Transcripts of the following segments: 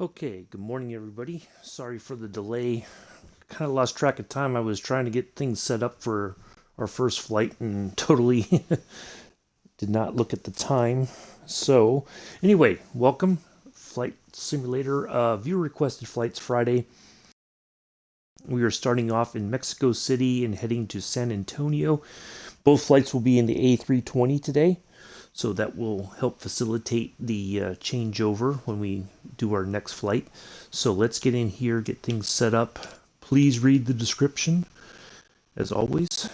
Okay, good morning, everybody. Sorry for the delay. Kind of lost track of time. I was trying to get things set up for our first flight and totally did not look at the time. So, anyway, welcome. Flight Simulator viewer requested flights Friday. We are starting off in Mexico City and heading to San Antonio. Both flights will be in the A320 today. So that will help facilitate the changeover when we do our next flight. So let's get in here, get things set up. Please read the description. As always,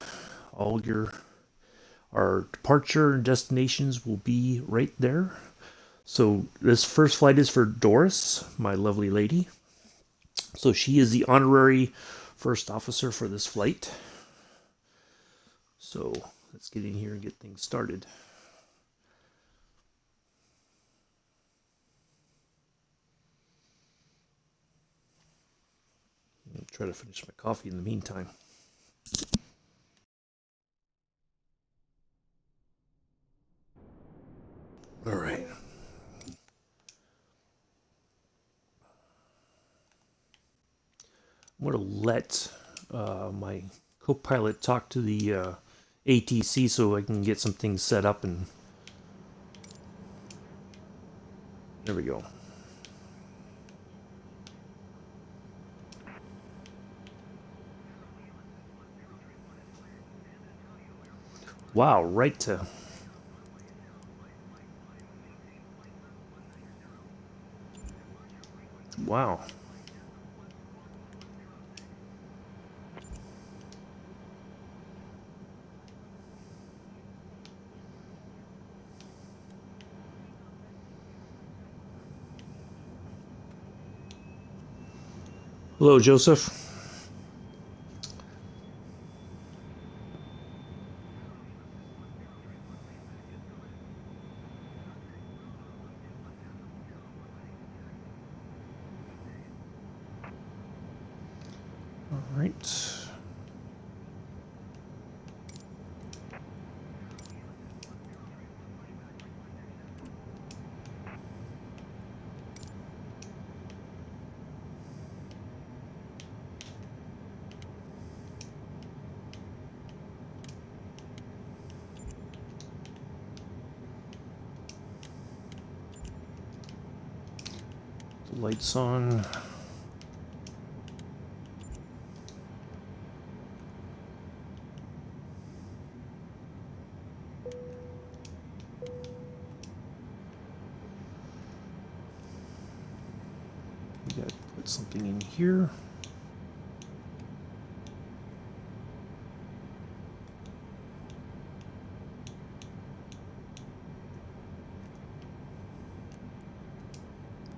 our departure and destinations will be right there. So this first flight is for Doris, my lovely lady. So she is the honorary first officer for this flight. So let's get in here and get things started. I'll try to finish my coffee in the meantime. All right. I'm going to let my co-pilot talk to the ATC so I can get some things set up, and there we go. Wow, right to... Wow. Hello, Joseph. All right. The lights on. We got to put something in here.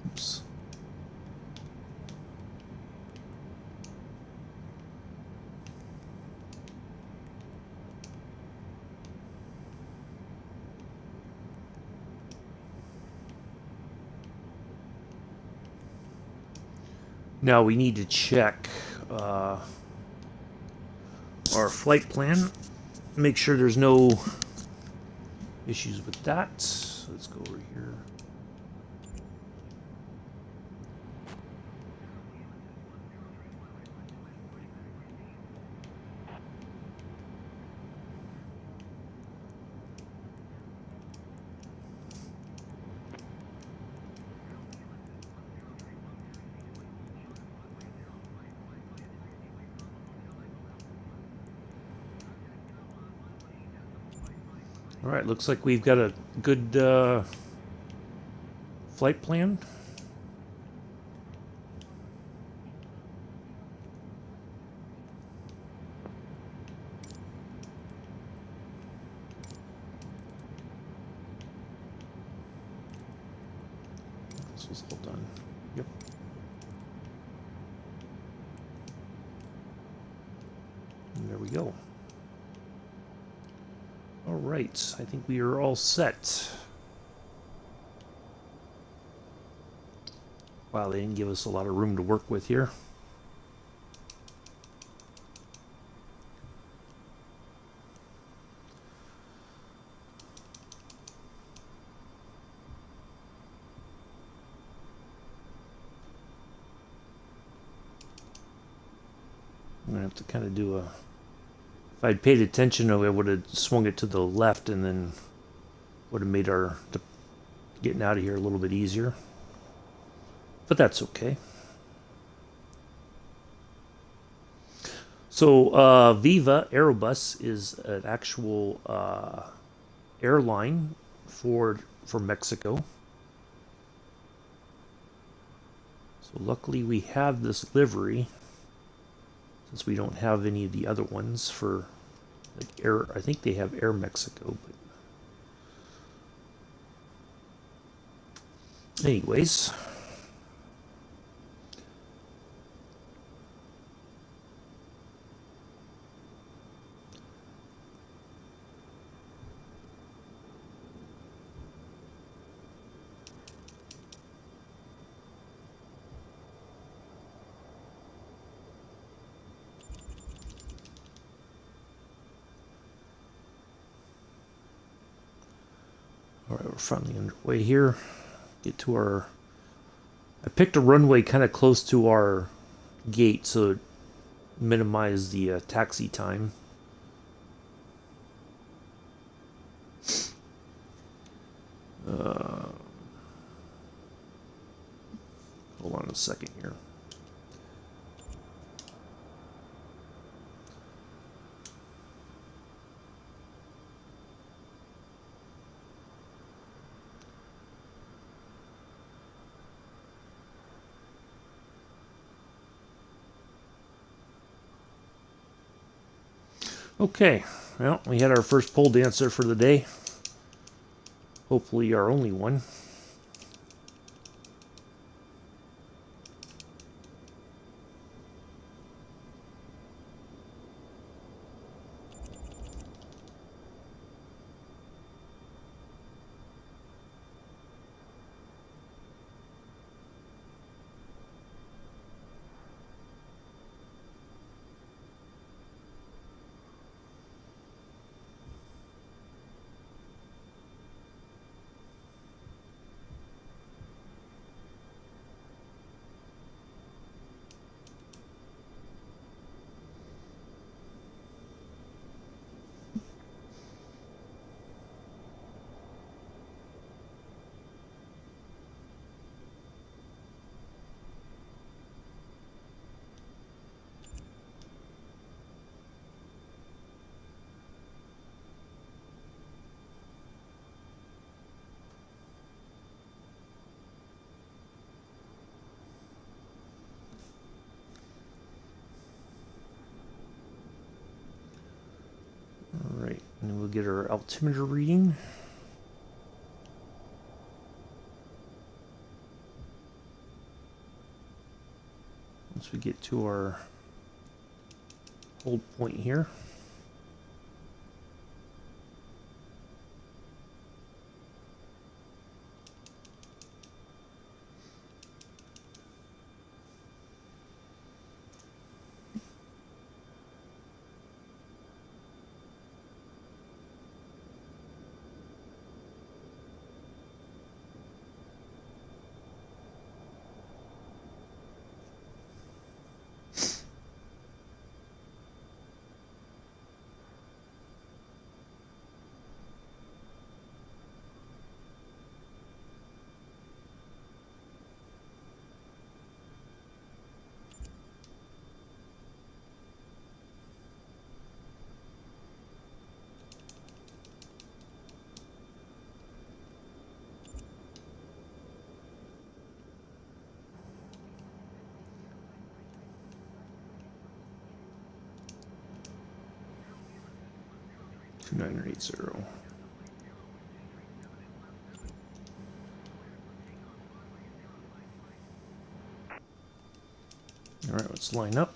Oops. Now we need to check our flight plan. Make sure there's no issues with that. So let's go over here. All right, looks like we've got a good flight plan. This was all done. Yep. And there we go. All right, I think we are all set. Wow, they didn't give us a lot of room to work with here. I'm going to have to kind of do a... If I'd paid attention, I would have swung it to the left and then would have made our getting out of here a little bit easier. But that's okay. So Viva Aerobus is an actual airline for Mexico. So luckily we have this livery, since we don't have any of the other ones for like Air. I think they have Air Mexico, but anyways. All right, we're finally underway here. Get to our... I picked a runway kind of close to our gate so it minimize the taxi time. Hold on a second here. Okay, well, we had our first pole dancer for the day. Hopefully our only one. Alright, and we'll get our altimeter reading. Once we get to our hold point here. Two 980. All right, let's line up.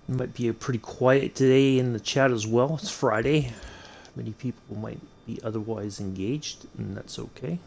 It might be a pretty quiet day in the chat as well. It's Friday. Many people might be otherwise engaged, and that's okay.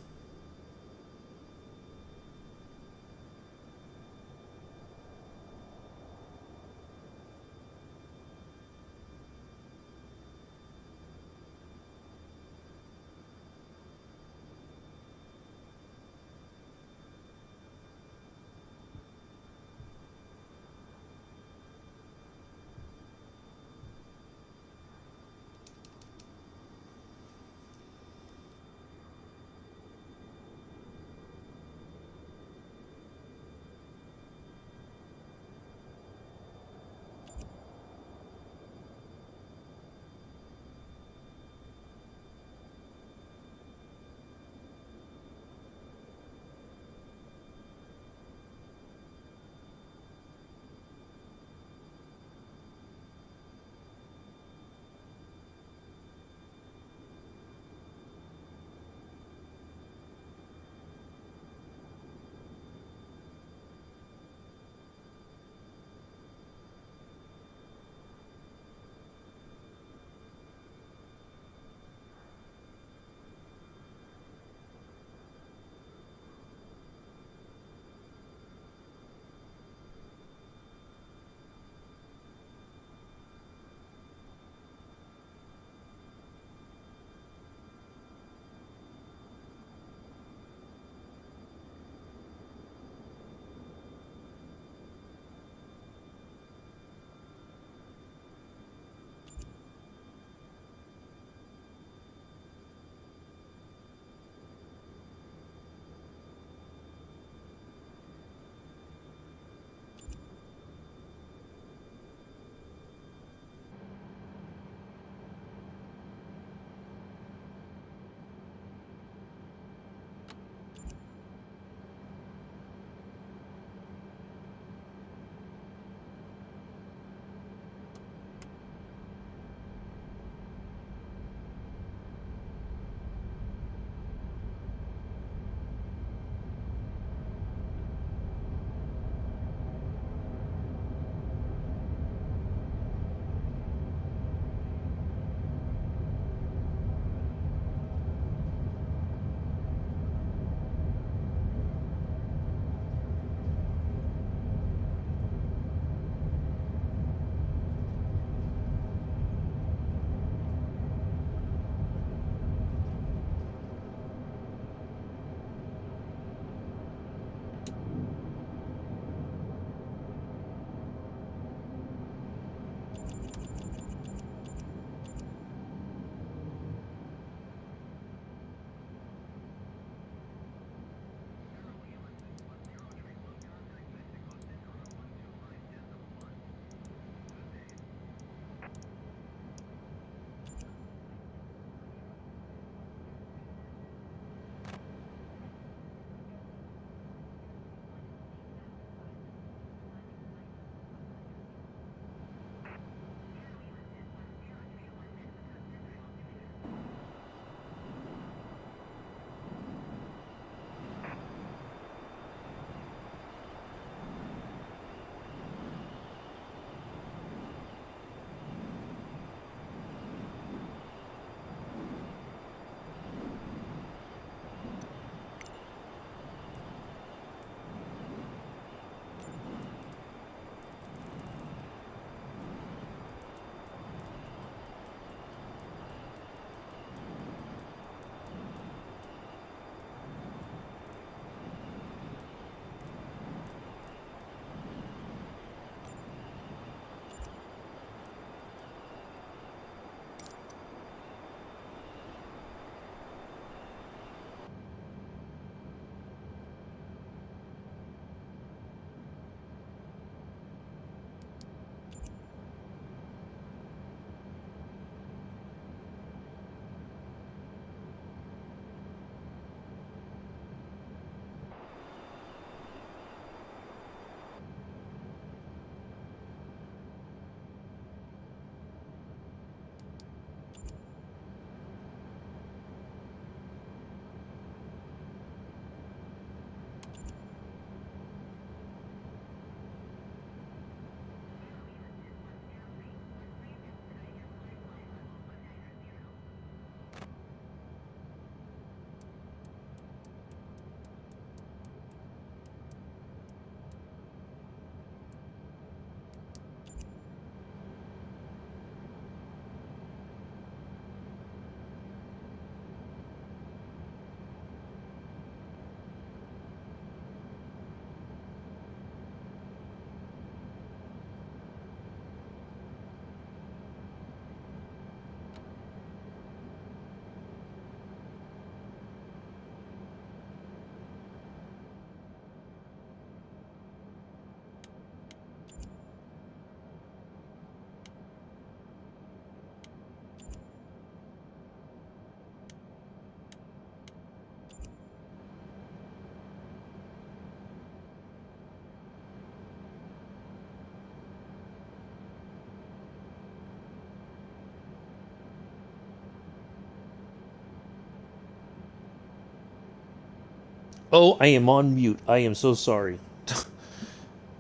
Oh, I am on mute. I am so sorry.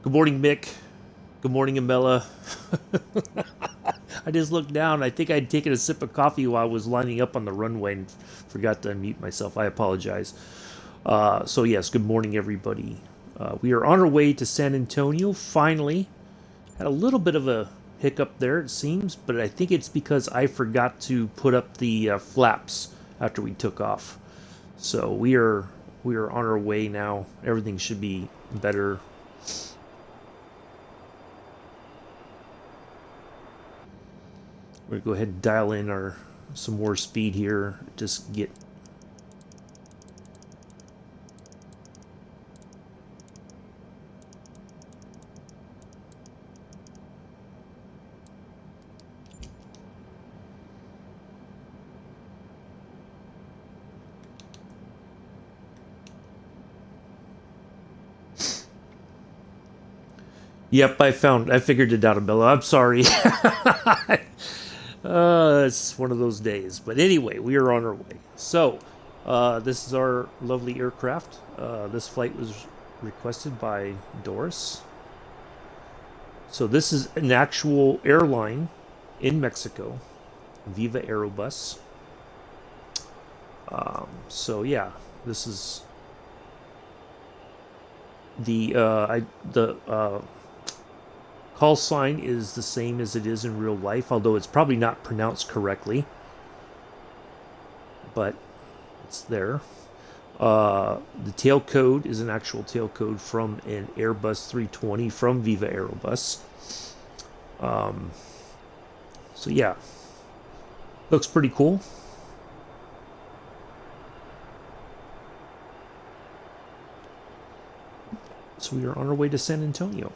Good morning, Mick. Good morning, Amela. I just looked down. I think I'd taken a sip of coffee while I was lining up on the runway and forgot to unmute myself. I apologize. So, yes, good morning, everybody. We are on our way to San Antonio, finally. Had a little bit of a hiccup there, it seems, but I think it's because I forgot to put up the flaps after we took off. So we are on our way now. Everything should be better. We're gonna go ahead and dial in our some more speed here. Just get. Yep, I figured it out, Bella. I'm sorry. It's one of those days. But anyway, we are on our way. So, this is our lovely aircraft. This flight was requested by Doris. So this is an actual airline in Mexico, Viva Aerobus. So yeah, this is the call sign is the same as it is in real life, although it's probably not pronounced correctly, but it's there. The tail code is an actual tail code from an Airbus 320 from Viva Aerobus. So yeah, looks pretty cool. So we are on our way to San Antonio.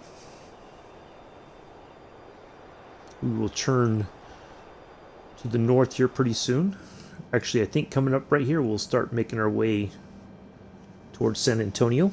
We will turn to the north here pretty soon. Actually, I think coming up right here, we'll start making our way towards San Antonio.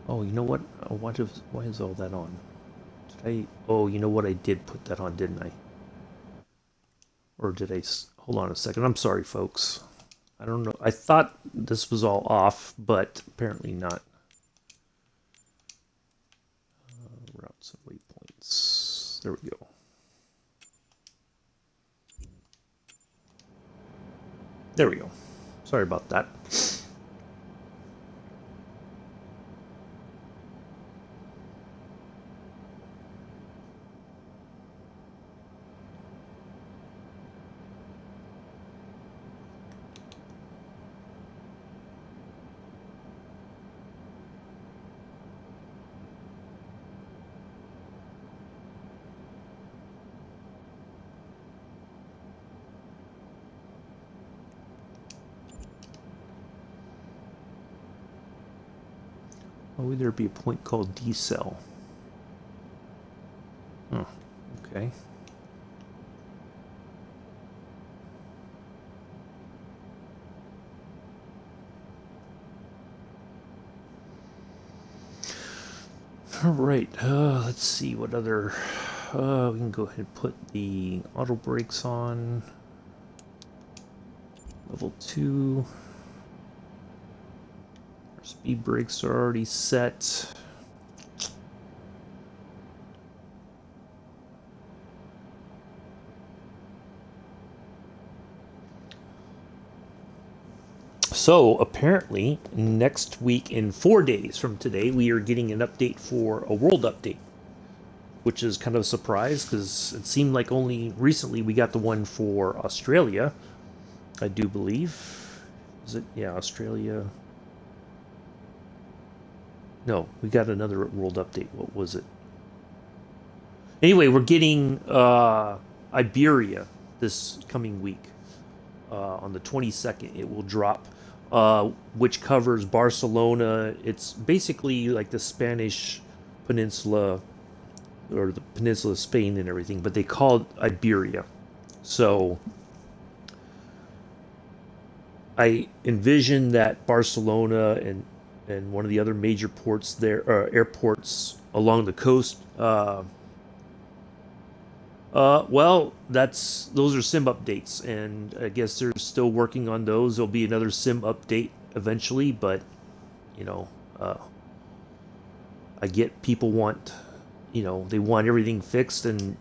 Oh, you know what? Why is all that on? Oh, you know what? I did put that on, didn't I? Or did I? Hold on a second. I'm sorry, folks. I don't know. I thought this was all off, but apparently not. Routes and waypoints. There we go. There we go. Sorry about that. Oh, would there be a point called decel? Oh, okay. All right. Let's see what other. We can go ahead and put the auto brakes on. Level 2. Our speed brakes are already set. So apparently next week, in 4 days from today, we are getting an update for a world update, which is kind of a surprise because it seemed like only recently we got the one for Australia, I do believe. Is it? Yeah, Australia. No, we got another world update. What was it? Anyway, we're getting Iberia this coming week. On the 22nd, it will drop, which covers Barcelona. It's basically like the Spanish peninsula, or the peninsula of Spain and everything, but they call it Iberia. So I envision that Barcelona and one of the other major ports there, airports along the coast. Well, those are sim updates, and I guess they're still working on those. There'll be another sim update eventually, but you know, uh, I get people want, they want everything fixed, and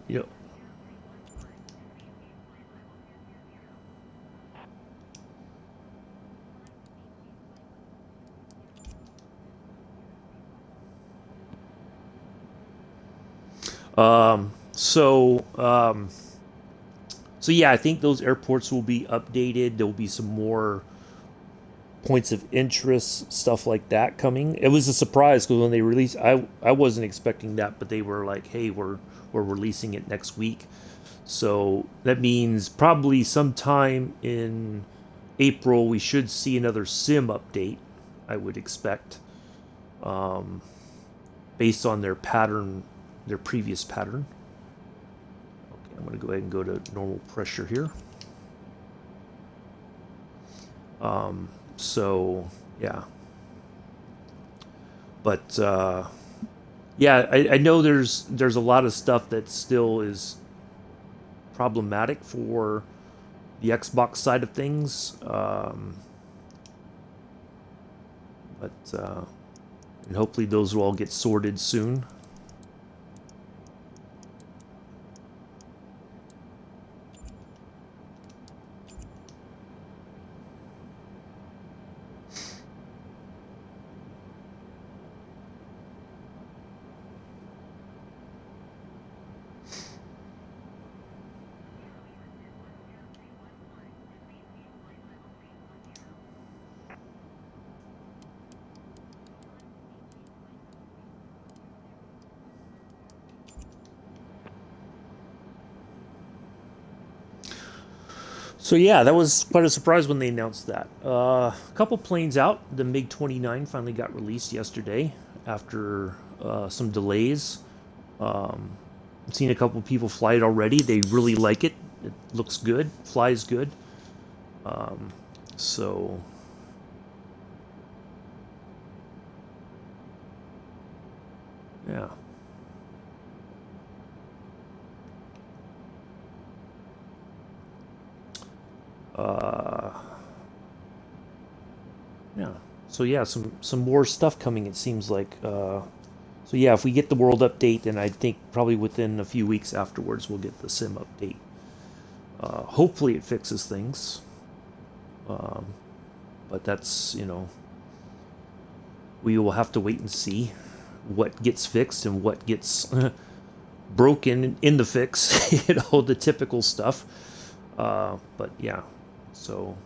so so yeah, I think those airports will be updated. There will be some more points of interest, stuff like that coming. It was a surprise because when they released, I wasn't expecting that, but they were like, "Hey, we're releasing it next week." So that means probably sometime in April we should see another sim update. I would expect, um, based on their pattern, their previous pattern. Okay, I'm going to go ahead and go to normal pressure here. So yeah, but yeah, I know there's a lot of stuff that still is problematic for the Xbox side of things, but and hopefully those will all get sorted soon. So yeah, that was quite a surprise when they announced that. A couple planes out. The MiG 29 finally got released yesterday after some delays. I've seen a couple people fly it already. They really like it. It looks good, flies good. So yeah. Uh, yeah. So yeah, some more stuff coming. It seems like. So yeah, if we get the world update, then I think probably within a few weeks afterwards we'll get the sim update. Hopefully it fixes things, but that's we will have to wait and see what gets fixed and what gets broken in the fix. The typical stuff. But yeah, so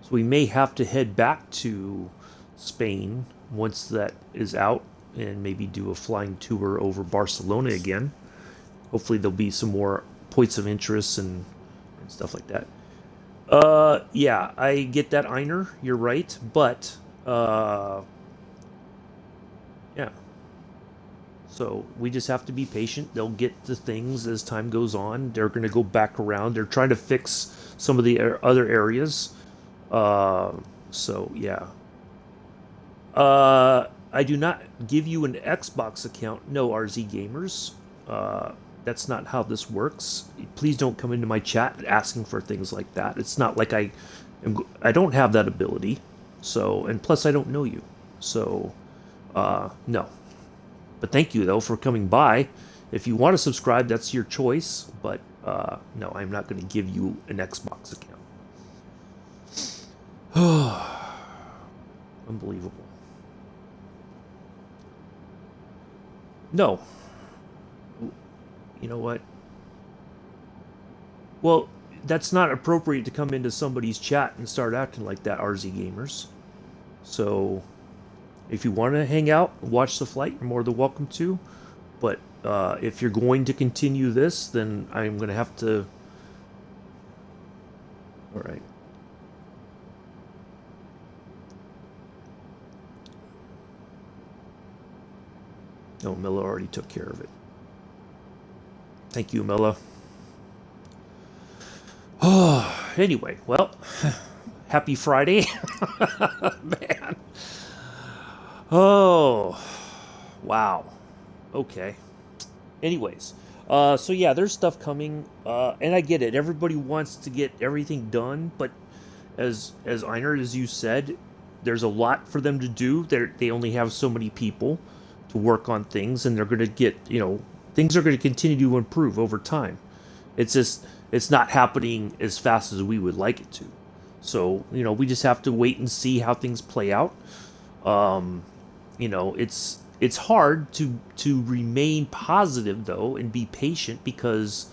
so we may have to head back to Spain once that is out and maybe do a flying tour over Barcelona again. Hopefully there'll be some more points of interest and stuff like that. Yeah, I get that, Einer. You're right, but yeah. So we just have to be patient. They'll get the things as time goes on. They're going to go back around. They're trying to fix some of the other areas. Uh, so yeah. I do not give you an Xbox account. No, RZ gamers. That's not how this works. Please don't come into my chat asking for things like that. It's not like I don't have that ability. So, and plus I don't know you. So, no. But thank you though for coming by. If you want to subscribe, that's your choice. But no, I'm not going to give you an Xbox account. Unbelievable. No. You know what? Well, that's not appropriate to come into somebody's chat and start acting like that, RZ gamers. So, if you want to hang out, watch the flight, you're more than welcome to. But if you're going to continue this, then I'm going to have to. All right. No, Milla already took care of it. Thank you, Milla. Anyway, well, happy Friday. Man. Oh, wow. Okay. Anyways, so yeah, there's stuff coming, and I get it. Everybody wants to get everything done, but as Einar, as you said, there's a lot for them to do. They only have so many people to work on things, and they're going to get, things are going to continue to improve over time. It's just it's not happening as fast as we would like it to. So we just have to wait and see how things play out. Um, it's hard to remain positive though and be patient because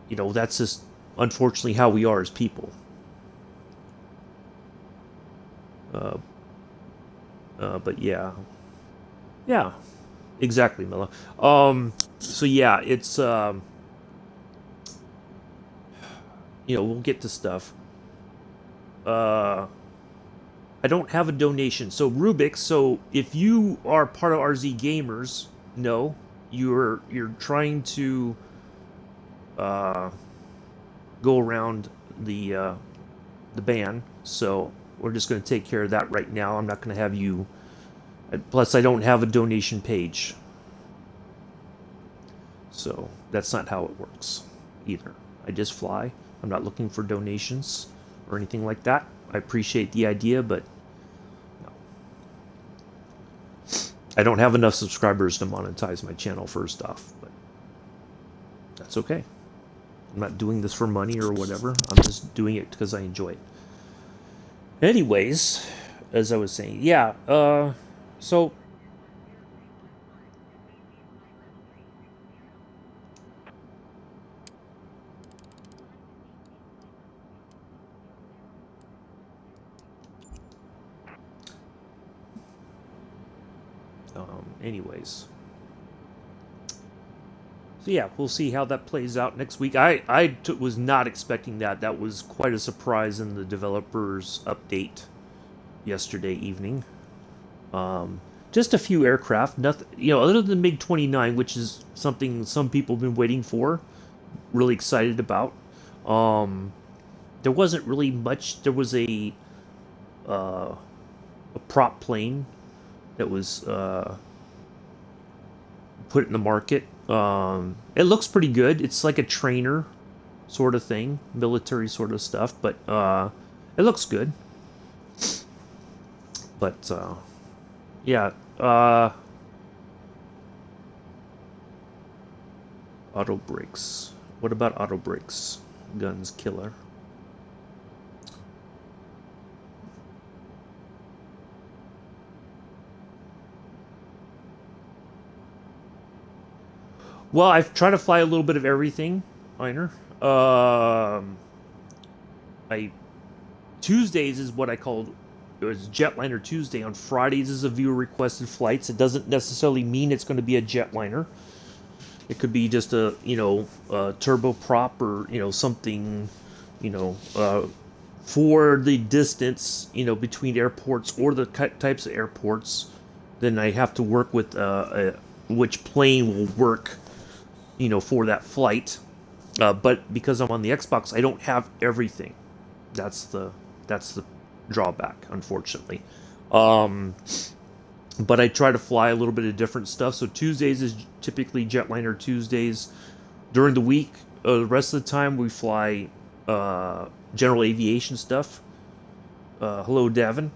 that's just unfortunately how we are as people. Uh, but yeah, yeah, exactly, Milla. So yeah, it's we'll get to stuff. Uh, I don't have a donation. So Rubik's. So if you are part of RZ Gamers, no, you're trying to uh, go around the ban. So we're just going to take care of that right now. I'm not going to have you. Plus, I don't have a donation page. So that's not how it works either. I just fly. I'm not looking for donations or anything like that. I appreciate the idea, but no. I don't have enough subscribers to monetize my channel first off, but that's okay. I'm not doing this for money or whatever. I'm just doing it because I enjoy it. Anyways, as I was saying, yeah, so anyways. So yeah, we'll see how that plays out next week. Was not expecting that. That was quite a surprise in the developers update yesterday evening. Just a few aircraft, nothing, other than MiG 29, which is something some people have been waiting for, really excited about. There wasn't really much. There was a prop plane that was put in the market. It looks pretty good. It's like a trainer sort of thing, military sort of stuff, but it looks good. But yeah, auto brakes. What about auto brakes? Guns killer. Well, I've tried to fly a little bit of everything, Einar. I Tuesdays is what I called it was Jetliner Tuesday. On Fridays is a viewer requested flights. It doesn't necessarily mean it's going to be a jetliner. It could be just a a turboprop or something for the distance between airports or the types of airports. Then I have to work with which plane will work for that flight. But because I'm on the Xbox, I don't have everything. That's the drawback, unfortunately. But I try to fly a little bit of different stuff. So Tuesdays is typically Jetliner Tuesdays. During the week, the rest of the time we fly general aviation stuff. Hello, Devin.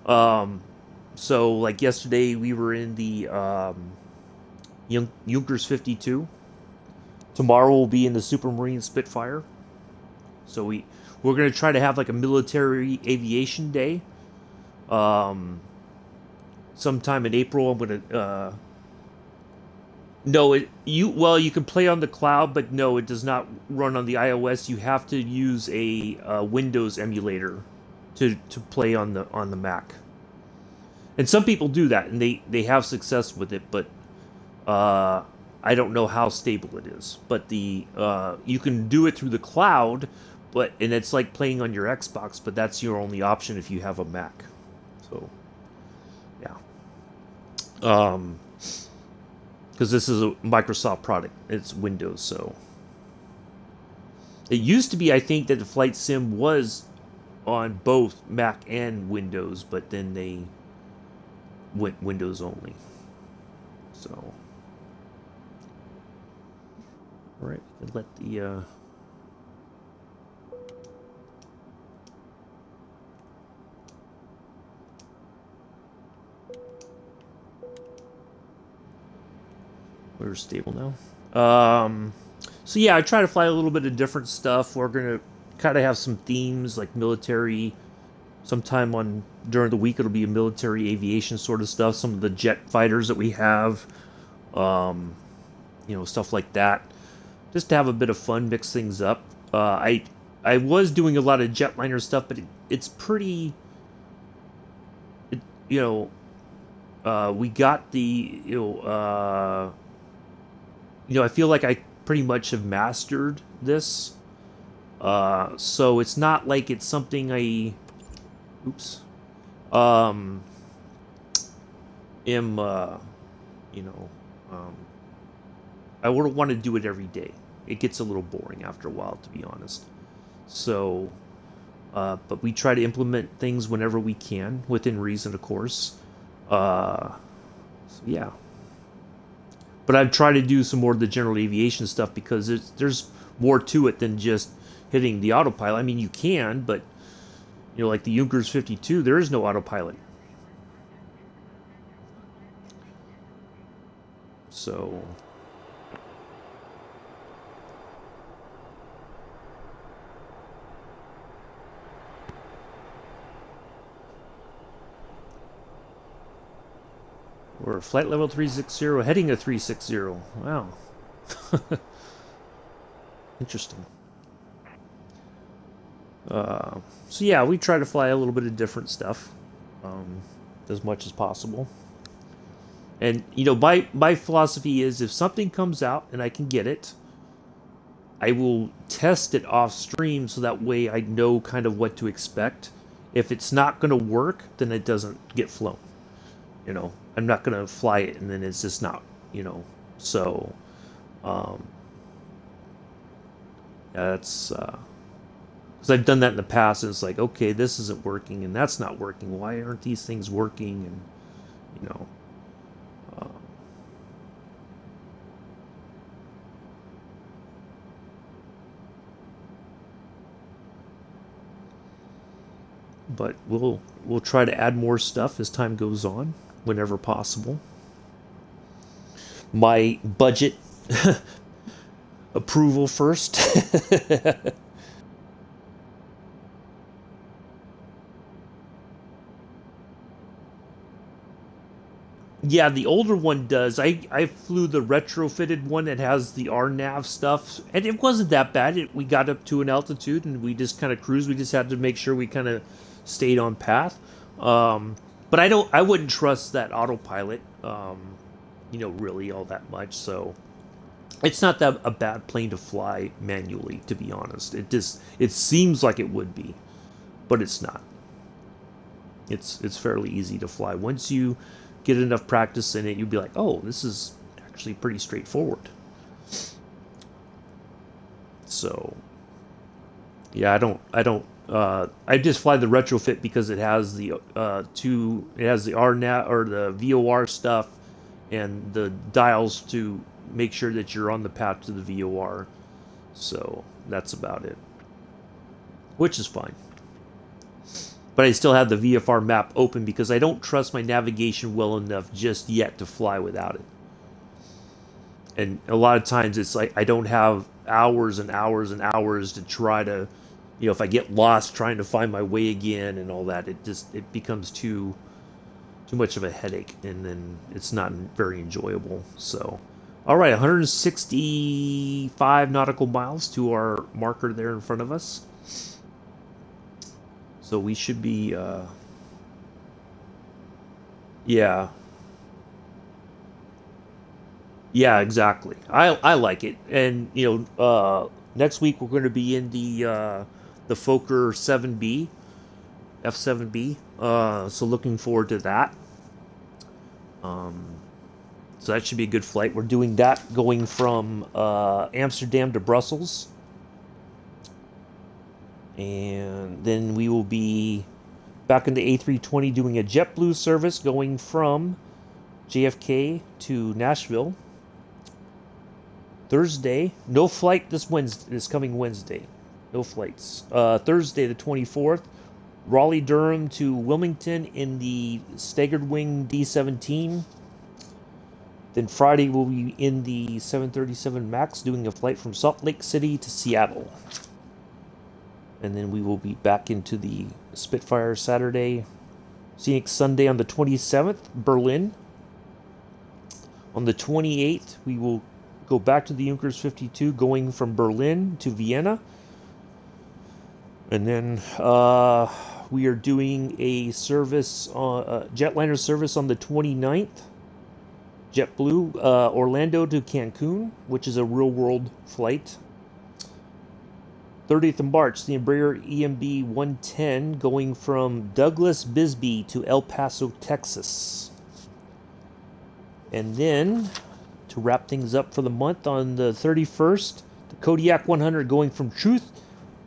So like yesterday, we were in the Junkers 52. Tomorrow we'll be in the Supermarine Spitfire. So we're gonna try to have like a military aviation day. Sometime in April, I'm gonna. No, you can play on the cloud, but no, it does not run on the iOS. You have to use a Windows emulator to play on the Mac. And some people do that, and they have success with it, but I don't know how stable it is. But you can do it through the cloud, and it's like playing on your Xbox, but that's your only option if you have a Mac. So, yeah. Because this is a Microsoft product, it's Windows, so It used to be, I think, that the flight sim was on both Mac and Windows, but then they went Windows only. So, all right, we can let the we're stable now. So yeah, I try to fly a little bit of different stuff. We're gonna kind of have some themes like military. Sometime on during the week, it'll be a military aviation sort of stuff. Some of the jet fighters that we have, um, stuff like that. Just to have a bit of fun, mix things up. I was doing a lot of jetliner stuff, but it's pretty. It, you we got the I feel like I pretty much have mastered this. So it's not like it's something I, oops, um, am, you know, um, I wouldn't want to do it every day. It gets a little boring after a while, to be honest. So, but we try to implement things whenever we can, within reason, of course. So yeah. But I've tried to do some more of the general aviation stuff because there's more to it than just hitting the autopilot. I mean, you can, but like the Junkers 52, there is no autopilot. So we're flight level 360, heading to 360. Wow. Interesting. So yeah, we try to fly a little bit of different stuff, as much as possible. And my philosophy is, if something comes out and I can get it, I will test it off stream so that way I know kind of what to expect. If it's not going to work, then it doesn't get flown. I'm not going to fly it and then it's just not. So um, yeah, that's because I've done that in the past, and it's like, okay, this isn't working and that's not working. Why aren't these things working? And you know, uh, but we'll try to add more stuff as time goes on, whenever possible. My budget approval first. Yeah, the older one does. I flew the retrofitted one that has the RNAV stuff, and it wasn't that bad. We got up to an altitude and we just kind of cruised. We just had to make sure we kind of stayed on path. But I wouldn't trust that autopilot, really all that much. So it's not that a bad plane to fly manually, to be honest. It seems like it would be, but it's not. It's fairly easy to fly. Once you get enough practice in it, you'll be like, oh, this is actually pretty straightforward. So yeah, I just fly the retrofit because it has the it has the RNAV or the VOR stuff and the dials to make sure that you're on the path to the VOR. So that's about it, which is fine. But I still have the VFR map open because I don't trust my navigation well enough just yet to fly without it. And a lot of times it's like I don't have hours and hours and hours to try to, if I get lost trying to find my way again and all that, it becomes too much of a headache, and then it's not very enjoyable. So, all right, 165 nautical miles to our marker there in front of us. So we should be, yeah, yeah, exactly. I like it, and next week we're going to be in the Fokker 7B, F7B. So looking forward to that. Um, so that should be a good flight. We're doing that going from Amsterdam to Brussels. And then we will be back in the A320 doing a JetBlue service going from JFK to Nashville. Thursday, no flight this coming Wednesday. No flights. Thursday the 24th, Raleigh-Durham to Wilmington in the staggered wing D-17. Then Friday we'll be in the 737 MAX doing a flight from Salt Lake City to Seattle. And then we will be back into the Spitfire Saturday. Scenic Sunday on the 27th, Berlin. On the 28th, we will go back to the Junkers 52 going from Berlin to Vienna. And then we are doing a service, jetliner service on the 29th. JetBlue, Orlando to Cancun, which is a real-world flight. 30th of March, the Embraer EMB 110 going from Douglas Bisbee to El Paso, Texas. And then, to wrap things up for the month, on the 31st, the Kodiak 100 going from Truth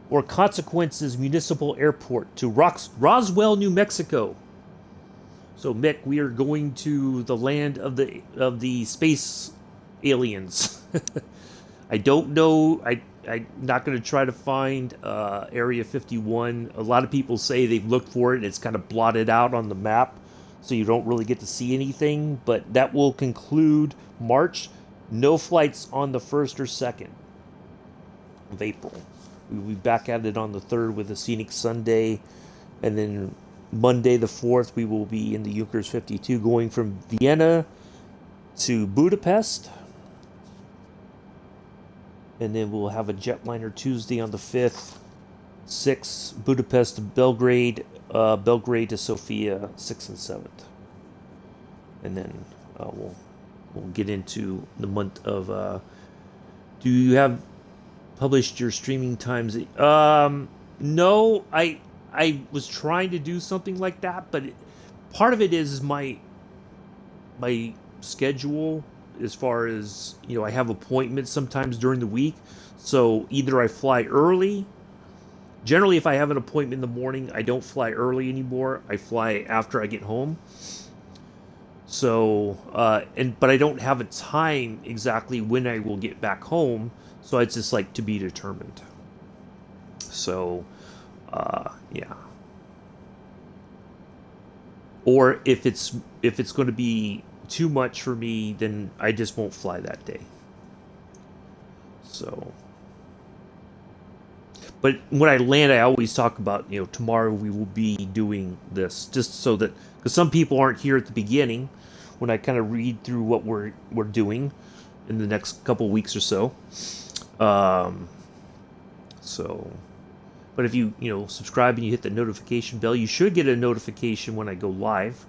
or Consequences Municipal Airport to Roswell, New Mexico. So, Mick, we are going to the land of the space aliens. I don't know. I'm not going to try to find Area 51. A lot of people say they've looked for it and it's kind of blotted out on the map, so you don't really get to see anything. But that will conclude March. No flights on the 1st or 2nd of April. We'll be back at it on the 3rd with a Scenic Sunday. And then Monday the 4th, we will be in the Junkers 52 going from Vienna to Budapest. And then we'll have a jetliner Tuesday on the 5th, 6th, Budapest to Belgrade, Belgrade to Sofia, 6th and 7th. And then we'll get into the month of... do you have published your streaming times? No, I was trying to do something like that, but part of it is my schedule. As far as, I have appointments sometimes during the week. So either I fly early. Generally, if I have an appointment in the morning, I don't fly early anymore. I fly after I get home. So, but I don't have a time exactly when I will get back home. So it's just like to be determined. So, yeah. Or if it's going to be too much for me, then I just won't fly that day. So, but when I land, I always talk about, tomorrow we will be doing this, just so that, because some people aren't here at the beginning when I kind of read through what we're doing in the next couple weeks or so. But if you subscribe and you hit the notification bell, you should get a notification when I go live.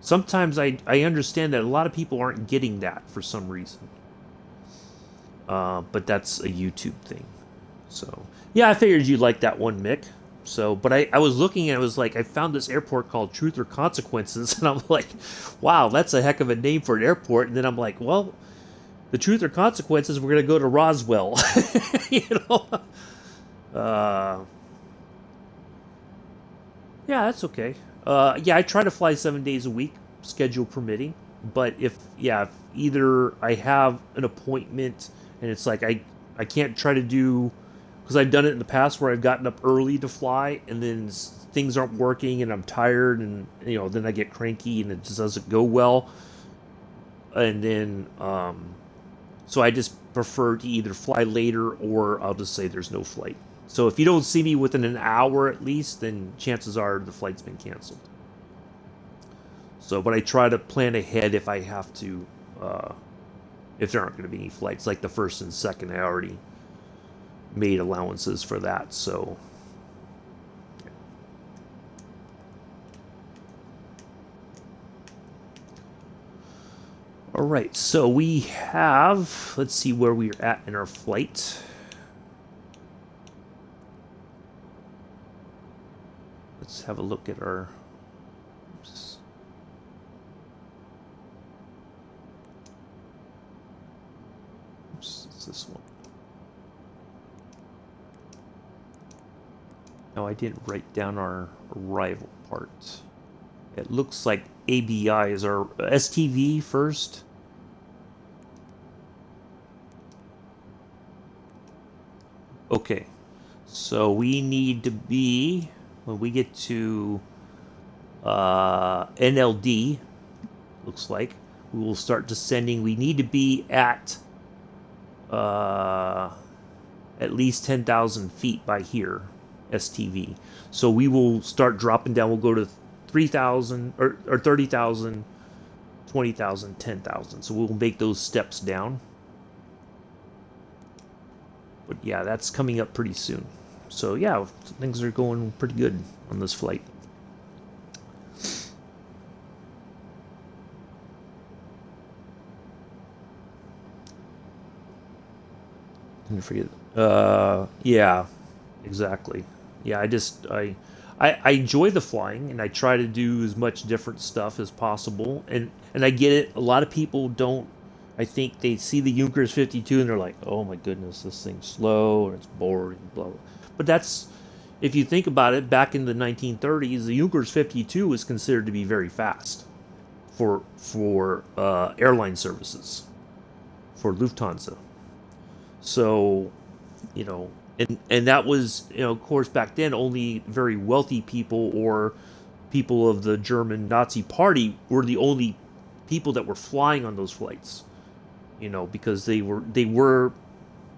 Sometimes I understand that a lot of people aren't getting that for some reason. But that's a YouTube thing. So, yeah, I figured you'd like that one, Mick. So, but I was looking and I was like, I found this airport called Truth or Consequences. And I'm like, wow, that's a heck of a name for an airport. And then I'm like, well, the Truth or Consequences, we're going to go to Roswell. Yeah, that's okay. Yeah, I try to fly 7 days a week, schedule permitting. But if either I have an appointment and it's like I can't try to do, because I've done it in the past where I've gotten up early to fly and then things aren't working and I'm tired and then I get cranky and it just doesn't go well. And then so I just prefer to either fly later or I'll just say there's no flight. So if you don't see me within an hour at least, then chances are the flight's been canceled. So, but I try to plan ahead if I have to, if there aren't going to be any flights. Like the 1st and 2nd, I already made allowances for that. So, all right. So we have, let's see where we're at in our flight. Let's have a look at our... Oops. Oops, it's this one. No, I didn't write down our arrival part. It looks like ABI is our STV first. Okay, so we need to be, when we get to NLD, looks like, we will start descending. We need to be uh, at least 10,000 feet by here, STV. So we will start dropping down. We'll go to 3,000 or 30,000, 20,000, 10,000. So we'll make those steps down. But yeah, that's coming up pretty soon. So yeah, things are going pretty good on this flight. I forget. Yeah, exactly. Yeah, I enjoy the flying, and I try to do as much different stuff as possible. And I get it. A lot of people don't. I think they see the Junkers 52 and they're like, "Oh my goodness, this thing's slow and it's boring." Blah blah. But that's, if you think about it, back in the 1930s, the Junkers 52 was considered to be very fast for airline services for Lufthansa. So, you know, and that was, of course, back then only very wealthy people or people of the German Nazi Party were the only people that were flying on those flights. Because they were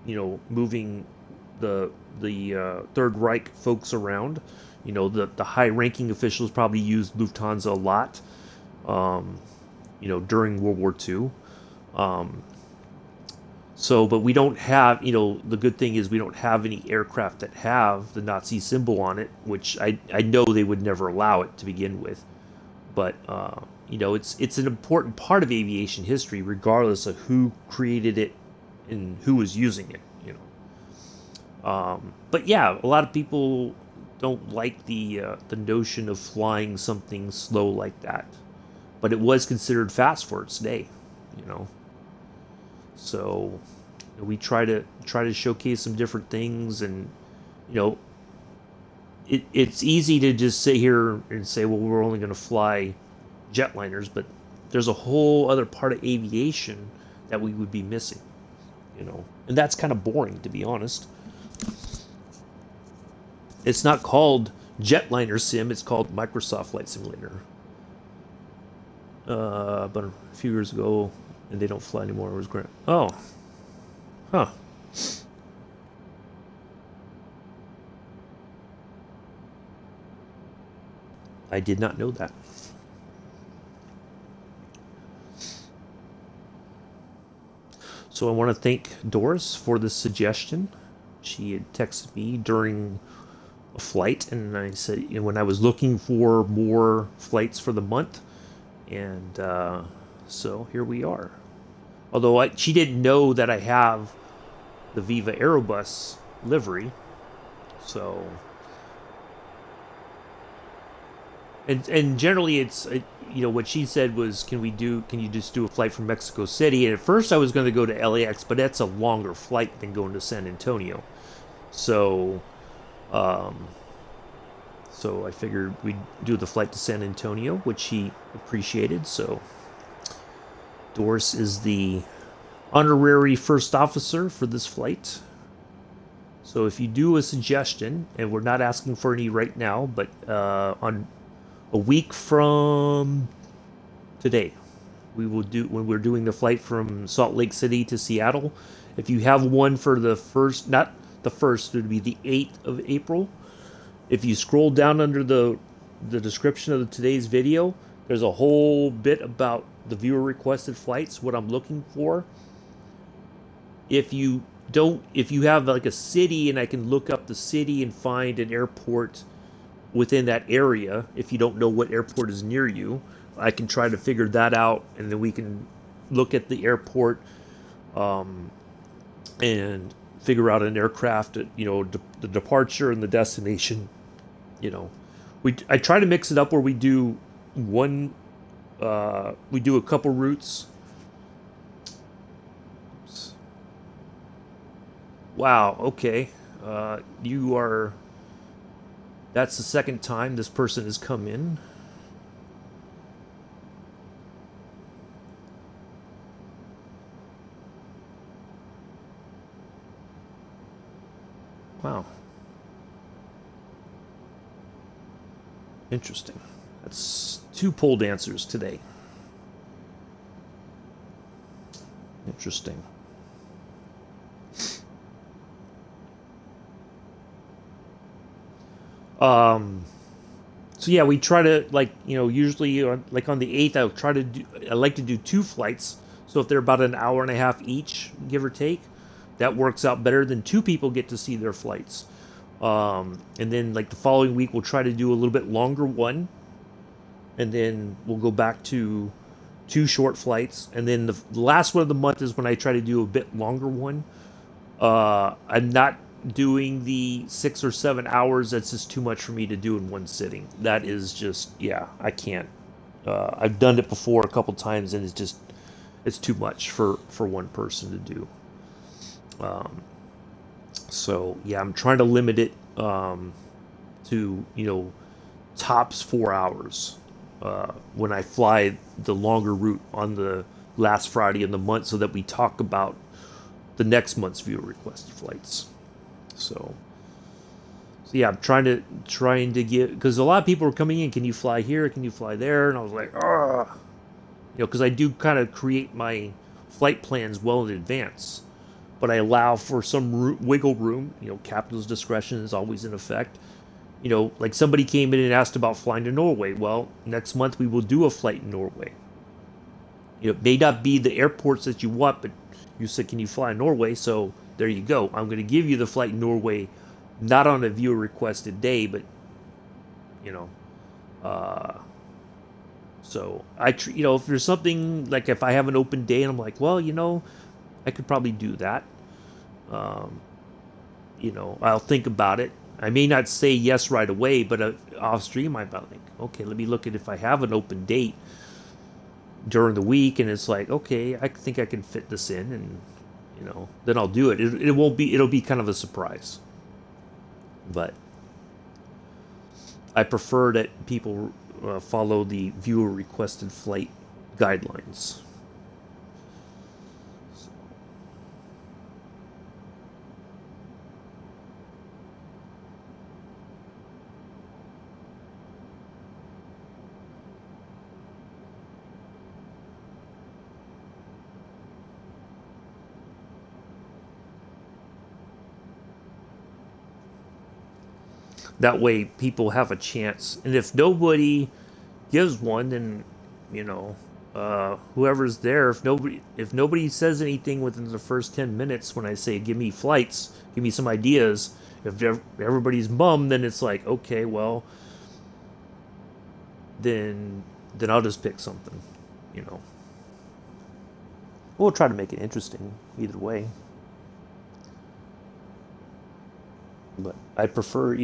moving the Third Reich folks around. The high ranking officials probably used Lufthansa a lot. During World War II. But we don't have, the good thing is we don't have any aircraft that have the Nazi symbol on it, which I know they would never allow it to begin with. But, it's an important part of aviation history, regardless of who created it and who was using it. But yeah, a lot of people don't like the notion of flying something slow like that. But it was considered fast for its day, you know. So we try to showcase some different things, and it's easy to just sit here and say, well, we're only going to fly jetliners, but there's a whole other part of aviation that we would be missing, and that's kind of boring, to be honest. It's not called Jetliner Sim; it's called Microsoft Flight Simulator. But a few years ago, and they don't fly anymore. It was great. Oh, huh. I did not know that. So I want to thank Doris for this suggestion. She had texted me during a flight, and I said, when I was looking for more flights for the month, and so here we are. Although she didn't know that I have the Viva Aerobus livery, so and generally it's what she said was, can you just do a flight from Mexico City? And at first I was going to go to LAX, but that's a longer flight than going to San Antonio. So I figured we'd do the flight to San Antonio, which she appreciated. So Doris is the honorary first officer for this flight. So if you do a suggestion, and we're not asking for any right now, but on a week from today, we will do, when we're doing the flight from Salt Lake City to Seattle. If you have one for the first, not the first, it would be the 8th of April. If you scroll down under the description of today's video, there's a whole bit about the viewer requested flights, what I'm looking for. If you have like a city, and I can look up the city and find an airport within that area, if you don't know what airport is near you, I can try to figure that out, and then we can look at the airport and figure out an aircraft at, the departure and the destination. I try to mix it up where we do a couple routes. Oops. Wow, okay. You are That's the second time this person has come in. Wow. Interesting. That's 2 pole dancers today. Interesting. So yeah, we try to, like, usually like on the 8th, I like to do 2 flights. So if they're about an hour and a half each, give or take, that works out better than 2 people get to see their flights. And then like the following week, we'll try to do a little bit longer one, and then we'll go back to 2 short flights, and then the last one of the month is when I try to do a bit longer one. I'm not doing the 6 or 7 hours. That's just too much for me to do in one sitting. That is just, yeah, I can't. I've done it before a couple times, and it's too much for one person to do. So yeah, I'm trying to limit it to tops 4 hours when I fly the longer route on the last Friday in the month, so that we talk about the next month's viewer requested flights. So yeah, I'm trying to get, because a lot of people are coming in. Can you fly here? Can you fly there? And I was like, because I do kind of create my flight plans well in advance, but I allow for some wiggle room. Captain's discretion is always in effect. Like somebody came in and asked about flying to Norway. Well, next month we will do a flight in Norway. It may not be the airports that you want, but you said, can you fly in Norway? So there you go. I'm going to give you the flight in Norway, not on a viewer requested day, but, so if there's something, like if I have an open day and I'm like, well, I could probably do that. I'll think about it. I may not say yes right away, but off stream, I might think, okay, let me look at if I have an open date during the week, and it's like, okay, I think I can fit this in, and then I'll do it. It'll be kind of a surprise, but I prefer that people follow the viewer requested flight guidelines. That way people have a chance. And if nobody gives one, then, whoever's there, if nobody says anything within the first 10 minutes when I say, give me flights, give me some ideas, if everybody's bummed, then it's like, okay, well, then I'll just pick something, We'll try to make it interesting either way. But I prefer,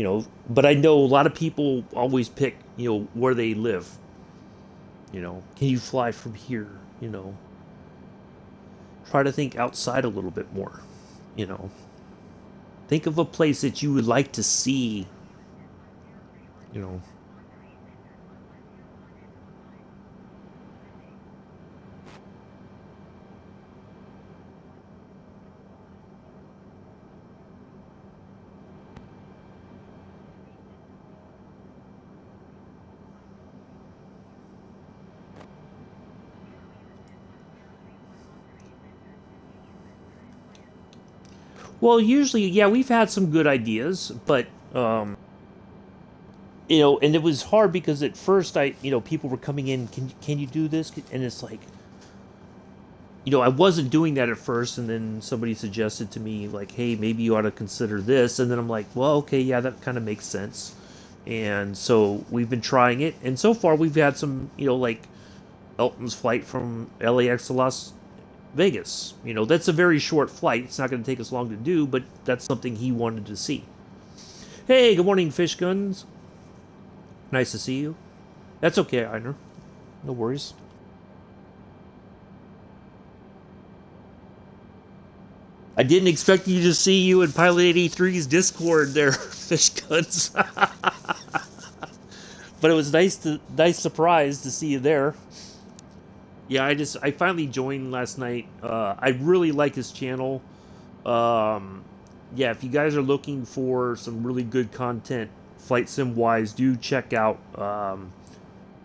but I know a lot of people always pick, where they live. Can you fly from here? Try to think outside a little bit more. Think of a place that you would like to see. Well, usually, yeah, we've had some good ideas, but and it was hard because at first people were coming in. Can you do this? And it's like, I wasn't doing that at first, and then somebody suggested to me like, hey, maybe you ought to consider this, and then I'm like, well, okay, yeah, that kind of makes sense. And so we've been trying it, and so far we've had some, like Elton's flight from LAX to Las Vegas. That's a very short flight. It's not going to take us long to do, but that's something he wanted to see. Hey, good morning, Fish Guns. Nice to see you. That's okay, Einer. No worries. I didn't expect you to see you in Pilot 83's Discord there, Fish Guns. But it was nice surprise to see you there. Yeah, I finally joined last night. I really like his channel. Um, yeah, if you guys are looking for some really good content, flight sim wise, do check out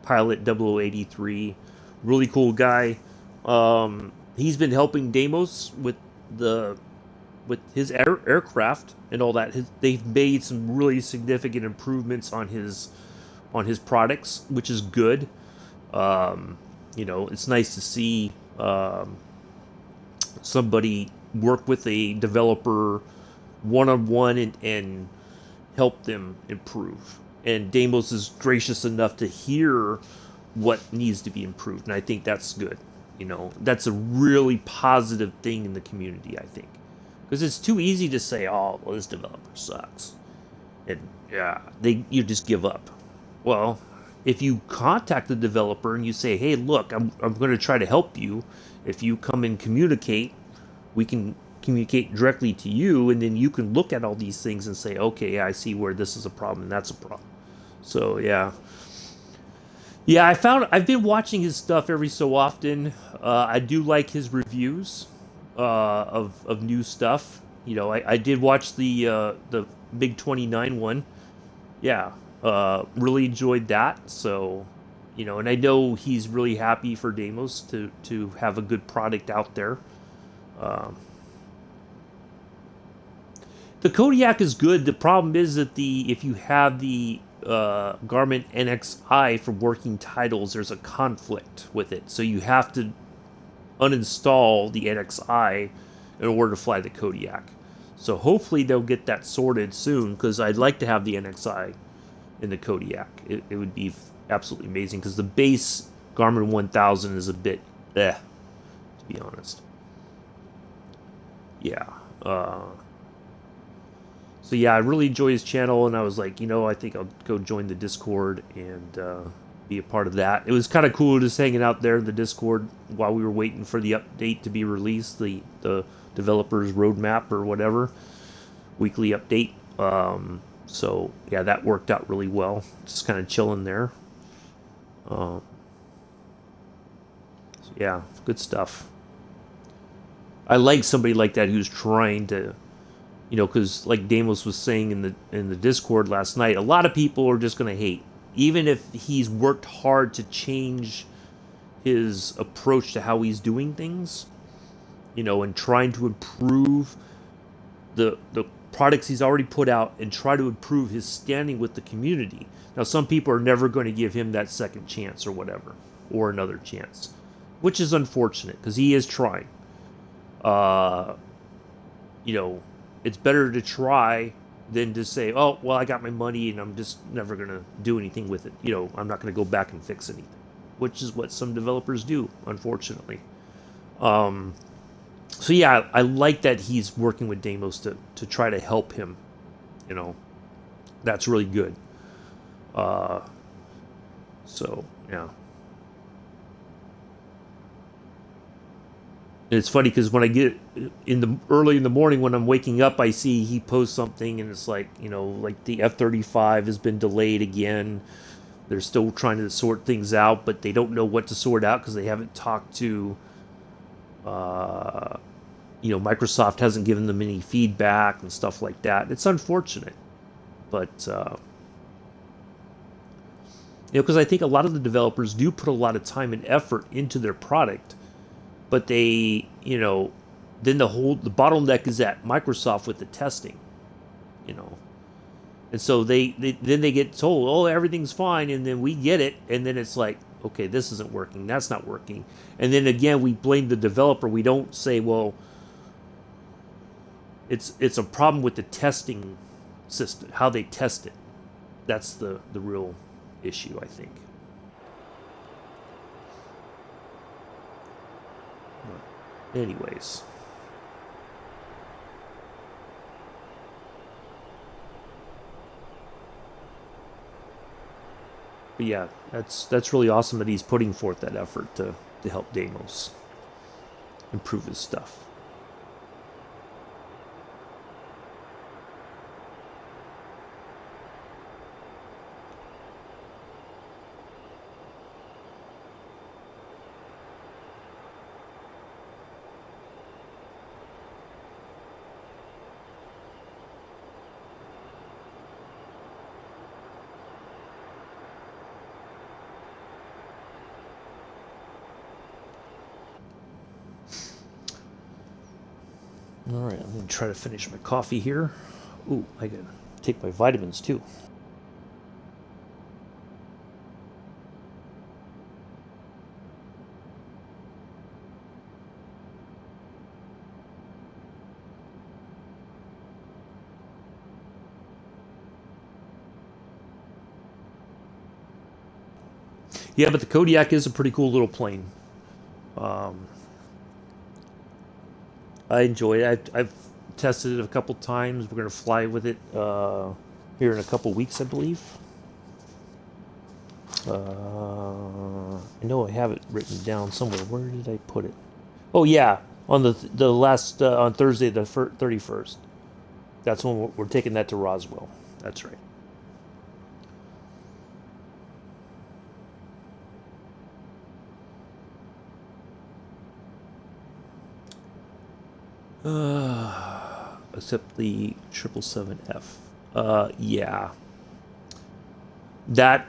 Pilot 0083. Really cool guy. He's been helping Deimos the with his aircraft and all that. They've made some really significant improvements on his products, which is good. Um, it's nice to see somebody work with a developer one on one and help them improve. And Deimos is gracious enough to hear what needs to be improved, and I think that's good. That's a really positive thing in the community, I think, because it's too easy to say, "Oh, well, this developer sucks," and yeah, you just give up. Well, if you contact the developer and you say, "Hey, look, I'm going to try to help you. If you come and communicate, we can communicate directly to you, and then you can look at all these things and say, okay, I see where this is a problem and that's a problem." So yeah, I've been watching his stuff every so often. I do like his reviews of new stuff. I did watch the Big 29 one. Yeah, really enjoyed that. So, and I know he's really happy for Deimos to have a good product out there. Um, the Kodiak is good. The problem is that if you have the Garmin NXI for working titles, there's a conflict with it. So you have to uninstall the NXI in order to fly the Kodiak. So hopefully they'll get that sorted soon, because I'd like to have the NXI in the Kodiak. It would be absolutely amazing, because the base Garmin 1000 is a bit to be honest. Yeah. So yeah, I really enjoy his channel, and I was like, I think I'll go join the Discord and be a part of that. It was kind of cool just hanging out there in the Discord while we were waiting for the update to be released, the developer's roadmap or whatever, weekly update. So yeah, that worked out really well. Just kind of chilling there. So yeah, good stuff. I like somebody like that who's trying to, because like Deimos was saying in the Discord last night, a lot of people are just going to hate, even if he's worked hard to change his approach to how he's doing things, and trying to improve the products he's already put out and try to improve his standing with the community. Now, some people are never going to give him that second chance or whatever, or another chance, which is unfortunate because he is trying. Uh, it's better to try than to say, "Oh, well, I got my money and I'm just never going to do anything with it. I'm not going to go back and fix anything," which is what some developers do, unfortunately. So yeah, I like that he's working with Deimos to try to help him. That's really good. Uh, so yeah. And it's funny because when I get early in the morning when I'm waking up, I see he posts something and it's like, like the F-35 has been delayed again. They're still trying to sort things out, but they don't know what to sort out because they haven't talked to, Microsoft hasn't given them any feedback and stuff like that. It's unfortunate, but because I think a lot of the developers do put a lot of time and effort into their product, but they, then the bottleneck is at Microsoft with the testing, and so then they get told, oh, everything's fine, and then we get it, and then it's like, okay, this isn't working, that's not working, and then again we blame the developer. We don't say, well, it's a problem with the testing system, how they test it. That's the real issue, I think. But anyways. But yeah, that's really awesome that he's putting forth that effort to help Deimos improve his stuff. I'm gonna try to finish my coffee here. Ooh, I gotta take my vitamins too. Yeah, but the Kodiak is a pretty cool little plane. Um, I enjoy it. I've tested it a couple times. We're gonna fly with it here in a couple weeks, I believe. I know I have it written down somewhere. Where did I put it? Oh yeah, on the last on Thursday the 31st. That's when we're taking that to Roswell. That's right. Except the 777F. Yeah, that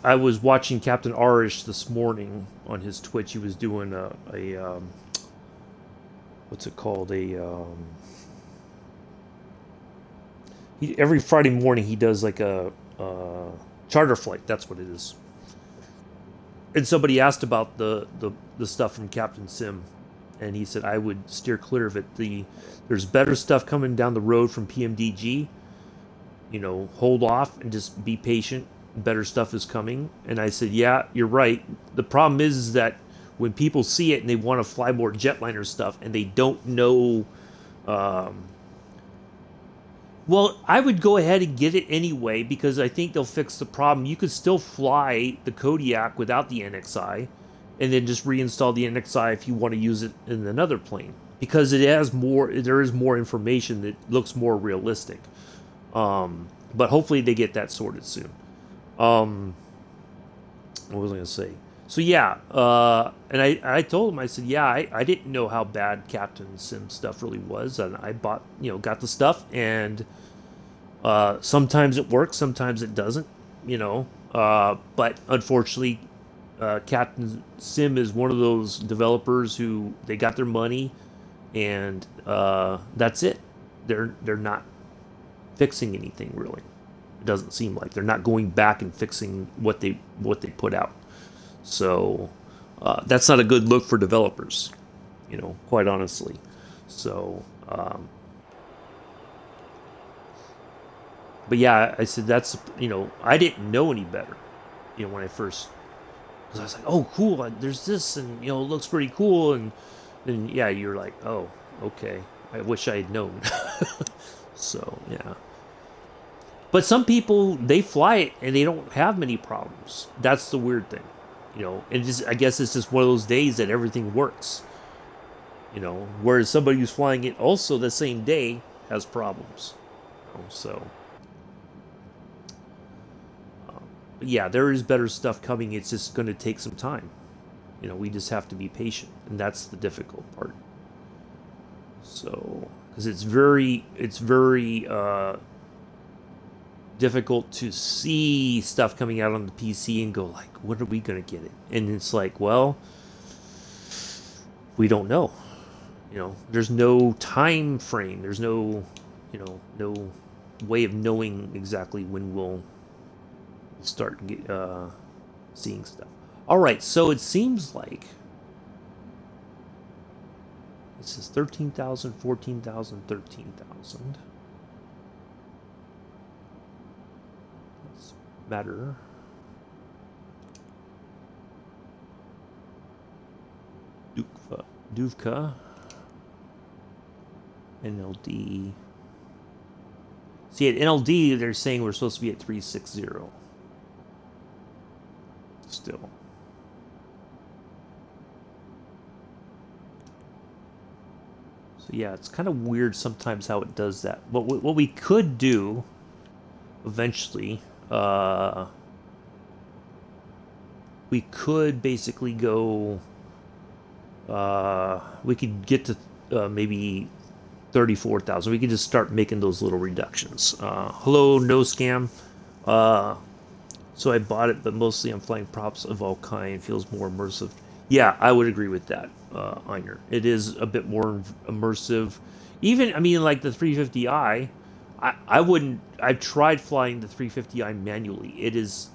I was watching Captain Arish this morning on his Twitch. He was doing a what's it called, every Friday morning he does like a charter flight. That's what it is. And somebody asked about the stuff from Captain Sim, and he said I would steer clear of it. There's better stuff coming down the road from PMDG. Hold off and just be patient. Better stuff is coming. And I said, yeah, you're right. The problem is that when people see it and they want to fly more jetliner stuff and they don't know, um, well, I would go ahead and get it anyway because I think they'll fix the problem. You could still fly the Kodiak without the NXI and then just reinstall the NXI if you want to use it in another plane because there is more information that looks more realistic. But hopefully they get that sorted soon. What was I going to say? So yeah, and I told him, I said, yeah, I didn't know how bad Captain Sim stuff really was, and I got the stuff, and sometimes it works, sometimes it doesn't, but unfortunately, Captain Sim is one of those developers who they got their money, and that's it. They're not fixing anything really. It doesn't seem like they're not going back and fixing what they put out. So that's not a good look for developers, quite honestly. So, but yeah, I said I didn't know any better, when I first, because I was like, oh, cool, there's this, and it looks pretty cool, and then yeah, you're like, oh, okay, I wish I had known. So yeah. But some people, they fly it and they don't have many problems. That's the weird thing, And I guess it's just one of those days that everything works, Whereas somebody who's flying it also the same day has problems. So, but yeah, there is better stuff coming. It's just going to take some time. We just have to be patient, and that's the difficult part. So, because it's very difficult to see stuff coming out on the PC and go like, when are we going to get it? And it's like, well, we don't know. There's no time frame. There's no, no way of knowing exactly when we'll start seeing stuff. All right, so it seems like this is 13,000, 14,000, 13,000. Matter. Duvka. NLD. See, at NLD, they're saying we're supposed to be at 360. Still. So yeah, it's kind of weird sometimes how it does that. But what we could do eventually, we could basically go, we could get to maybe 34,000. We could just start making those little reductions. Hello, no scam. So I bought it, but mostly I'm flying props of all kind. Feels more immersive. Yeah, I would agree with that, Einer. It is a bit more immersive. Even, I mean, like the 350i, I wouldn't. I've tried flying the 350i manually. It is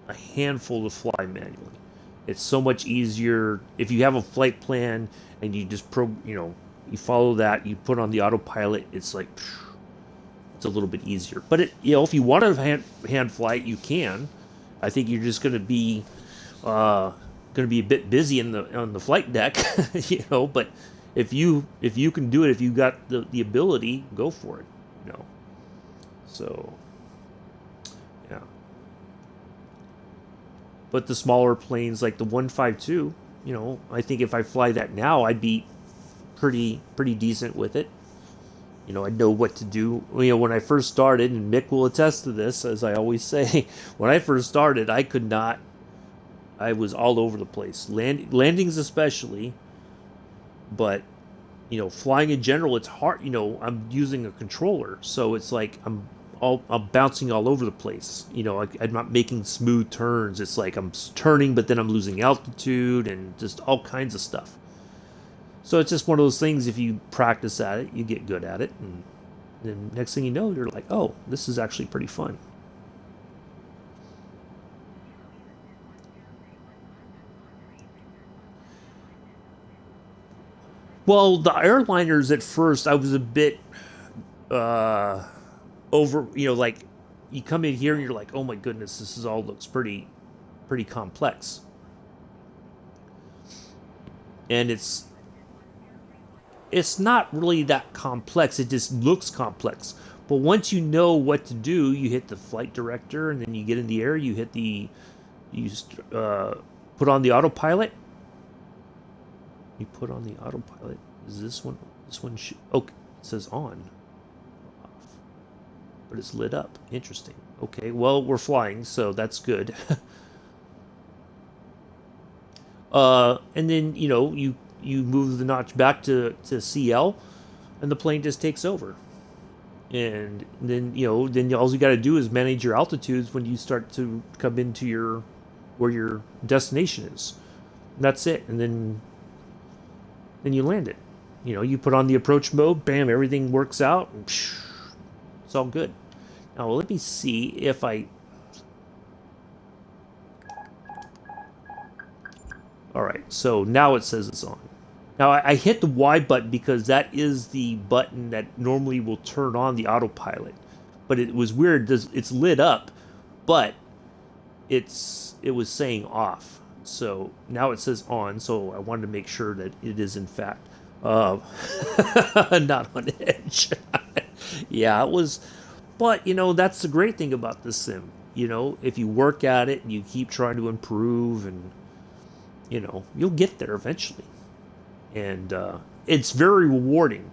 a handful to fly manually. It's so much easier if you have a flight plan and you just you follow that. You put on the autopilot. It's like it's a little bit easier. But if you want to hand fly it, you can. I think you're just going to be a bit busy on the flight deck, But if you can do it, if you got the ability, go for it. So yeah. But the smaller planes like the 152, I think if I fly that now, I'd be pretty decent with it. I know what to do. When I first started, and Mick will attest to this, as I always say, when I first started, I could not. I was all over the place. Landings especially, but flying in general, it's hard. I'm using a controller, so it's like I'm bouncing all over the place. I'm not making smooth turns. It's like I'm turning, but then I'm losing altitude and just all kinds of stuff. So it's just one of those things. If you practice at it, you get good at it, and then next thing you know, you're like, oh, this is actually pretty fun. Well, the airliners at first, I was a bit over. Like you come in here and you're like, oh my goodness, this is all looks pretty complex, and it's not really that complex. It just looks complex. But once you know what to do, you hit the flight director, and then you get in the air. You hit you put on the autopilot. You put on the autopilot. Is this one? This one should. Okay, it says on, off, but it's lit up. Interesting. Okay, well we're flying, so that's good. And then you move the notch back to CL, and the plane just takes over. And then then all you got to do is manage your altitudes when you start to come into where your destination is. And that's it. And then you land it. You put on the approach mode, bam, everything works out, and it's all good. Now let me see if I. All right, so now it says it's on. Now I hit the Y button because that is the button that normally will turn on the autopilot. But it was weird. It's lit up, but it was saying off. So now it says on. So I wanted to make sure that it is in fact not on edge. Yeah, it was. But that's the great thing about this sim. If you work at it and you keep trying to improve, and you'll get there eventually. And it's very rewarding,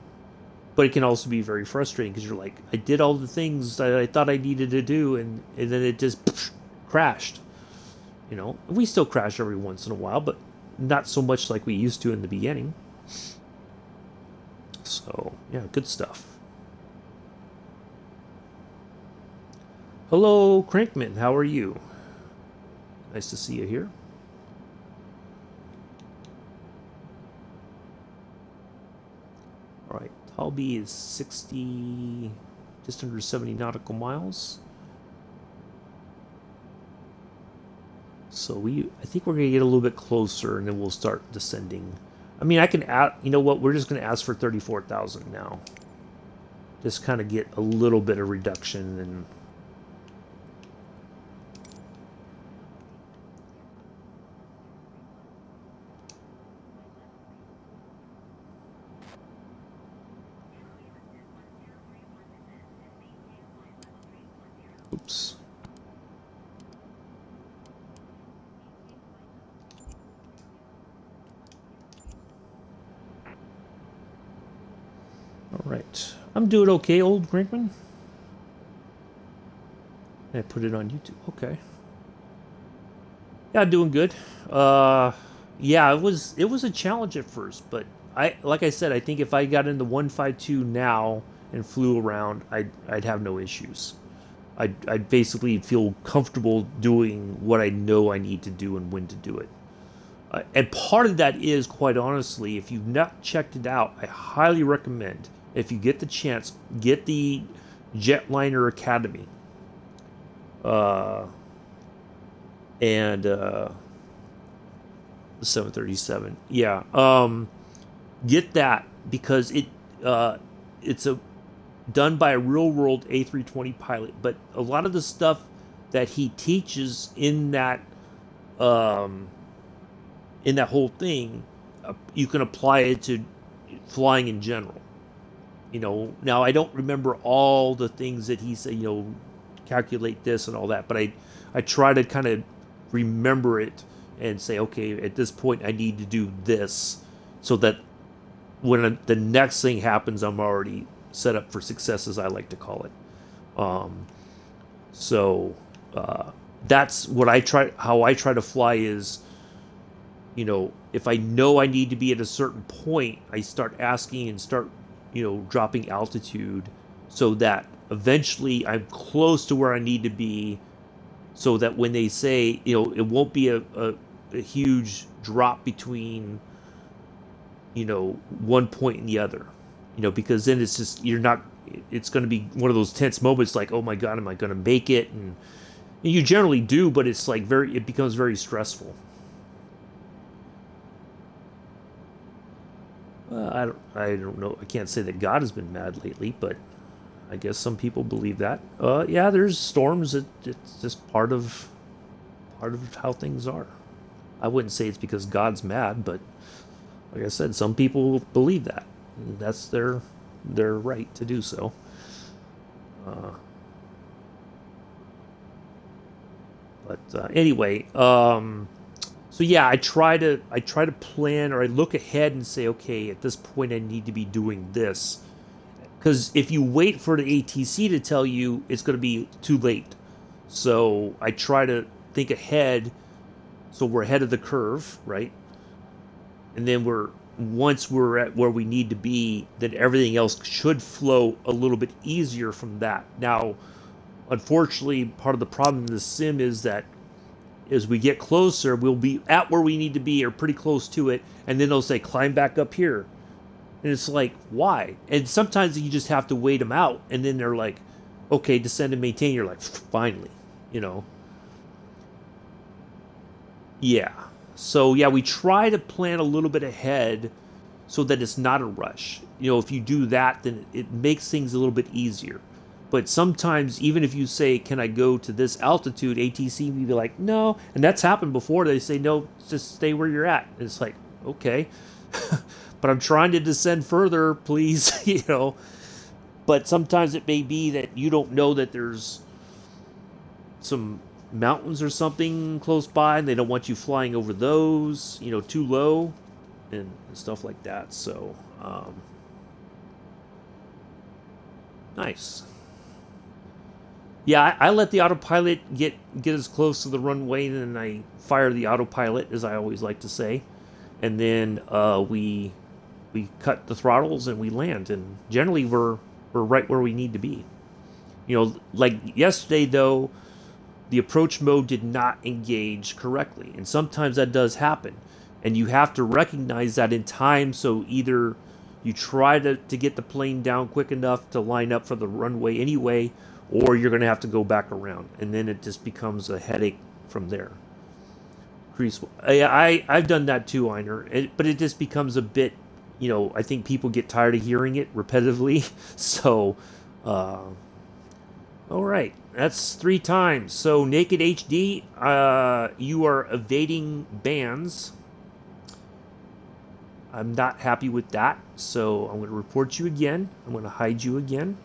but it can also be very frustrating because you're like, I did all the things that I thought I needed to do, and then it just crashed. We still crash every once in a while, but not so much like we used to in the beginning. So yeah, good stuff. Hello, Crankman. How are you? Nice to see you here. All right, Talby is 60, just under 70 nautical miles. So I think we're gonna get a little bit closer, and then we'll start descending. I mean, I can add. You know what? We're just gonna ask for 34,000 now. Just kind of get a little bit of reduction and. Oops. All right. I'm doing okay, old Grinkman. I put it on YouTube. Okay. Yeah, doing good. Yeah, it was a challenge at first, but like I said, I think if I got into 152 now and flew around, I'd have no issues. I'd basically feel comfortable doing what I know I need to do and when to do it. And part of that is, quite honestly, if you've not checked it out, I highly recommend. if you get the chance, get the Jetliner Academy. And the 737. Yeah. Get that because it's a done by a real world A320 pilot, but a lot of the stuff that he teaches in that whole thing, you can apply it to flying in general. Now I don't remember all the things that he said, calculate this and all that, but I try to kind of remember it and say, okay, at this point I need to do this so that when the next thing happens, I'm already set up for success, as I like to call it. So that's what how I try to fly is, if I know I need to be at a certain point, I start asking and start, dropping altitude so that eventually I'm close to where I need to be, so that when they say, it won't be a huge drop between, one point and the other, because then it's just, it's going to be one of those tense moments like, oh my God, am I going to make it? And you generally do, but it's like it becomes very stressful. I don't know. I can't say that God has been mad lately, but I guess some people believe that. Yeah, there's storms. It's just part of how things are. I wouldn't say it's because God's mad, but like I said, some people believe that. And that's their right to do so. Anyway, so yeah, I try to plan, or I look ahead and say, okay, at this point I need to be doing this. Because if you wait for the ATC to tell you, it's going to be too late. So I try to think ahead, so we're ahead of the curve, right? And then once we're at where we need to be, then everything else should flow a little bit easier from that. Now, unfortunately, part of the problem in the sim is that as we get closer, we'll be at where we need to be or pretty close to it, and then they'll say, climb back up here. And it's like, why? And sometimes you just have to wait them out, and then they're like, okay, descend and maintain. You're like, finally, Yeah. So, yeah, we try to plan a little bit ahead so that it's not a rush. If you do that, then it makes things a little bit easier. But sometimes, even if you say, can I go to this altitude, ATC will be like, no. And that's happened before. They say, no, just stay where you're at. And it's like, okay. But I'm trying to descend further, please, But sometimes it may be that you don't know that there's some mountains or something close by, and they don't want you flying over those, too low and stuff like that. So, nice. Yeah, I let the autopilot get as close to the runway, and then I fire the autopilot, as I always like to say, and then we cut the throttles and we land, and generally we're right where we need to be. Like yesterday though, the approach mode did not engage correctly, and sometimes that does happen, and you have to recognize that in time. So either you try to get the plane down quick enough to line up for the runway anyway, or you're going to have to go back around, and then it just becomes a headache from there. I've done that too, Einer, but it just becomes a bit, I think people get tired of hearing it repetitively. So, all right, that's 3 times. So Naked HD, you are evading bans. I'm not happy with that, so I'm going to report you again. I'm going to hide you again.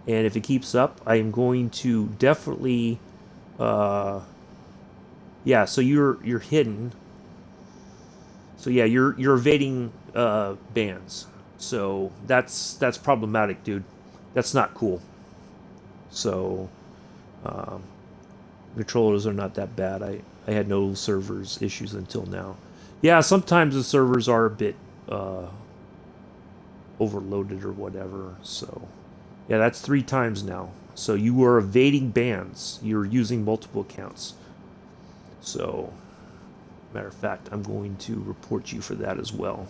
And if it keeps up, I am going to definitely, yeah, so you're hidden. So yeah, you're evading bans. So that's problematic, dude. That's not cool. So controllers are not that bad. I had no servers issues until now. Yeah, sometimes the servers are a bit overloaded or whatever. So yeah, that's 3 times now. So you are evading bans. You're using multiple accounts. So, matter of fact, I'm going to report you for that as well.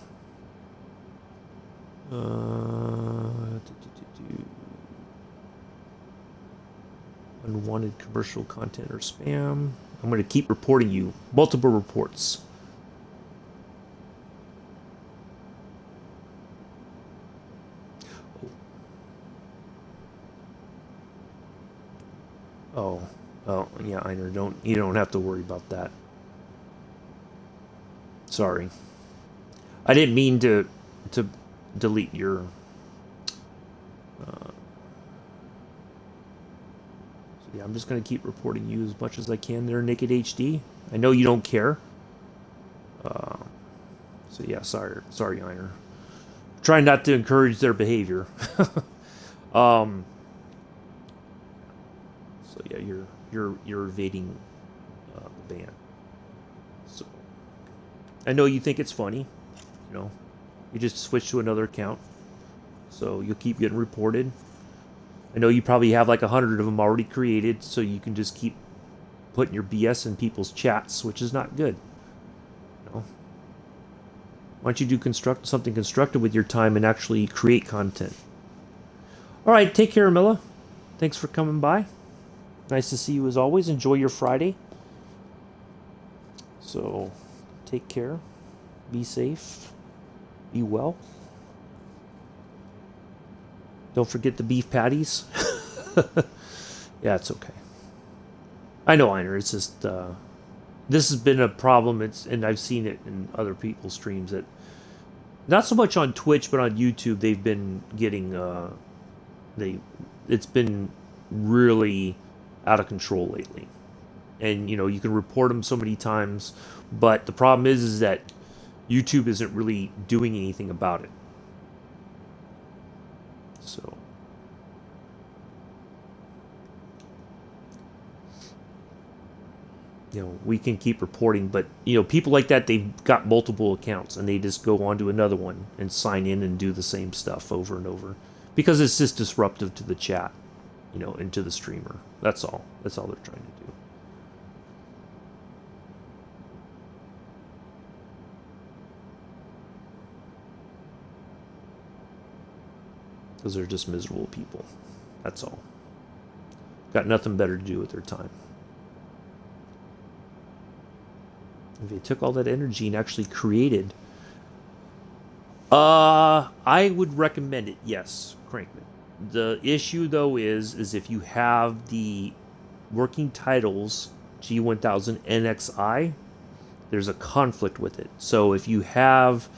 Unwanted commercial content or spam. I'm going to keep reporting you. Multiple reports. Oh, yeah, I know. You don't have to worry about that. Sorry, I didn't mean to delete your. So yeah, I'm just gonna keep reporting you as much as I can there, Naked HD. I know you don't care. Uh, so yeah, sorry, Einer. Trying not to encourage their behavior. um, so yeah, you're evading the ban. So I know you think it's funny, you know. You just switch to another account, so you'll keep getting reported. I know you probably have like 100 of them already created, so you can just keep putting your BS in people's chats, which is not good. You know? Why don't you do something constructive with your time and actually create content? All right, take care, Milla. Thanks for coming by. Nice to see you as always. Enjoy your Friday. So, take care. Be safe. Be well. Don't forget the beef patties. Yeah, it's okay. I know, Einer. It's just this has been a problem. And I've seen it in other people's streams that not so much on Twitch, but on YouTube they've been getting it's been really out of control lately. And you know you can report them so many times, but the problem is that YouTube isn't really doing anything about it. So you know we can keep reporting, but you know people like that, they've got multiple accounts and they just go on to another one and sign in and do the same stuff over and over because it's just disruptive to the chat, you know, and to the streamer. That's all they're trying to do. Because they're just miserable people. That's all. Got nothing better to do with their time. If they took all that energy and actually created, I would recommend it. Yes, Crankman. The issue though is if you have the working titles G1000 NXI, there's a conflict with it. So if you have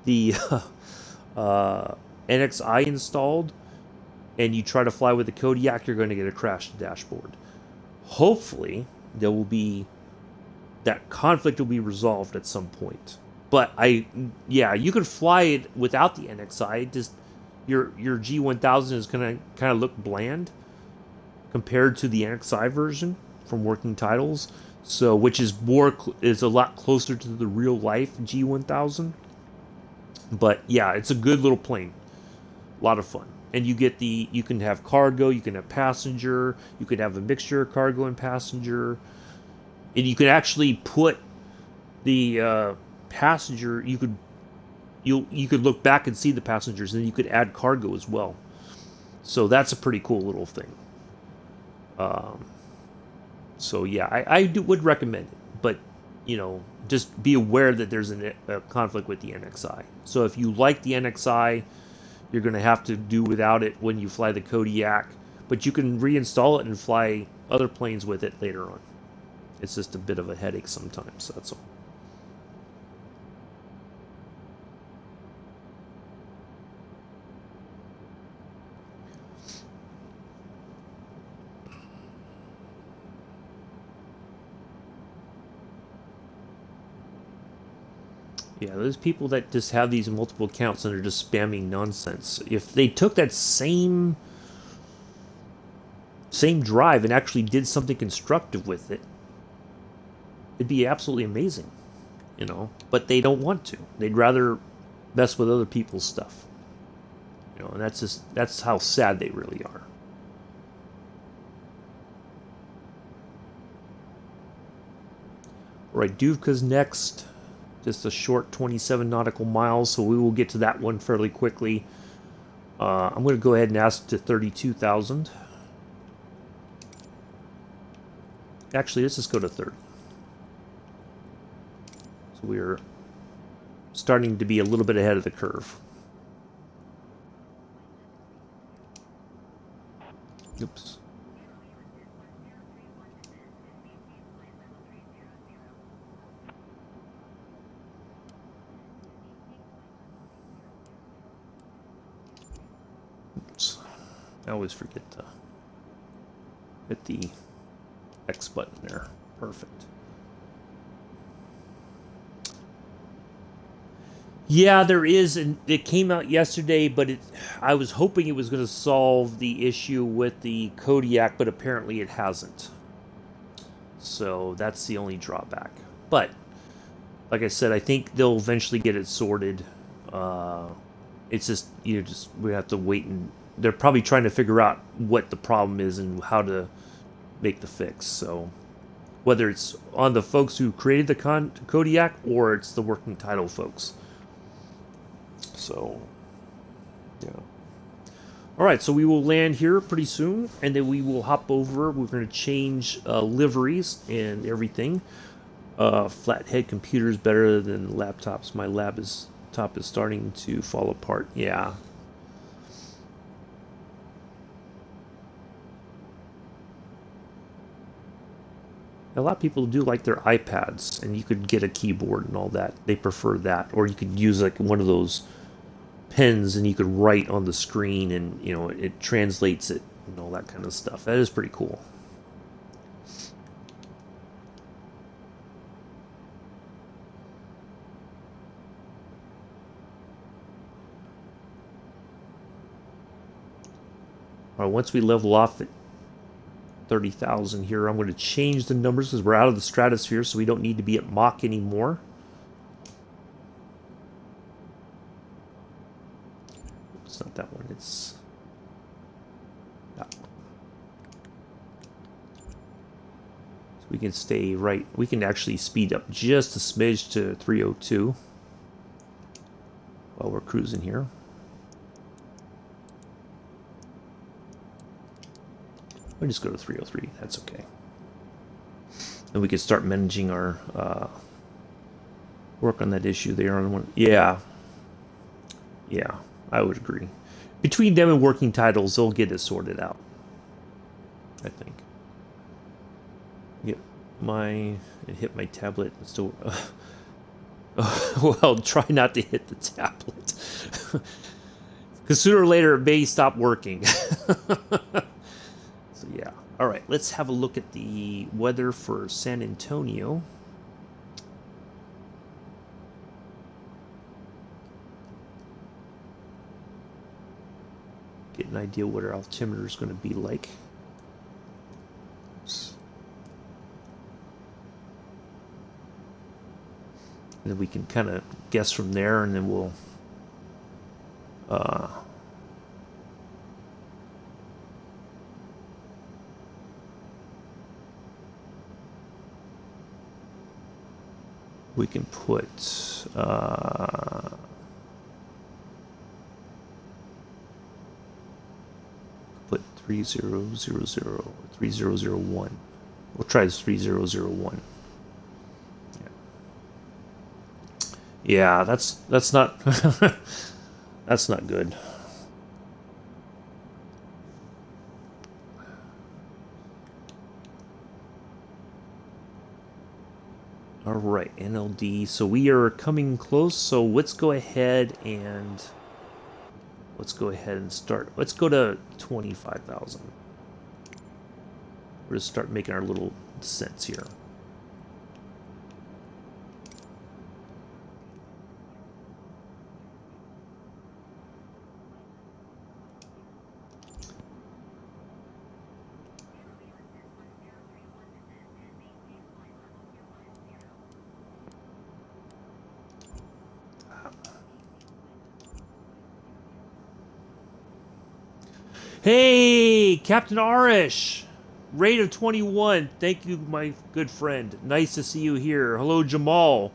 the NXI installed and you try to fly with the Kodiak, you're going to get a crashed dashboard. Hopefully, there will be that conflict will be resolved at some point. But you could fly it without the NXI. Just your G1000 is going to kind of look bland compared to the NXI version from Working Titles. So, which is is a lot closer to the real life G1000. But yeah, it's a good little plane. A lot of fun. And you can have cargo, you can have passenger, you could have a mixture of cargo and passenger. And you could actually put the passenger, you could look back and see the passengers, and you could add cargo as well. So that's a pretty cool little thing. So yeah, I would recommend it, but you know, just be aware that there's a conflict with the NXI. So if you like the NXI, you're going to have to do without it when you fly the Kodiak, but you can reinstall it and fly other planes with it later on. It's just a bit of a headache sometimes, that's all. Yeah, there's people that just have these multiple accounts and are just spamming nonsense. If they took that same drive and actually did something constructive with it, it'd be absolutely amazing, you know. But they don't want to. They'd rather mess with other people's stuff, you know. And that's how sad they really are. All right, Duvka's next. Just a short 27 nautical miles, so we will get to that one fairly quickly. I'm going to go ahead and ask to 32,000. Actually, let's just go to 30. So we're starting to be a little bit ahead of the curve. Oops. Oops. I always forget to hit the X button there. Perfect. Yeah, there is, and it came out yesterday, but I was hoping it was going to solve the issue with the Kodiak, but apparently it hasn't. So that's the only drawback. But, like I said, I think they'll eventually get it sorted. It's just, we have to wait, and they're probably trying to figure out what the problem is and how to make the fix. So, whether it's on the folks who created the Kodiak or it's the working title folks. So, yeah. All right, so we will land here pretty soon, and then we will hop over. We're going to change liveries and everything. Flathead computers better than laptops. My laptop is starting to fall apart. Yeah. A lot of people do like their iPads, and you could get a keyboard and all that. They prefer that, or you could use like one of those pens and you could write on the screen, and it translates it and all that kind of stuff. That is pretty cool. All right, once we level off at 30,000 here, I'm going to change the numbers because we're out of the stratosphere, so we don't need to be at Mach anymore. It's not that one, it's that one. So we can stay right. We can actually speed up just a smidge to 302 while we're cruising here. We'll just go to 303. That's okay. And we can start managing our work on that issue there on one. Yeah, I would agree. Between them and working titles, they'll get it sorted out, I think. Yep, it hit my tablet. Still, well, try not to hit the tablet, because sooner or later it may stop working. So yeah. All right, let's have a look at the weather for San Antonio. Get an idea what our altimeter is going to be like. And then we can kind of guess from there, and then we'll we can put put 3000 3001. We'll try this 3001. Yeah, that's not that's not good. All right, NLD. So we are coming close. So let's go ahead and start. Let's go to 25,000. We're just start making our little descents here. Hey, Captain Arish, rate of 21. Thank you, my good friend. Nice to see you here. Hello, Jamal.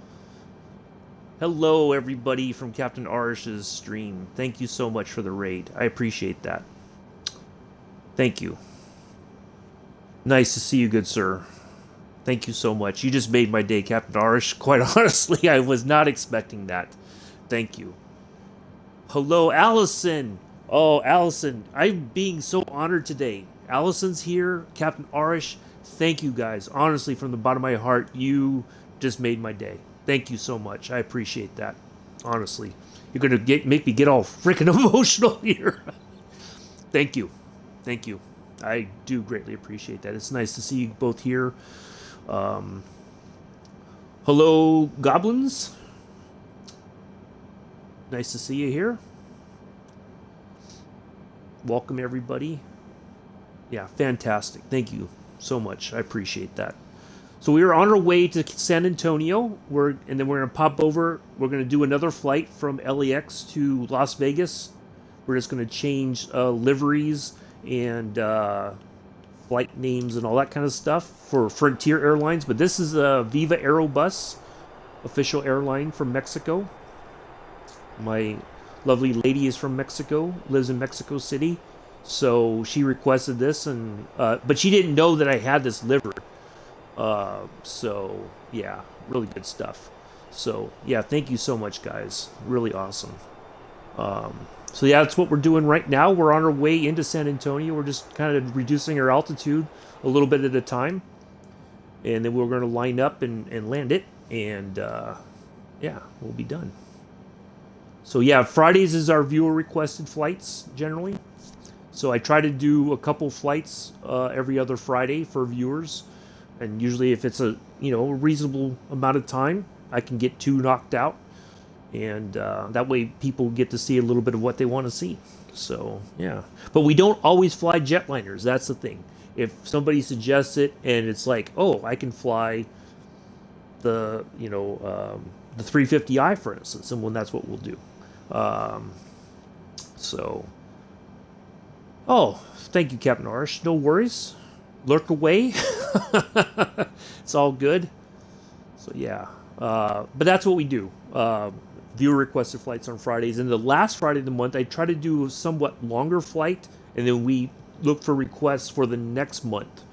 Hello, everybody from Captain Arish's stream. Thank you so much for the raid. I appreciate that. Thank you. Nice to see you, good sir. Thank you so much. You just made my day, Captain Arish. Quite honestly, I was not expecting that. Thank you. Hello, Allison. Oh, Allison, I'm being so honored today. Allison's here, Captain Arish. Thank you guys. Honestly, from the bottom of my heart, you just made my day. Thank you so much. I appreciate that. Honestly, you're gonna make me get all freaking emotional here. Thank you. Thank you. I do greatly appreciate that. It's nice to see you both here. Um, Hello, goblins. Nice to see you here. Welcome, everybody. Yeah, fantastic. Thank you so much. I appreciate that. So we are on our way to San Antonio. And then we're going to pop over. We're going to do another flight from LAX to Las Vegas. We're just going to change liveries and flight names and all that kind of stuff for Frontier Airlines. But this is a Viva Aerobus, official airline from Mexico. My lovely lady is from Mexico, lives in Mexico City. So she requested this, and but she didn't know that I had this livery. So yeah, really good stuff. So yeah, thank you so much, guys. Really awesome. So yeah, that's what we're doing right now. We're on our way into San Antonio. We're just kind of reducing our altitude a little bit at a time, and then we're going to line up and land it, and yeah, we'll be done. So yeah, Fridays is our viewer requested flights generally. So I try to do a couple flights every other Friday for viewers, and usually if it's a a reasonable amount of time, I can get 2 knocked out, and that way people get to see a little bit of what they want to see. So yeah, but we don't always fly jetliners. That's the thing. If somebody suggests it and it's like, oh, I can fly the the 350i, for instance, and when that's what we'll do. So, oh, thank you, Captain Arish. No worries. Lurk away. It's all good. So yeah, but that's what we do. Viewer requested flights on Fridays, and the last Friday of the month, I try to do a somewhat longer flight, and then we look for requests for the next month.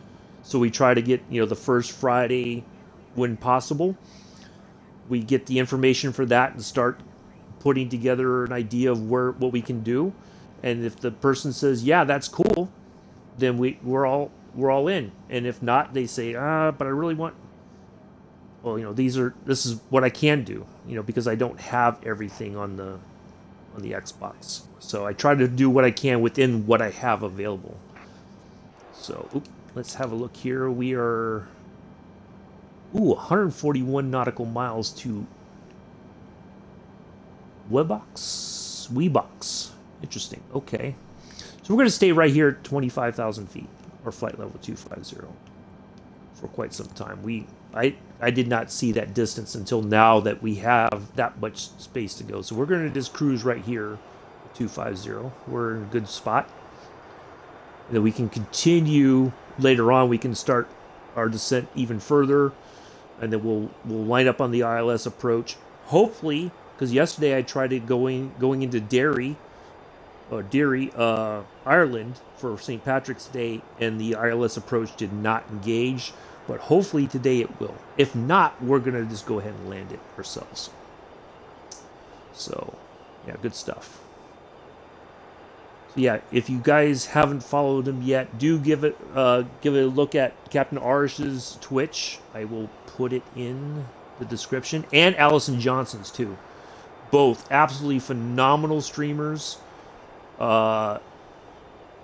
So we try to get the first Friday when possible. We get the information for that and start putting together an idea of what we can do. And if the person says, yeah, that's cool, then we're all in. And if not, they say, but I really want, well, this is what I can do, because I don't have everything on the Xbox. So I try to do what I can within what I have available. So let's have a look here. We are 141 nautical miles to Webox. Interesting. Okay. So we're going to stay right here at 25,000 feet, or flight level 250, for quite some time. I did not see that distance until now that we have that much space to go. So we're going to just cruise right here, 250. We're in a good spot. And then we can continue later on. We can start our descent even further, and then we'll line up on the ILS approach. Hopefully, because yesterday I tried going into Derry, Ireland for St. Patrick's Day, and the ILS approach did not engage. But hopefully today it will. If not, we're going to just go ahead and land it ourselves. So, yeah, good stuff. So yeah, if you guys haven't followed him yet, do give it a look at Captain Arish's Twitch. I will put it in the description. And Allison Johnson's too. Both absolutely phenomenal streamers.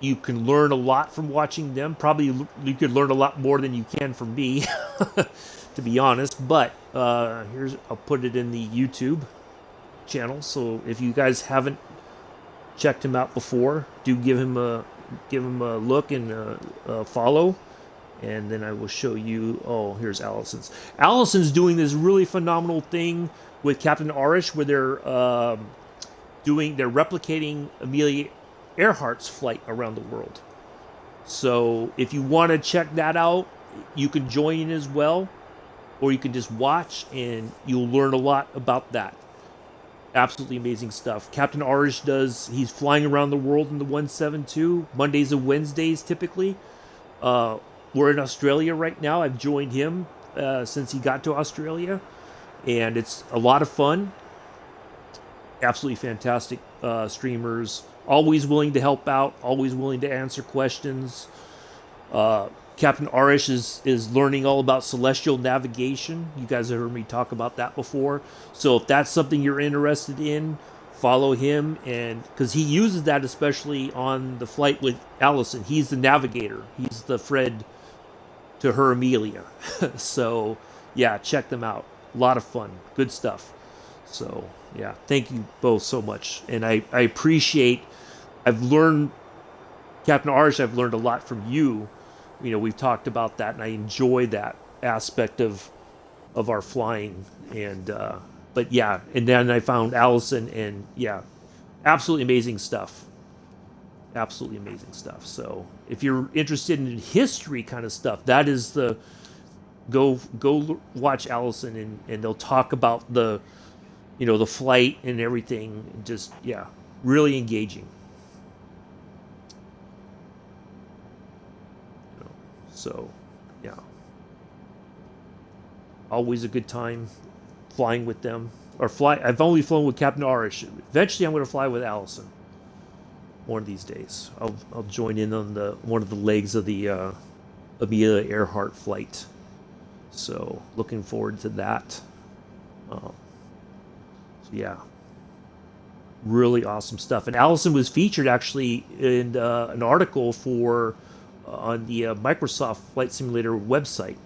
You can learn a lot from watching them. Probably you could learn a lot more than you can from me, to be honest. But I'll put it in the YouTube channel. So if you guys haven't checked him out before, do give him a look and a follow. And then I will show you. Oh, here's Allison's. Allison's doing this really phenomenal thing with Captain Arish, where they're replicating Amelia Earhart's flight around the world. So if you want to check that out, you can join in as well, or you can just watch and you'll learn a lot about that. Absolutely amazing stuff. Captain Arish he's flying around the world in the 172, Mondays and Wednesdays typically. Uh, we're in Australia right now. I've joined him since he got to Australia, and it's a lot of fun. Absolutely fantastic streamers. Always willing to help out, always willing to answer questions. Uh, Captain Arish is learning all about celestial navigation. You guys have heard me talk about that before. So if that's something you're interested in, follow him, and because he uses that especially on the flight with Allison. He's the navigator. He's the Fred to her Amelia. So yeah, check them out. A lot of fun, good stuff. So yeah, thank you both so much, and I appreciate. I've learned Captain Arish. I've learned a lot from you. You know, we've talked about that, and I enjoy that aspect of our flying. And but yeah, and then I found Allison, and yeah, absolutely amazing stuff. Absolutely amazing stuff. So if you're interested in history kind of stuff, that is the watch Allison, and they'll talk about the flight and everything. Just yeah, really engaging. You know, so yeah, always a good time flying with them. Or fly. I've only flown with Captain Arish. Eventually, I'm going to fly with Allison. One of these days, I'll join in on the one of the legs of the Amelia Earhart flight. So looking forward to that. So yeah, really awesome stuff. And Allison was featured actually in an article for on the Microsoft Flight Simulator website,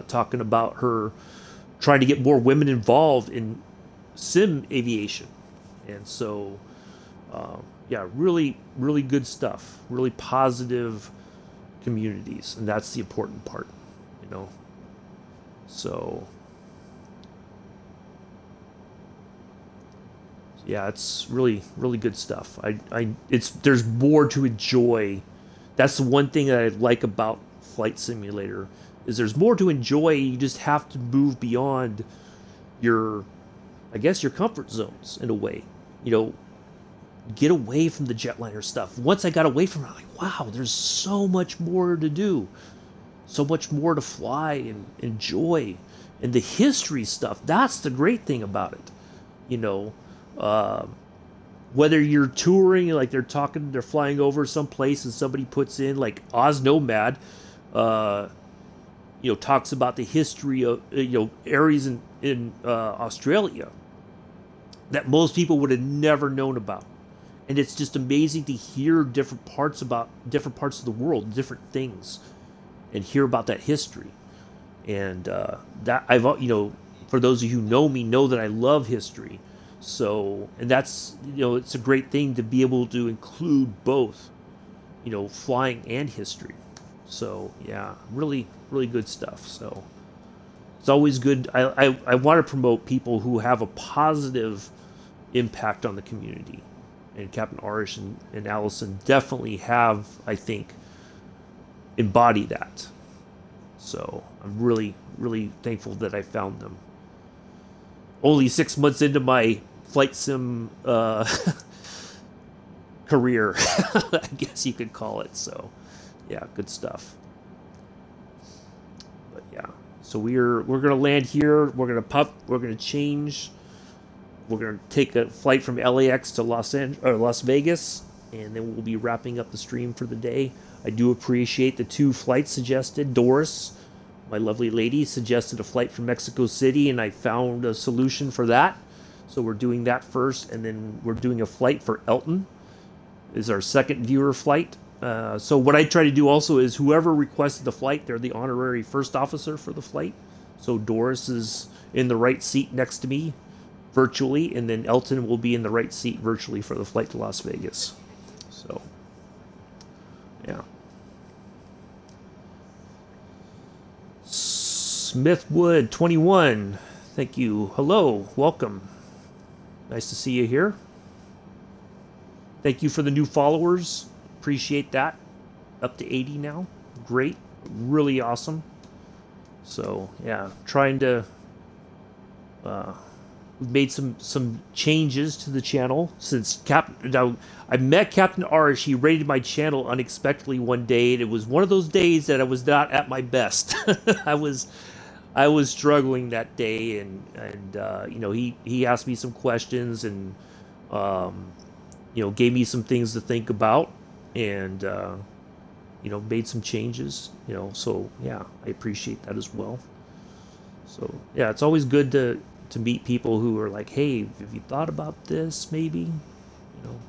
talking about her trying to get more women involved in sim aviation. And so, yeah, really, really good stuff. Really positive communities, and that's the important part, you know. So, yeah, it's really, really good stuff. There's more to enjoy. That's the one thing that I like about Flight Simulator is there's more to enjoy. You just have to move beyond your, I guess, your comfort zones in a way. You know, get away from the jetliner stuff. Once I got away from it, I'm like, wow, there's so much more to do, so much more to fly and enjoy, and the history stuff. That's the great thing about it, you know. Uh, Whether you're touring, like they're flying over some place, and somebody puts in like Oz Nomad, uh, talks about the history of areas in Australia that most people would have never known about. And it's just amazing to hear different parts of the world, different things, and hear about that history. And that for those of you who know me, know that I love history. So, and that's it's a great thing to be able to include both, flying and history. So yeah, really, really good stuff. So it's always good. I want to promote people who have a positive impact on the community, and Captain Arish and Allison definitely have, I think, embody that. So I'm really, really thankful that I found them. Only 6 months into my flight sim career, I guess you could call it. So, yeah, good stuff. But yeah, so we're gonna land here. We're gonna change. We're gonna take a flight from LAX to Las Vegas, and then we'll be wrapping up the stream for the day. I do appreciate the 2 flights suggested. Doris, my lovely lady, suggested a flight from Mexico City, and I found a solution for that. So we're doing that first, and then we're doing a flight for Elton. Is our second viewer flight. So what I try to do also is whoever requested the flight, they're the honorary first officer for the flight. So Doris is in the right seat next to me virtually, and then Elton will be in the right seat virtually for the flight to Las Vegas. So, yeah. Smithwood 21, thank you. Hello, welcome. Nice to see you here. Thank you for the new followers. Appreciate that. Up to 80 now. Great. Really awesome. So, yeah, trying to We've made some changes to the channel since Now, I met Captain Arish. He raided my channel unexpectedly one day, and it was one of those days that I was not at my best. I was I was struggling that day, and he asked me some questions, and um, gave me some things to think about, and made some changes. So yeah, I appreciate that as well. So yeah, it's always good to meet people who are like, hey, have you thought about this? Maybe,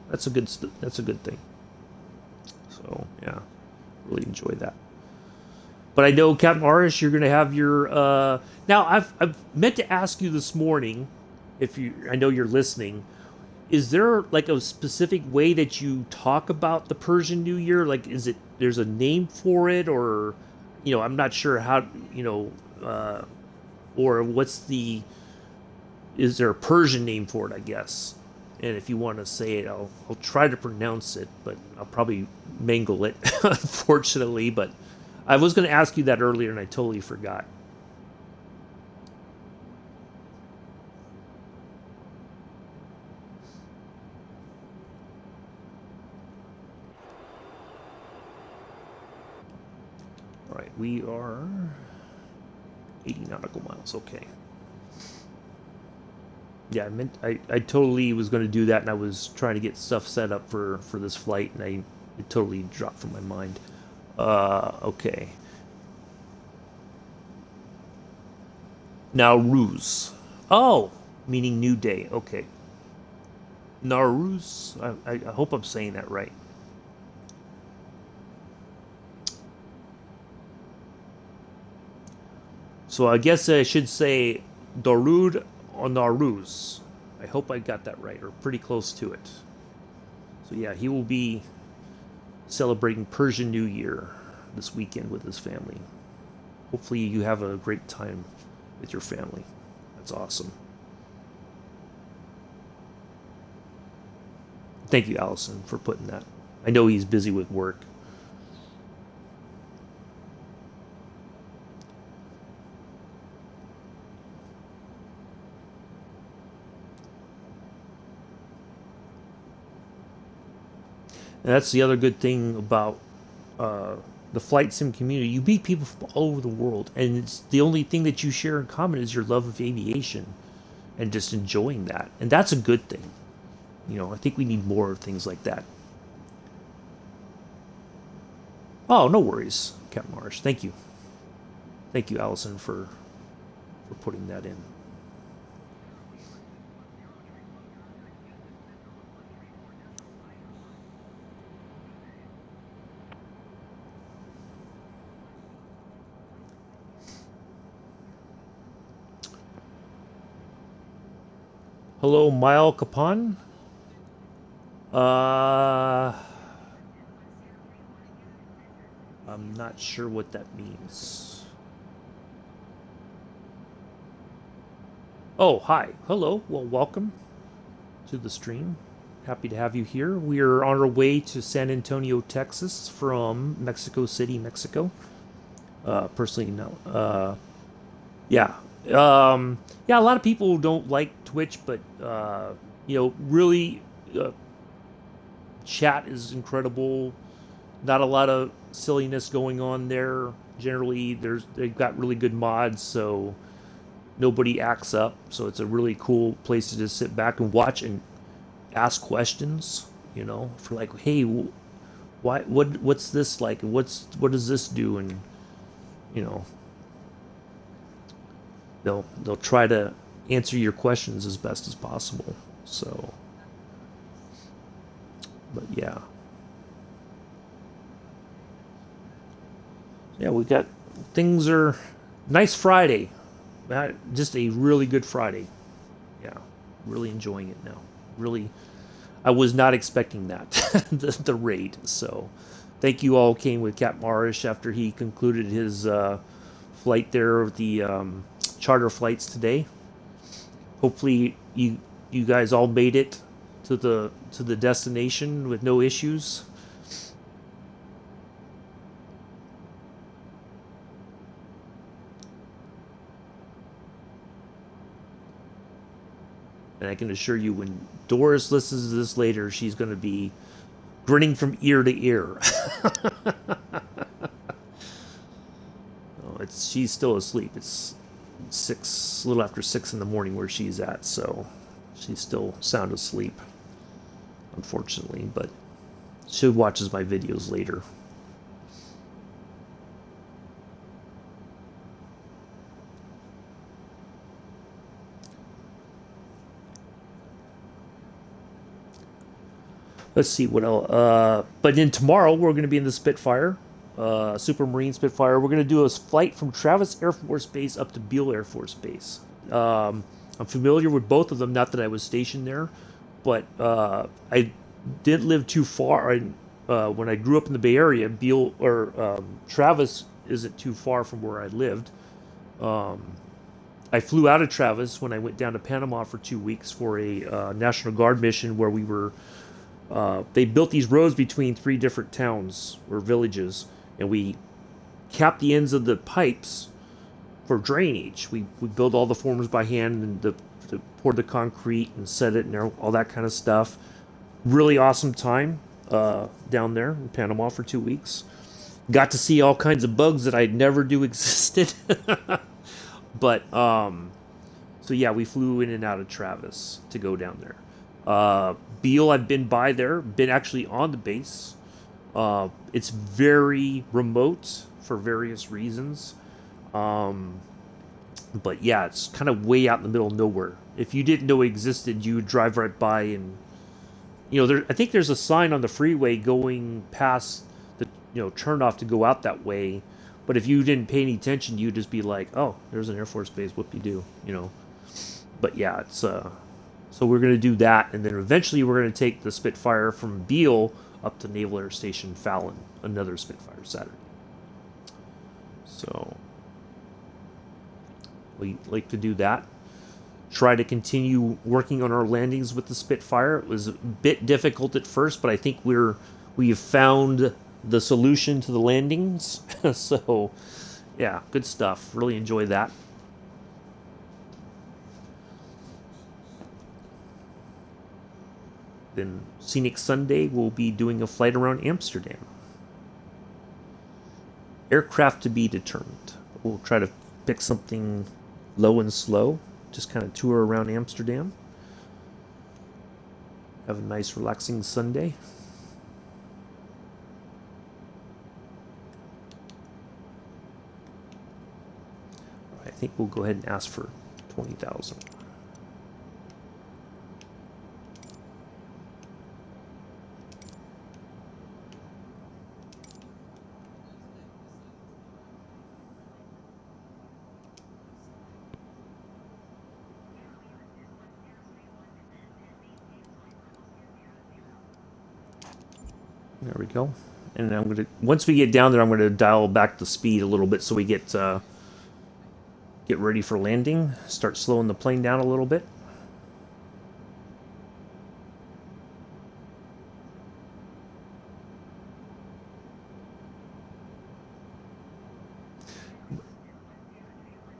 that's a good thing. So yeah, really enjoy that. But I know, Captain Arish, you're going to have your. Now, I've meant to ask you this morning, if you, I know you're listening. Is there like a specific way that you talk about the Persian New Year? Like, is it there's a name for it, or, I'm not sure how, or what's the. Is there a Persian name for it? I guess. And if you want to say it, I'll try to pronounce it, but I'll probably mangle it, unfortunately. But I was going to ask you that earlier, and I totally forgot. All right, we are 80 nautical miles. Okay. Yeah, I totally was going to do that, and I was trying to get stuff set up for this flight, and it totally dropped from my mind. Okay. Nowruz. Oh, meaning new day. Okay. Nowruz. I hope I'm saying that right. So I guess I should say Darud or Nowruz. I hope I got that right, or pretty close to it. So yeah, he will be celebrating Persian New Year this weekend with his family. Hopefully you have a great time with your family. That's awesome. Thank you, Allison, for putting that. I know he's busy with work. And that's the other good thing about uh, the flight sim community. You meet people from all over the world, and it's the only thing that you share in common is your love of aviation and just enjoying that. And that's a good thing. I think we need more of things like that. Oh, no worries, Captain Marsh. Thank you. Thank you, Allison, for putting that in. Hello, Mile Capon. Uh, I'm not sure what that means. Oh, hi. Hello. Well, welcome to the stream. Happy to have you here. We are on our way to San Antonio, Texas from Mexico City, Mexico. Personally, no. Yeah. Yeah, a lot of people don't like Twitch, but, really, uh, chat is incredible. Not a lot of silliness going on there. Generally, they've got really good mods, so nobody acts up. So it's a really cool place to just sit back and watch and ask questions. For like, hey, what's this like? And what does this do? And you know, they'll try to answer your questions as best as possible. So, but yeah. Yeah, we got things are nice Friday. Just a really good Friday. Yeah, really enjoying it now. Really, I was not expecting that the raid. So, thank you all came with Cap Marish after he concluded his flight there with the charter flights today. Hopefully, you guys all made it to the destination with no issues. And I can assure you, when Doris listens to this later, she's going to be grinning from ear to ear. She's still asleep. It's 6, a little after 6 in the morning where she's at, so she's still sound asleep, unfortunately. But she watches my videos later. Let's see what else. But then tomorrow we're going to be in the Spitfire, Supermarine Spitfire. We're going to do a flight from Travis Air Force Base up to Beale Air Force Base. I'm familiar with both of them. Not that I was stationed there, but I didn't live too far. When I grew up in the Bay Area, Beale or Travis isn't too far from where I lived. I flew out of Travis when I went down to Panama for 2 weeks for a National Guard mission where we were. They built these roads between 3 different towns or villages, and we capped the ends of the pipes for drainage. We built all the forms by hand and poured the concrete and set it and all that kind of stuff. Really awesome time down there in Panama for 2 weeks. Got to see all kinds of bugs that I never knew existed. But so yeah, we flew in and out of Travis to go down there. Beale, I've been by there, been actually on the base. It's very remote for various reasons. But yeah, it's kind of way out in the middle of nowhere. If you didn't know it existed, you would drive right by and, I think there's a sign on the freeway going past the, turn off to go out that way. But if you didn't pay any attention, you'd just be like, oh, there's an Air Force base, whoop-de-doo, But yeah, it's, so we're going to do that, and then eventually we're going to take the Spitfire from Beale up to Naval Air Station Fallon, another Spitfire Saturday. So we like to do that. Try to continue working on our landings with the Spitfire. It was a bit difficult at first, but I think we have found the solution to the landings. So yeah, good stuff. Really enjoy that. Then Scenic Sunday, we'll be doing a flight around Amsterdam. Aircraft to be determined. We'll try to pick something low and slow. Just kind of tour around Amsterdam. Have a nice relaxing Sunday. I think we'll go ahead and ask for 20,000. There we go. And I'm gonna, once we get down there, I'm gonna dial back the speed a little bit so we get ready for landing. Start slowing the plane down a little bit.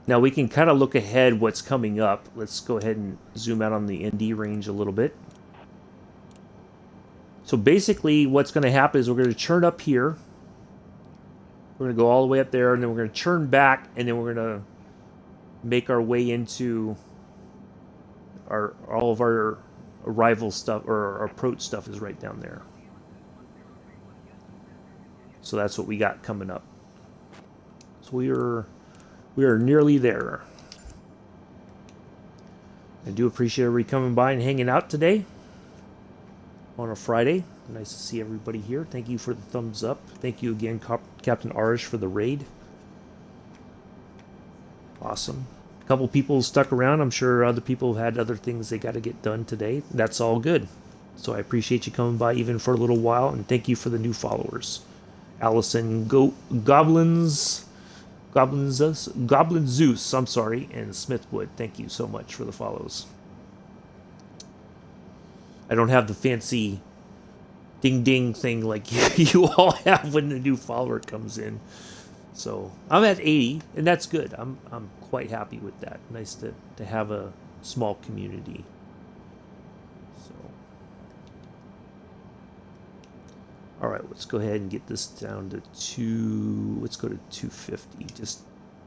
Now we can kind of look ahead what's coming up. Let's go ahead and zoom out on the ND range a little bit. So basically what's going to happen is we're going to churn up here. We're going to go all the way up there, and then we're going to churn back, and then we're going to make our way into all of our arrival stuff, or our approach stuff is right down there. So that's what we got coming up. So we are nearly there. I do appreciate everybody coming by and hanging out today on a Friday. Nice to see everybody here. Thank you for the thumbs up. Thank you again, Captain Arish, for the raid. Awesome. A couple people stuck around. I'm sure other people have had other things they got to get done today. That's all good. So I appreciate you coming by even for a little while, and thank you for the new followers. Allison Goblin Zeus, I'm sorry, and Smithwood. Thank you so much for the follows. I don't have the fancy ding ding thing like you all have when the new follower comes in. So I'm at 80, and that's good. I'm quite happy with that. Nice to have a small community. All right, let's go ahead and get this down to two. Let's go to 250.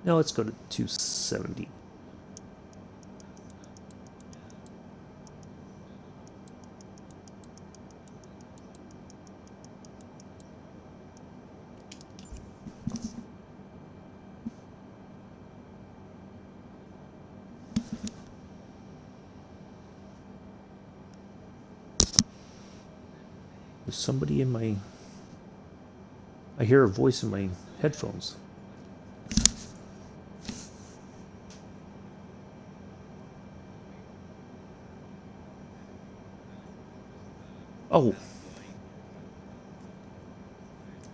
No, let's go to 270. There's somebody in my... I hear a voice in my headphones. Oh.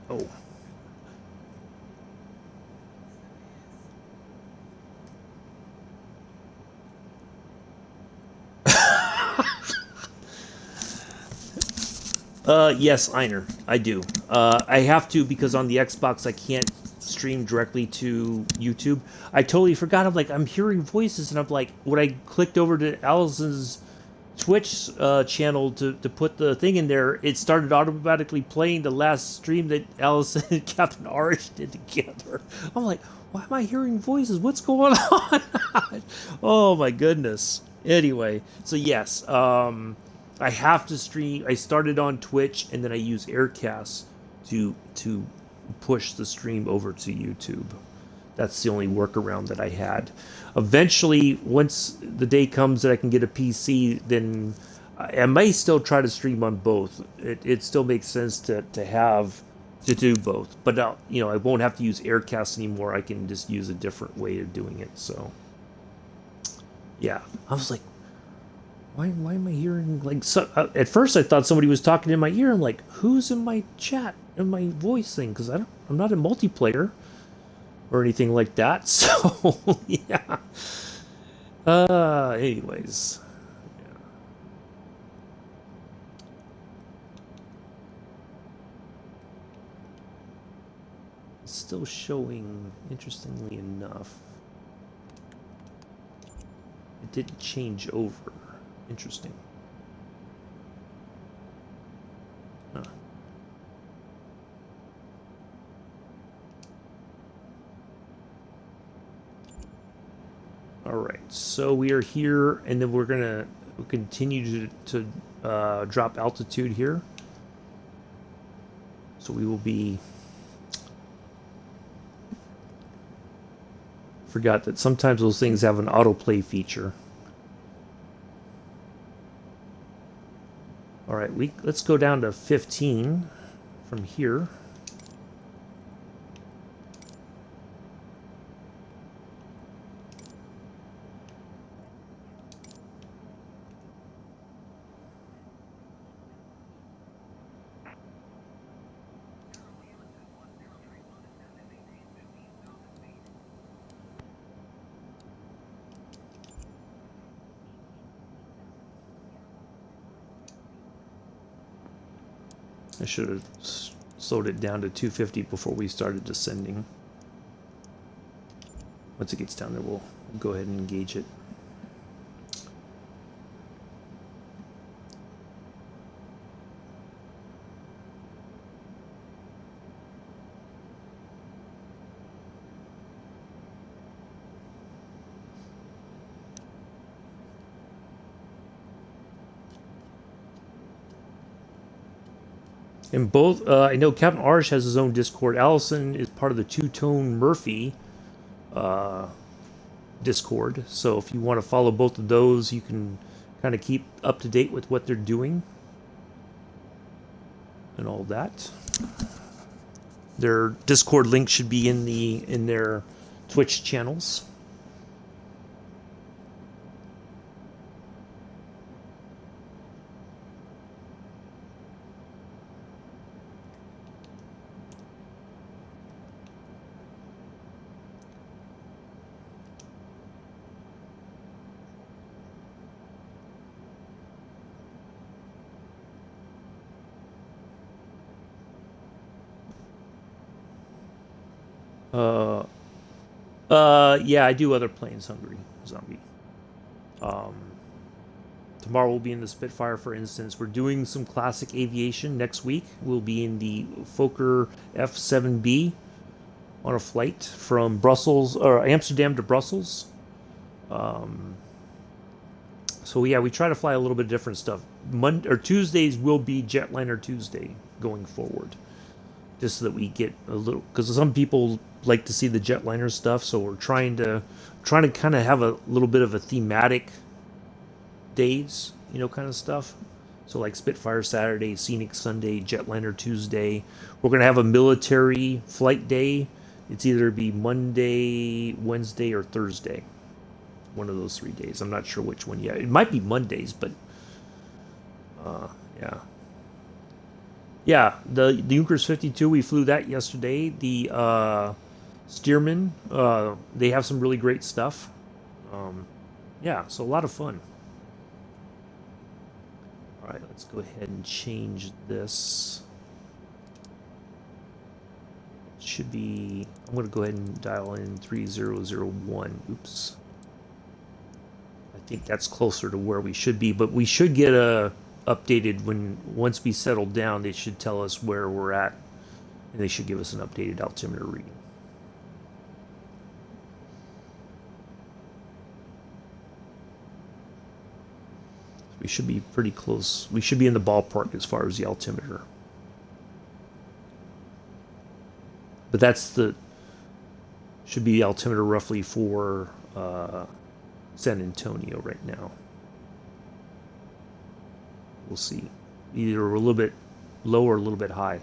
Oh. Yes, Einer, I do. I have to because on the Xbox I can't stream directly to YouTube. I totally forgot. I'm hearing voices, and I'm like, when I clicked over to Allison's Twitch channel to put the thing in there, it started automatically playing the last stream that Allison and Captain Arish did together. I'm like, why am I hearing voices? What's going on? Oh my goodness. Anyway, so yes, I have to stream. I started on Twitch, and then I use Aircast to push the stream over to YouTube. That's the only workaround that I had. Eventually, once the day comes that I can get a PC, then I may still try to stream on both. It still makes sense to do both. But I won't have to use Aircast anymore. I can just use a different way of doing it. So, yeah, I was like, why am I hearing at first I thought somebody was talking in my ear. I'm like, who's in my chat, in my voice thing? Because I'm not in multiplayer or anything like that. So yeah. Anyways. Yeah. It's still showing, interestingly enough. It didn't change over. Interesting. Huh. All right, so we are here, and then we're gonna continue to drop altitude here. So we will be... Forgot that sometimes those things have an autoplay feature. All right, let's go down to 15 from here. I should have slowed it down to 250 before we started descending. Once it gets down there, we'll go ahead and engage it. And both, I know Captain Arish has his own Discord. Allison is part of the Two-Tone Murphy Discord. So if you want to follow both of those, you can kind of keep up to date with what they're doing and all that. Their Discord link should be in their Twitch channels. Yeah, I do other planes, Hungry Zombie. Tomorrow we'll be in the Spitfire, for instance. We're doing some classic aviation next week. We'll be in the Fokker F7B on a flight from Brussels or Amsterdam to Brussels. Um, so yeah, we try to fly a little bit of different stuff. Monday or Tuesdays will be Jetliner Tuesday going forward, just so that we get a little, because some people like to see the jetliner stuff. So we're trying to kind of have a little bit of a thematic days, kind of stuff. So like Spitfire Saturday, Scenic Sunday, Jetliner Tuesday. We're gonna have a military flight day. It's either be Monday, Wednesday, or Thursday. One of those 3 days. I'm not sure which one yet. It might be Mondays, but yeah. Yeah, the Junkers 52, we flew that yesterday. The Stearman, they have some really great stuff. Yeah, so a lot of fun. All right, let's go ahead and change this. It should be, I'm going to go ahead and dial in 3001. Oops. I think that's closer to where we should be, but we should get a updated once we settle down. They should tell us where we're at, and they should give us an updated altimeter reading. We should be pretty close. We should be in the ballpark as far as the altimeter. But that's should be the altimeter roughly for San Antonio right now. We'll see. Either a little bit low or a little bit high.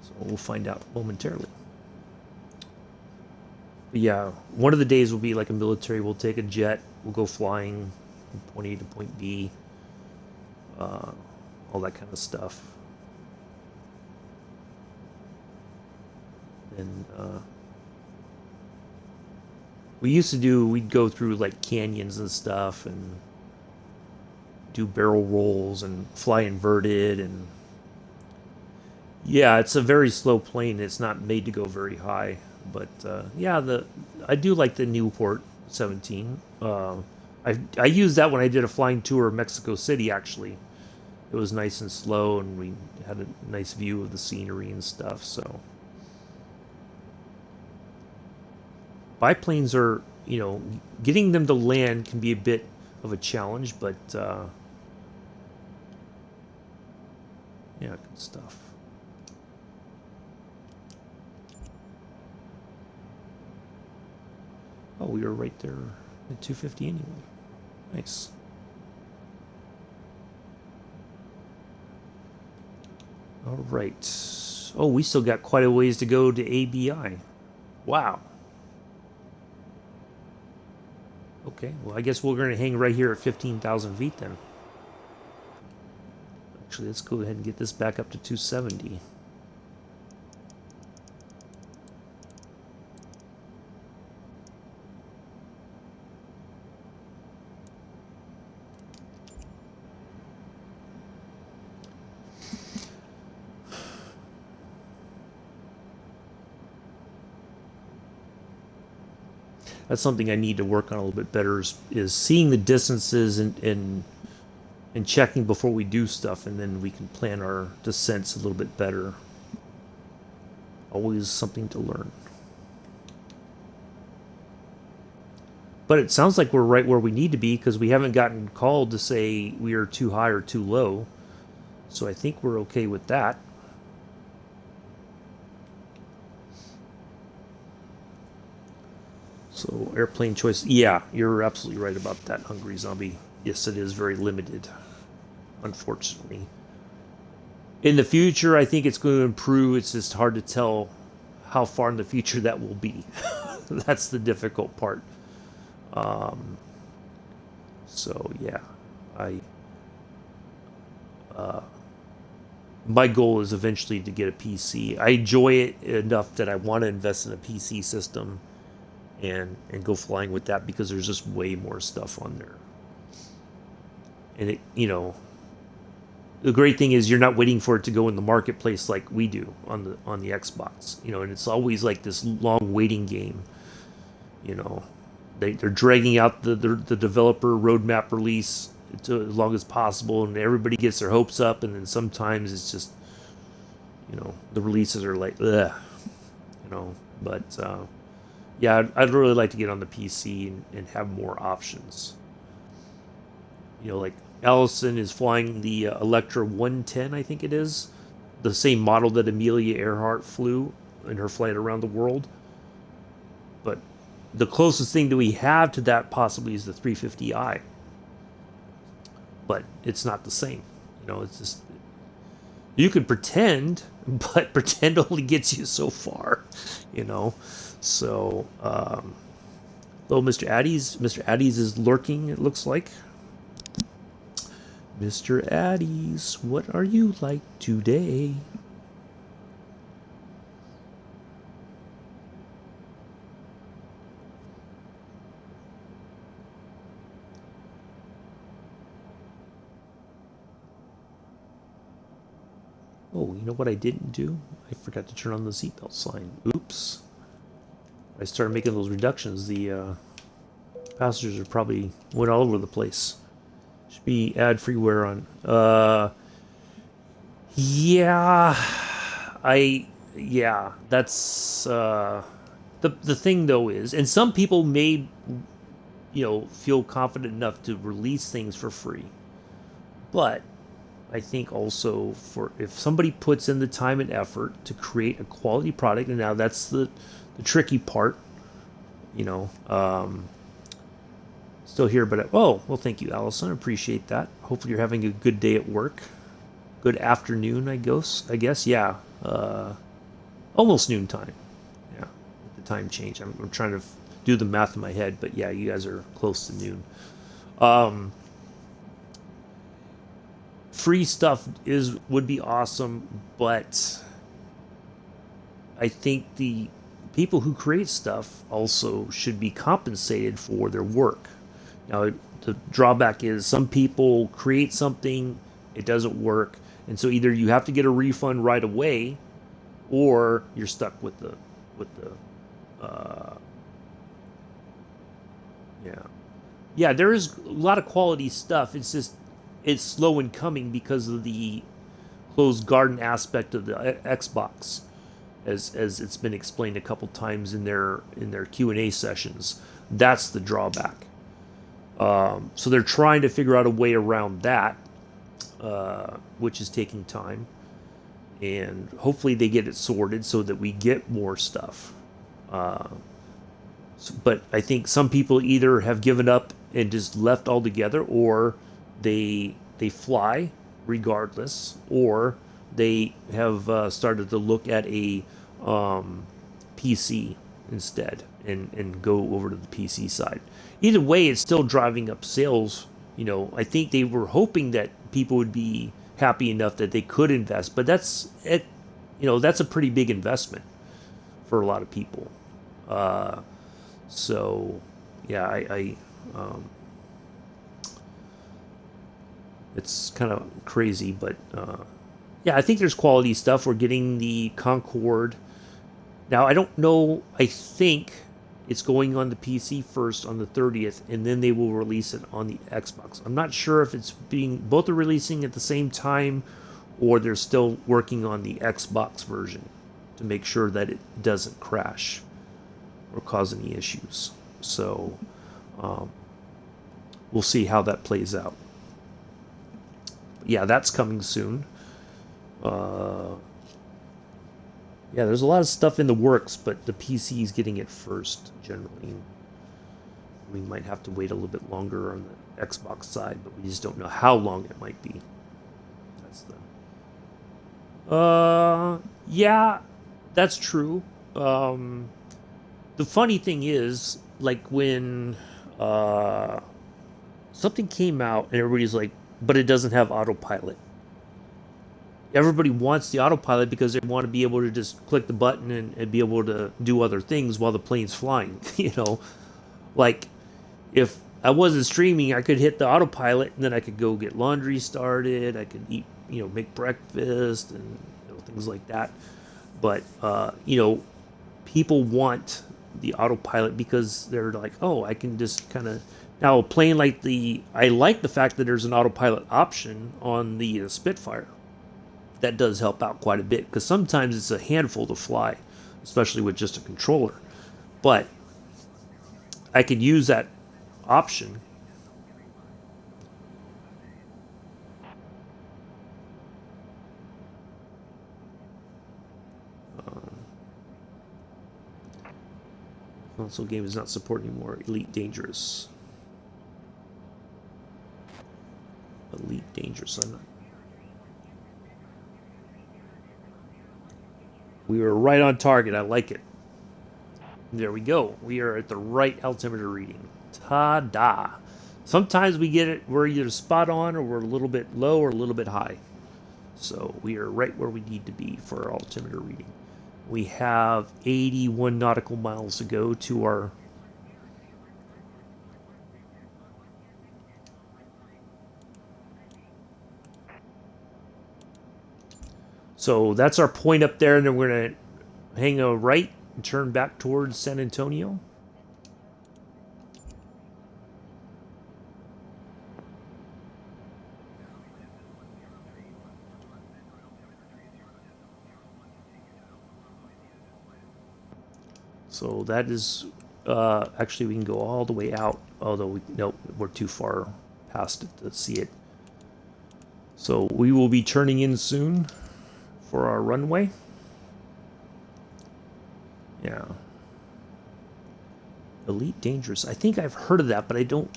So we'll find out momentarily. But yeah, one of the days will be like a military. We'll take a jet. We'll go flying from point A to point B. All that kind of stuff. And we'd go through like canyons and stuff and do barrel rolls and fly inverted, and yeah, it's a very slow plane. It's not made to go very high, but yeah, I do like the Newport 17. I used that when I did a flying tour of Mexico City. Actually, it was nice and slow, and we had a nice view of the scenery and stuff. So biplanes are, getting them to land can be a bit of a challenge, but yeah, good stuff. Oh, we were right there at 250 anyway. Nice. All right. Oh, we still got quite a ways to go to ABI. Wow. Okay, well, I guess we're going to hang right here at 15,000 feet then. Actually, let's go ahead and get this back up to 270. That's something I need to work on a little bit better, is seeing the distances and checking before we do stuff, and then we can plan our descents a little bit better. Always something to learn. But it sounds like we're right where we need to be, because we haven't gotten called to say we are too high or too low. So I think we're okay with that. So airplane choice, yeah, you're absolutely right about that, Hungry Zombie. Yes, it is very limited, unfortunately. In the future, I think it's going to improve. It's just hard to tell how far in the future that will be. That's the difficult part. So yeah, my goal is eventually to get a PC. I enjoy it enough that I want to invest in a PC system and go flying with that, because there's just way more stuff on there. And it, the great thing is you're not waiting for it to go in the marketplace like we do on the Xbox, and it's always like this long waiting game, they're dragging out the developer roadmap release to as long as possible, and everybody gets their hopes up, and then sometimes it's just, the releases are like, ugh, but yeah, I'd really like to get on the PC and have more options. Like Allison is flying the Electra 110, I think it is, the same model that Amelia Earhart flew in her flight around the world. But the closest thing that we have to that possibly is the 350i. But it's not the same. It's just, you can pretend, but pretend only gets you so far. So, hello, Mr. Addies. Mr. Addies is lurking, it looks like. Mr. Addies, what are you like today? Oh, you know what I didn't do? I forgot to turn on the seatbelt sign. Oops. I started making those reductions. The passengers are probably went all over the place. Should be ad-free wear on. Yeah. That's the thing though is, and some people may feel confident enough to release things for free. But I think also for if somebody puts in the time and effort to create a quality product, and now that's the tricky part, still here, but well, thank you, Allison. I appreciate that. Hopefully you're having a good day at work. Good afternoon, I guess. Yeah. Almost noon time. Yeah. The time change. I'm trying to do the math in my head, but yeah, you guys are close to noon. Free stuff would be awesome, but I think the people who create stuff also should be compensated for their work. Now, the drawback is some people create something, it doesn't work, and so either you have to get a refund right away, or you're stuck with the yeah. There is a lot of quality stuff. It's just it's slow in coming because of the closed garden aspect of the Xbox, as it's been explained a couple times in their Q&A sessions. That's the drawback. So they're trying to figure out a way around that, which is taking time, and hopefully they get it sorted so that we get more stuff. But I think some people either have given up and just left altogether, or they fly regardless, or they have started to look at a PC instead and go over to the PC side. Either way, it's still driving up sales. I think they were hoping that people would be happy enough that they could invest, but that's it. That's a pretty big investment for a lot of people. So yeah, it's kind of crazy, but yeah, I think there's quality stuff. We're getting the Concorde. Now, I don't know. I think it's going on the PC first on the 30th, and then they will release it on the Xbox. I'm not sure if both are releasing at the same time, or they're still working on the Xbox version to make sure that it doesn't crash or cause any issues. So we'll see how that plays out. Yeah, that's coming soon. Yeah, there's a lot of stuff in the works, but the PC is getting it first, generally. We might have to wait a little bit longer on the Xbox side, but we just don't know how long it might be. That's yeah, that's true. The funny thing is, like when something came out and everybody's like, but it doesn't have autopilot. Everybody wants the autopilot because they want to be able to just click the button and be able to do other things while the plane's flying. Like if I wasn't streaming, I could hit the autopilot and then I could go get laundry started. I could eat, make breakfast and things like that. But people want the autopilot because they're like, oh, I can just kind of now a plane like I like the fact that there's an autopilot option on the Spitfire. That does help out quite a bit because sometimes it's a handful to fly, especially with just a controller. But I could use that option. Console game is not supported anymore. Elite Dangerous. Elite Dangerous. I'm not. We were right on target. I like it. There we go. We are at the right altimeter reading. Ta-da! Sometimes we get it, we're either spot on or we're a little bit low or a little bit high. So we are right where we need to be for our altimeter reading. We have 81 nautical miles to go to our so that's our point up there, and then we're going to hang a right and turn back towards San Antonio. So that is, actually we can go all the way out, although nope, we're too far past it to see it. So we will be turning in soon for our runway. Yeah. Elite Dangerous. I think I've heard of that, but I don't.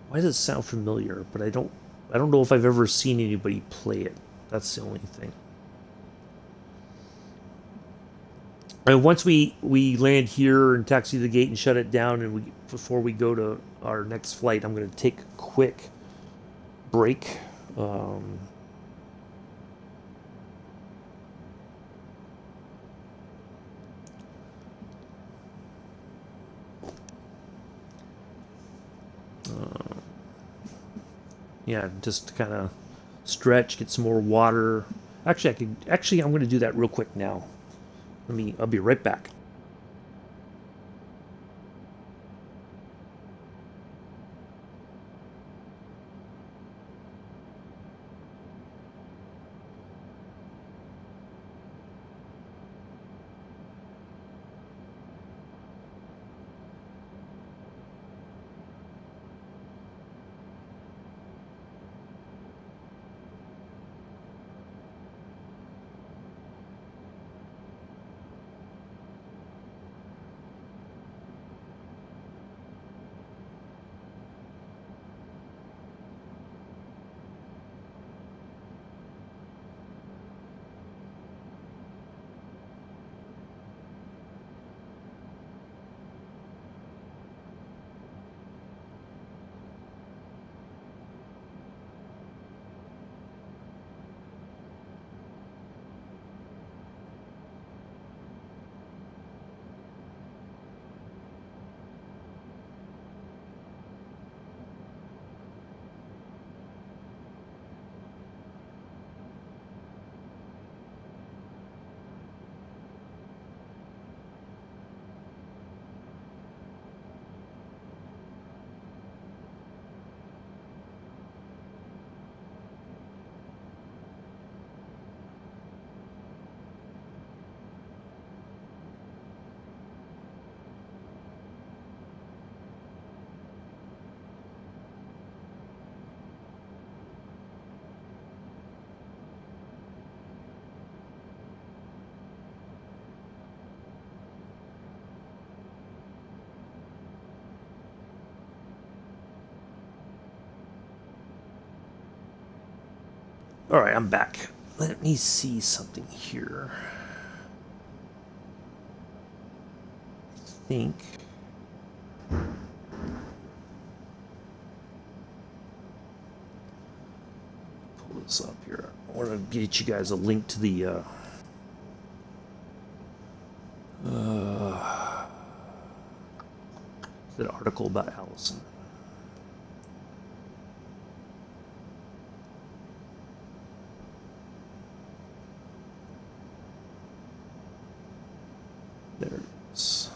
Why does it sound familiar? But I don't know if I've ever seen anybody play it. That's the only thing. And once we land here and taxi the gate and shut it down, and before we go to our next flight, I'm going to take a quick break. Yeah, just kind of stretch, get some more water. Actually, I'm going to do that real quick now. I'll be right back. All right, I'm back. Let me see something here. I think. Pull this up here. I want to get you guys a link to the that article about Allison. There it is.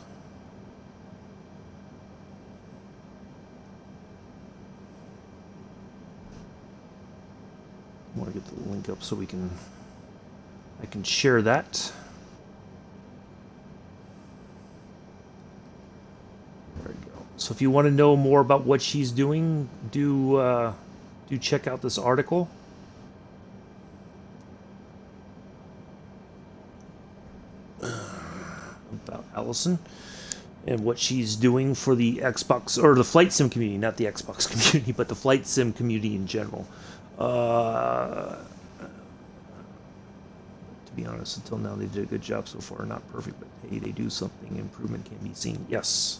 I want to get the link up so I can share that. There we go. So if you want to know more about what she's doing, do check out this article. About Allison and what she's doing for the Xbox or the flight sim community, not the Xbox community, but the flight sim community in general. To be honest, until now they did a good job so far. Not perfect, but hey, they do something. Improvement can be seen. Yes.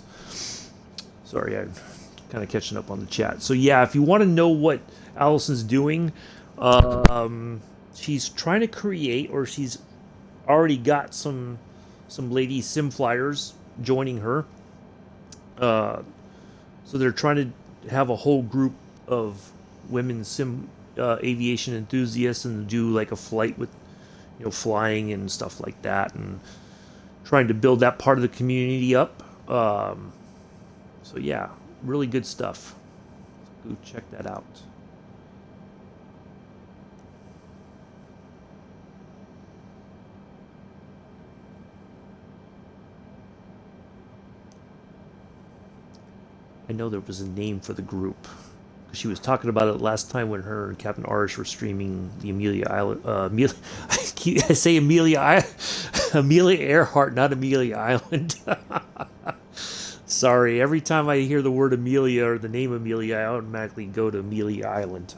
Sorry, I'm kind of catching up on the chat. So yeah, if you want to know what Allison's doing, she's trying to create, or she's already got some lady sim flyers joining her. So they're trying to have a whole group of women sim aviation enthusiasts and do like a flight with, flying and stuff like that, and trying to build that part of the community up. So yeah, really good stuff. Go check that out. I know there was a name for the group. She was talking about it last time when her and Captain Arish were streaming the Amelia Island. I say Amelia Earhart, not Amelia Island. Sorry, every time I hear the word Amelia or the name Amelia, I automatically go to Amelia Island.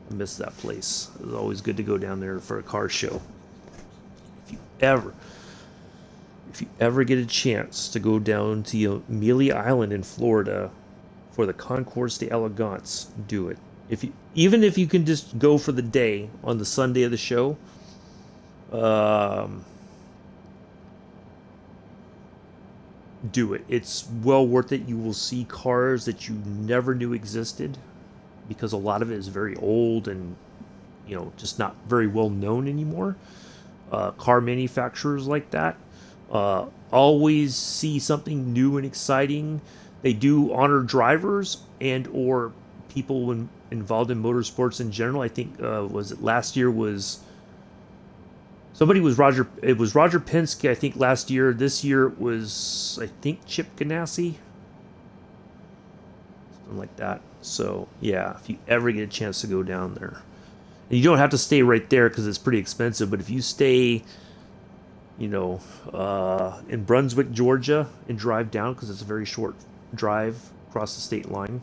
I miss that place. It's always good to go down there for a car show. If you ever get a chance to go down to Amelia Island in Florida for the Concours d'Elegance, do it. Even if you can just go for the day on the Sunday of the show, do it. It's well worth it. You will see cars that you never knew existed, because a lot of it is very old and just not very well known anymore. Car manufacturers like that always see something new and exciting. They do honor drivers and or people involved in motorsports in general. I think was it last year was somebody was Roger. It was Roger Penske, I think, last year. This year it was, I think, Chip Ganassi, something like that. So yeah, if you ever get a chance to go down there, and you don't have to stay right there because it's pretty expensive. But if you stay, in Brunswick, Georgia, and drive down, because it's a very short drive across the state line,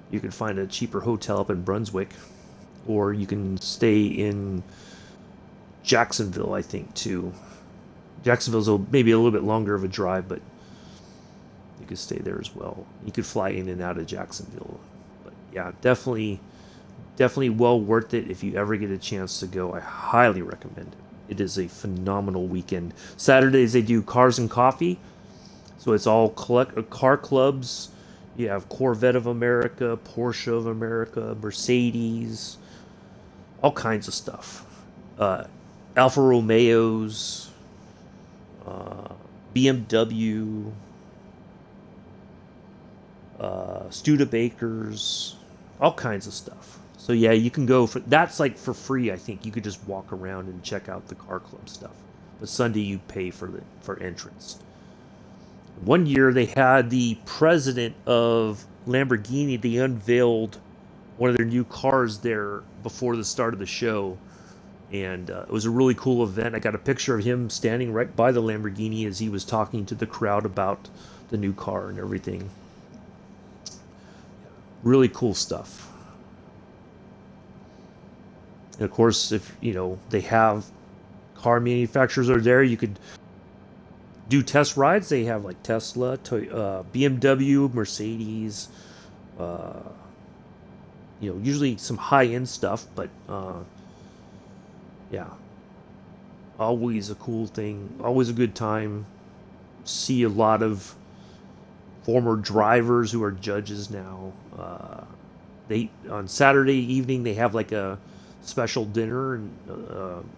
you can find a cheaper hotel up in Brunswick, or you can stay in Jacksonville, I think, too. Jacksonville's maybe a little bit longer of a drive, but you could stay there as well. You could fly in and out of Jacksonville. But yeah, definitely well worth it if you ever get a chance to go. I highly recommend it. It is a phenomenal weekend. Saturdays they do Cars and Coffee, so it's all car clubs. You have Corvette of America, Porsche of America, Mercedes, all kinds of stuff. Alfa Romeos, BMW, Studebakers, all kinds of stuff. So yeah, you can go for that's like for free. I think you could just walk around and check out the car club stuff. But Sunday you pay for entrance. One year they had the president of Lamborghini. They unveiled one of their new cars there before the start of the show, and it was a really cool event. I got a picture of him standing right by the Lamborghini as he was talking to the crowd about the new car and everything. Really cool stuff. And of course, if they have car manufacturers are there, you could do test rides. They have like Tesla, BMW, Mercedes, usually some high-end stuff, but yeah, always a cool thing, always a good time. See a lot of former drivers who are judges now. They on Saturday evening they have like a special dinner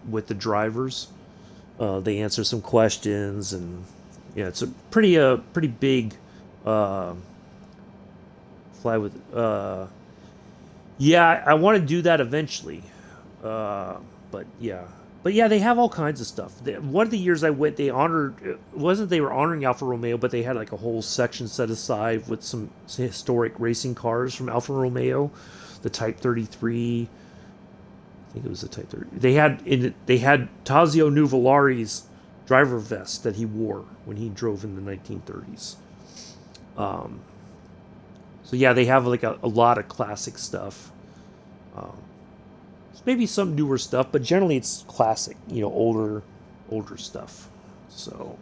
with the drivers, They answer some questions, and yeah, it's a pretty big uh, fly with. Yeah, I want to do that eventually. Uh, but yeah, they have all kinds of stuff. One of the years I went, they honored. It wasn't they were honoring Alfa Romeo, but they had like a whole section set aside with some historic racing cars from Alfa Romeo, the Type 33. I think it was the Type 30. They had Tazio Nuvolari's driver vest that he wore when he drove in the 1930s. Um, so yeah, they have like a lot of classic stuff. Um, Maybe some newer stuff, but generally it's classic, older stuff. So,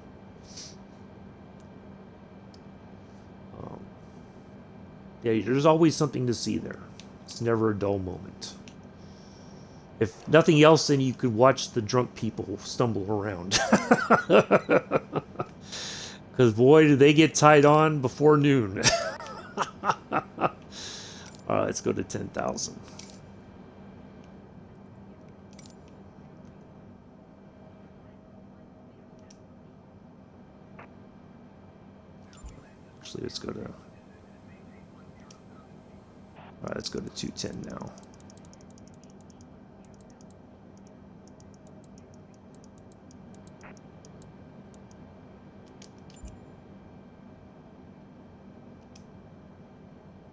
um, yeah, there's always something to see there. It's never a dull moment. If nothing else, then you could watch the drunk people stumble around. Because boy, do they get tied on before noon. All right, let's go to 10,000. Actually, let's go to. All right, let's go to 210 now.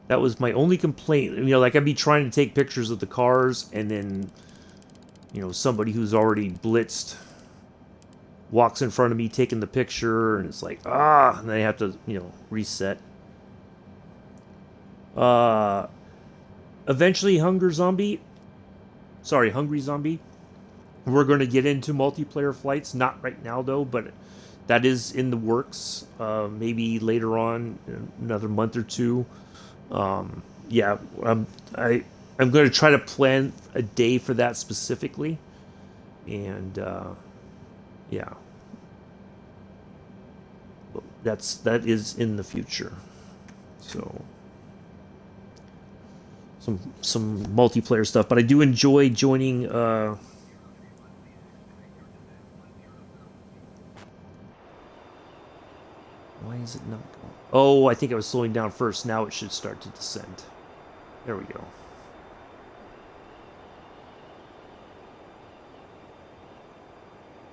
That was my only complaint. Like I'd be trying to take pictures of the cars, and then, somebody who's already blitzed walks in front of me taking the picture, and it's like, and then I have to, reset. Eventually, Hungry Zombie, we're going to get into multiplayer flights. Not right now, though, but that is in the works. Maybe later on, another month or two. Yeah, I'm going to try to plan a day for that specifically, and yeah, that is in the future. So some multiplayer stuff, but I do enjoy joining. Why is it not going? Oh, I think I was slowing down first. Now it should start to descend. There we go.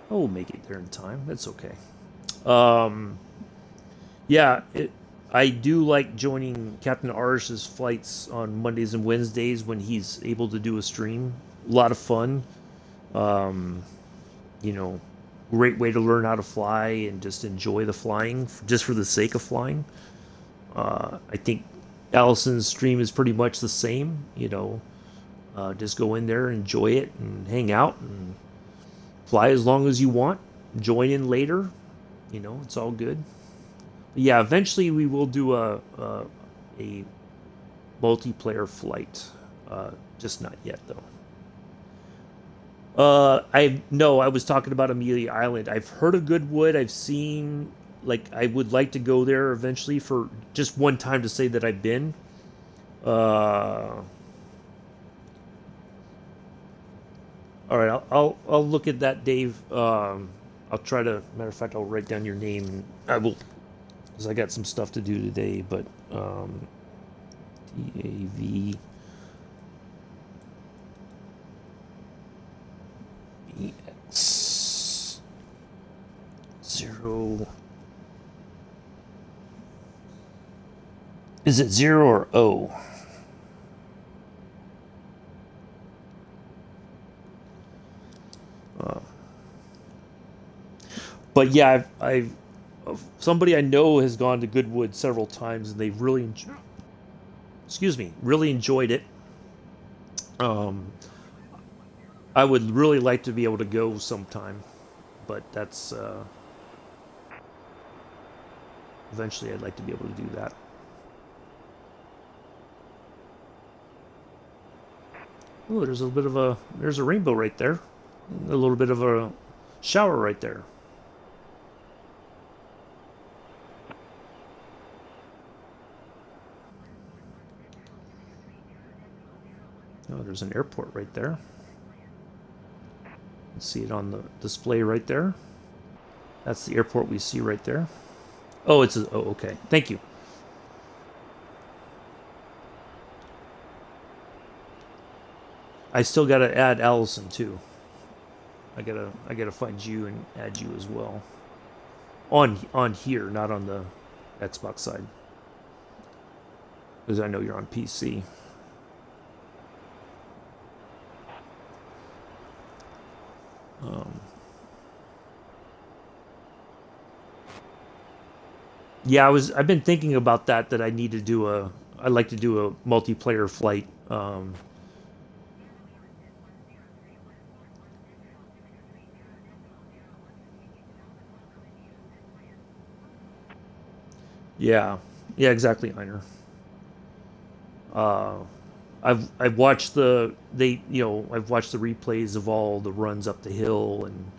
Oh, we'll make it there in time. That's okay. Yeah, I do like joining Captain Arish's flights on Mondays and Wednesdays when he's able to do a stream. A lot of fun. Um, you know, Great way to learn how to fly and just enjoy the flying, just for the sake of flying. I think Allison's stream is pretty much the same. Just go in there, enjoy it, and hang out, and fly as long as you want. Join in later. It's all good. But yeah, eventually we will do a multiplayer flight. Just not yet though. I was talking about Amelia Island. I've heard of Goodwood. I've seen, like, I would like to go there eventually for just one time to say that I've been. All right, I'll look at that, Dave. I'll try to. Matter of fact, I'll write down your name. And I will, because I got some stuff to do today. But DAV. EX 0. Is it 0 or O? But yeah, I've somebody I know has gone to Goodwood several times, and they've really enjoyed it. I would really like to be able to go sometime, but that's eventually I'd like to be able to do that. Oh, there's a rainbow right there. A little bit of a shower right there. Oh, there's an airport right there. See it on the display right there. That's the airport we see right there. Oh, okay. Thank you. I still gotta add Allison too. I gotta find you and add you as well. On here, not on the Xbox side, because I know you're on PC. Yeah, I've been thinking about that I need to do I'd like to do a multiplayer flight. Yeah, yeah, exactly, Einer. Uh, I've watched I've watched the replays of all the runs up the hill, and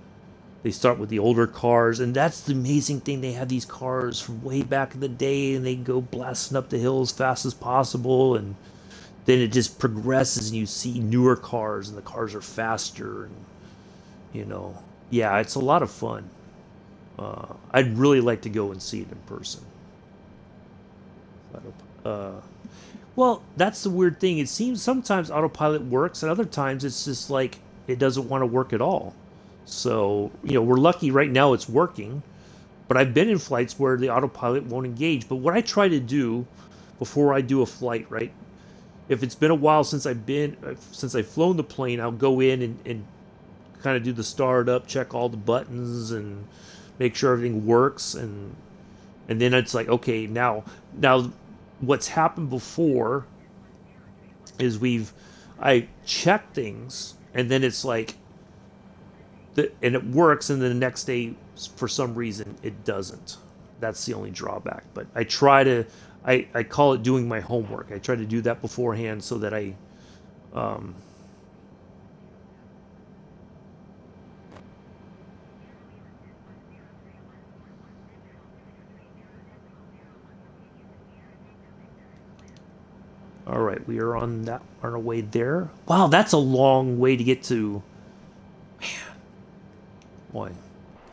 they start with the older cars, and that's the amazing thing. They have these cars from way back in the day, and they go blasting up the hill as fast as possible, and then it just progresses, and you see newer cars, and the cars are faster, and you know, yeah, it's a lot of fun. I'd really like to go and see it in person. Uh, well, that's the weird thing. It seems sometimes autopilot works, and other times it's just like it doesn't want to work at all. So, we're lucky right now it's working, but I've been in flights where the autopilot won't engage. But what I try to do before I do a flight, right? If it's been a while since I've flown the plane, I'll go in and kind of do the startup, check all the buttons, and make sure everything works, and then it's like, okay, now what's happened before is I check things, and then it's like and it works, and then the next day for some reason it doesn't. That's the only drawback. But I call it doing my homework. I try to do that beforehand so that um, all right, we are on our way there. Wow, that's a long way to get to. Man, boy.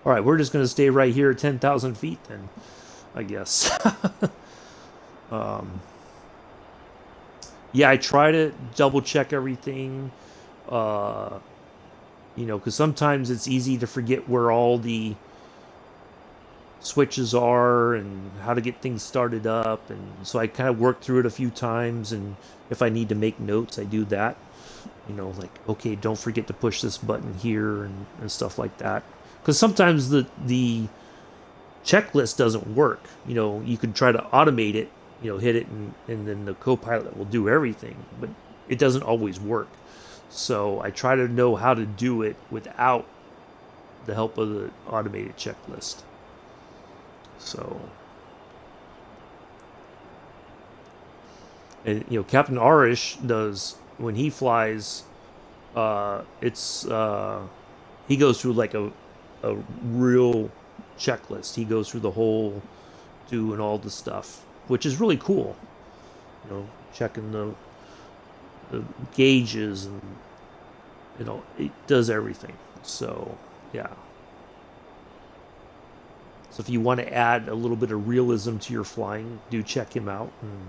All right, we're just gonna stay right here at 10,000 feet then, I guess. um, yeah, I try to double check everything. Uh, because sometimes it's easy to forget where all the switches are and how to get things started up, and so I kind of work through it a few times, and if I need to make notes I do that, like, okay, don't forget to push this button here, and stuff like that, because sometimes the checklist doesn't work. You can try to automate it, hit it, and then the co-pilot will do everything, but it doesn't always work. So I try to know how to do it without the help of the automated checklist. So, and Captain Arish does, when he flies, he goes through like a real checklist. He goes through the whole, doing all the stuff, which is really cool. Checking the gauges, and it does everything. So, yeah. So if you want to add a little bit of realism to your flying, do check him out and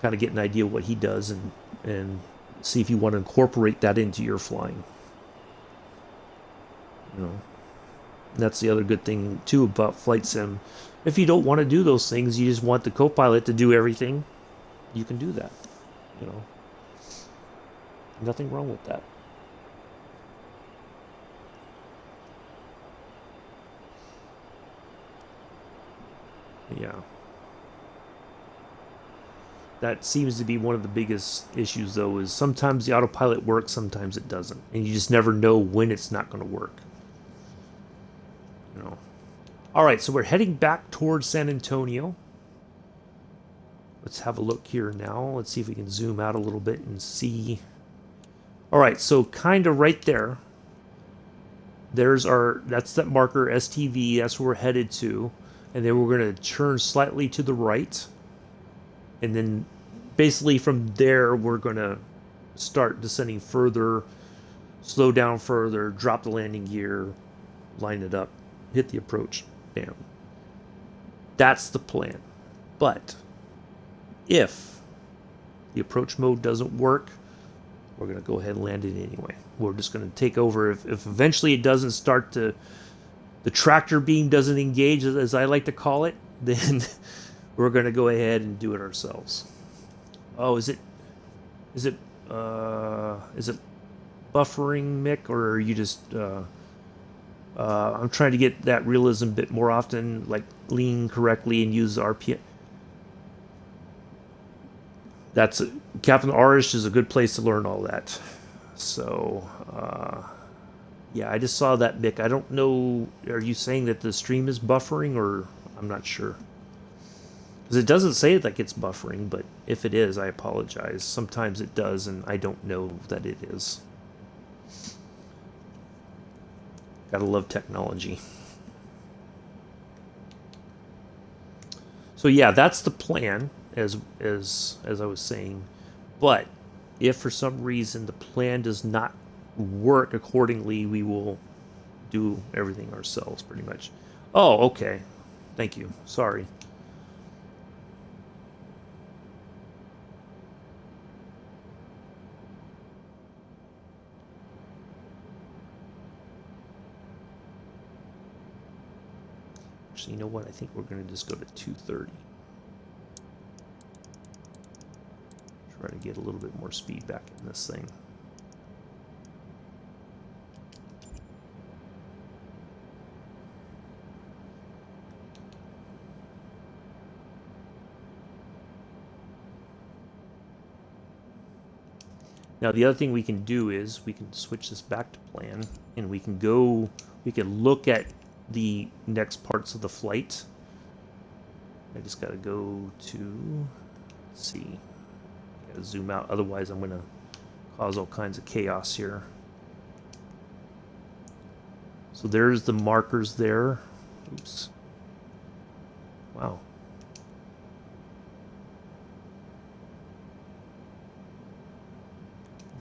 kind of get an idea of what he does, and see if you want to incorporate that into your flying. That's the other good thing too about flight sim. If you don't want to do those things, you just want the co-pilot to do everything, you can do that. Nothing wrong with that. Yeah. That seems to be one of the biggest issues, though, is sometimes the autopilot works, sometimes it doesn't. And you just never know when it's not going to work. All right, so we're heading back towards San Antonio. Let's have a look here now. Let's see if we can zoom out a little bit and see. All right, so kind of right there. That's that marker, STV. That's where we're headed to. And then we're going to turn slightly to the right. And then basically from there, we're going to start descending further slow down further, drop the landing gear, line it up, hit the approach, bam. That's the plan. But if the approach mode doesn't work, we're going to go ahead and land it anyway. We're just going to take over. If eventually it doesn't start to, the tractor beam doesn't engage, as I like to call it, then we're going to go ahead and do it ourselves. Oh, is it buffering, Mick, or are you just I'm trying to get that realism a bit more often, like lean correctly and use RPM. That's Captain Arish is a good place to learn all that. So yeah, I just saw that, Mick. I don't know, are you saying that the stream is buffering, or I'm not sure, because it doesn't say it like it's buffering, but if it is, I apologize. Sometimes it does, and I don't know that it is. Gotta love technology. So yeah, that's the plan, as I was saying. But if for some reason the plan does not work accordingly, we will do everything ourselves, pretty much. Oh, okay. Thank you. Sorry. Actually, you know what? I think we're going to just go to 230. Try to get a little bit more speed back in this thing. Now the other thing we can do is we can switch this back to plan, and we can look at the next parts of the flight. I just gotta go to, let's see, gotta zoom out, otherwise I'm gonna cause all kinds of chaos here. So there's the markers there. Oops. Wow.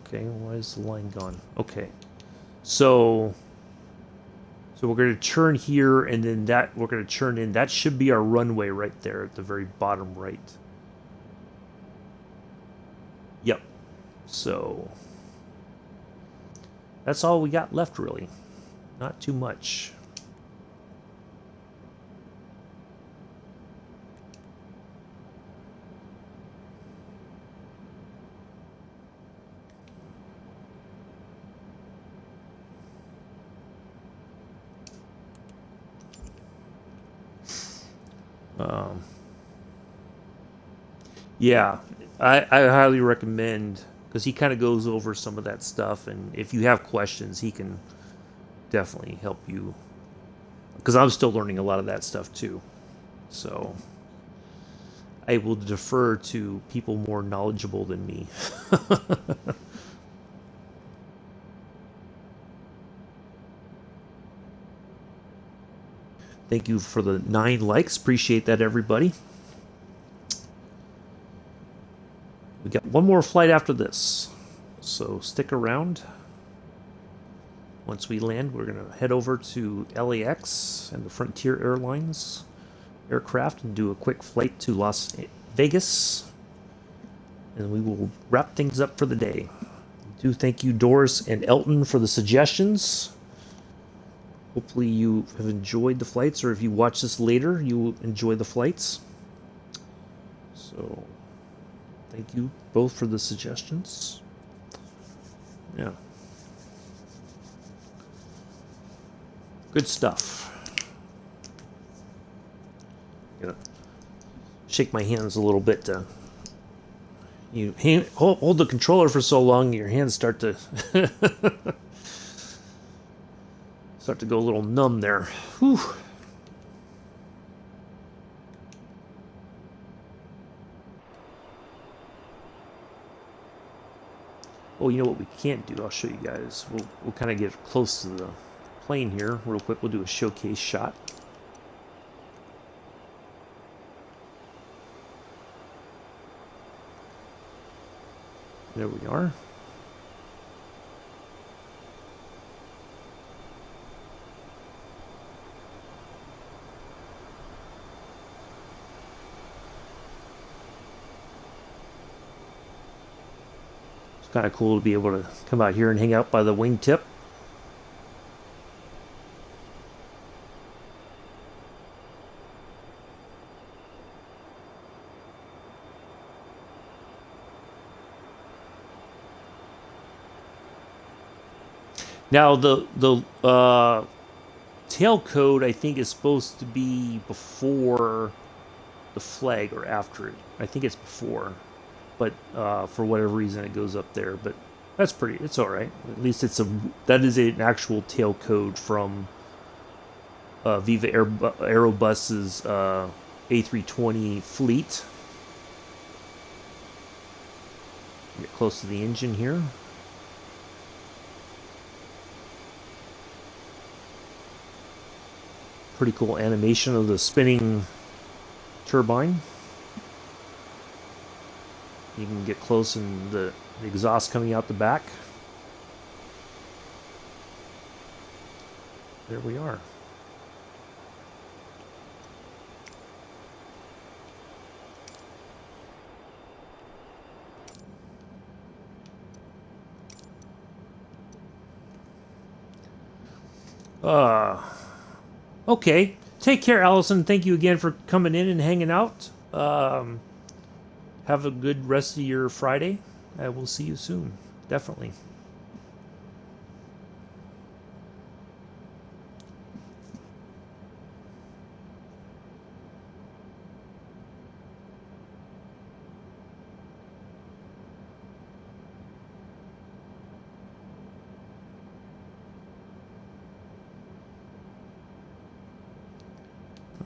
Okay, why is the line gone? Okay, so we're going to churn here, and then that we're going to churn in. That should be our runway right there at the very bottom right. Yep. So that's all we got left, really. Not too much. Yeah, I highly recommend, because he kind of goes over some of that stuff, and if you have questions, he can definitely help you, because I'm still learning a lot of that stuff too. So I will defer to people more knowledgeable than me. Thank you for the 9 likes. Appreciate that, everybody. We got one more flight after this, so stick around. Once we land, we're going to head over to LAX and the Frontier Airlines aircraft and do a quick flight to Las Vegas, and we will wrap things up for the day. Do thank you, Doris and Elton, for the suggestions. Hopefully you have enjoyed the flights, or if you watch this later, you will enjoy the flights. So thank you both for the suggestions. Yeah. Good stuff. Gotta shake my hands a little bit. You hold the controller for so long, your hands start to go a little numb there. Whew. Oh, you know what we can't do? I'll show you guys. We'll kind of get close to the plane here real quick. We'll do a showcase shot. There we are. It's kind of cool to be able to come out here and hang out by the wingtip. Now the tail code I think is supposed to be before the flag or after it. I think it's before, but for whatever reason it goes up there. But that's pretty. It's all right. At least that is an actual tail code from Viva Aerobus's A320 fleet. Get close to the engine here. Pretty cool animation of the spinning turbine. You can get close and the exhaust coming out the back. There we are. Okay. Take care, Allison. Thank you again for coming in and hanging out. Have a good rest of your Friday. I will see you soon. Definitely.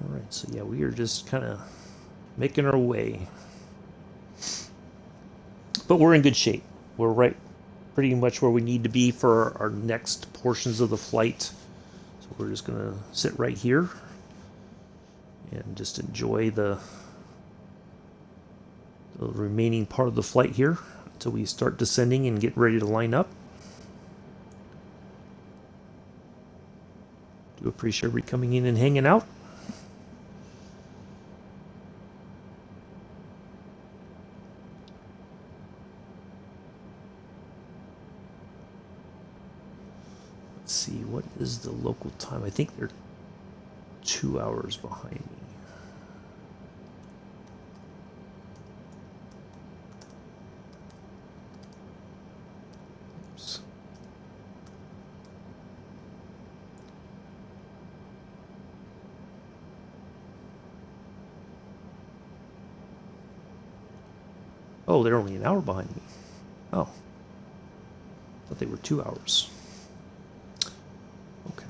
All right, so yeah, we are just kind of making our way. But we're in good shape. We're right pretty much where we need to be for our next portions of the flight. So we're just going to sit right here and just enjoy the remaining part of the flight here until we start descending and get ready to line up. Do appreciate everybody coming in and hanging out. Let's see, what is the local time? I think they're 2 hours behind me. Oops. Oh, they're only an hour behind me. Oh. I thought they were 2 hours. Okay.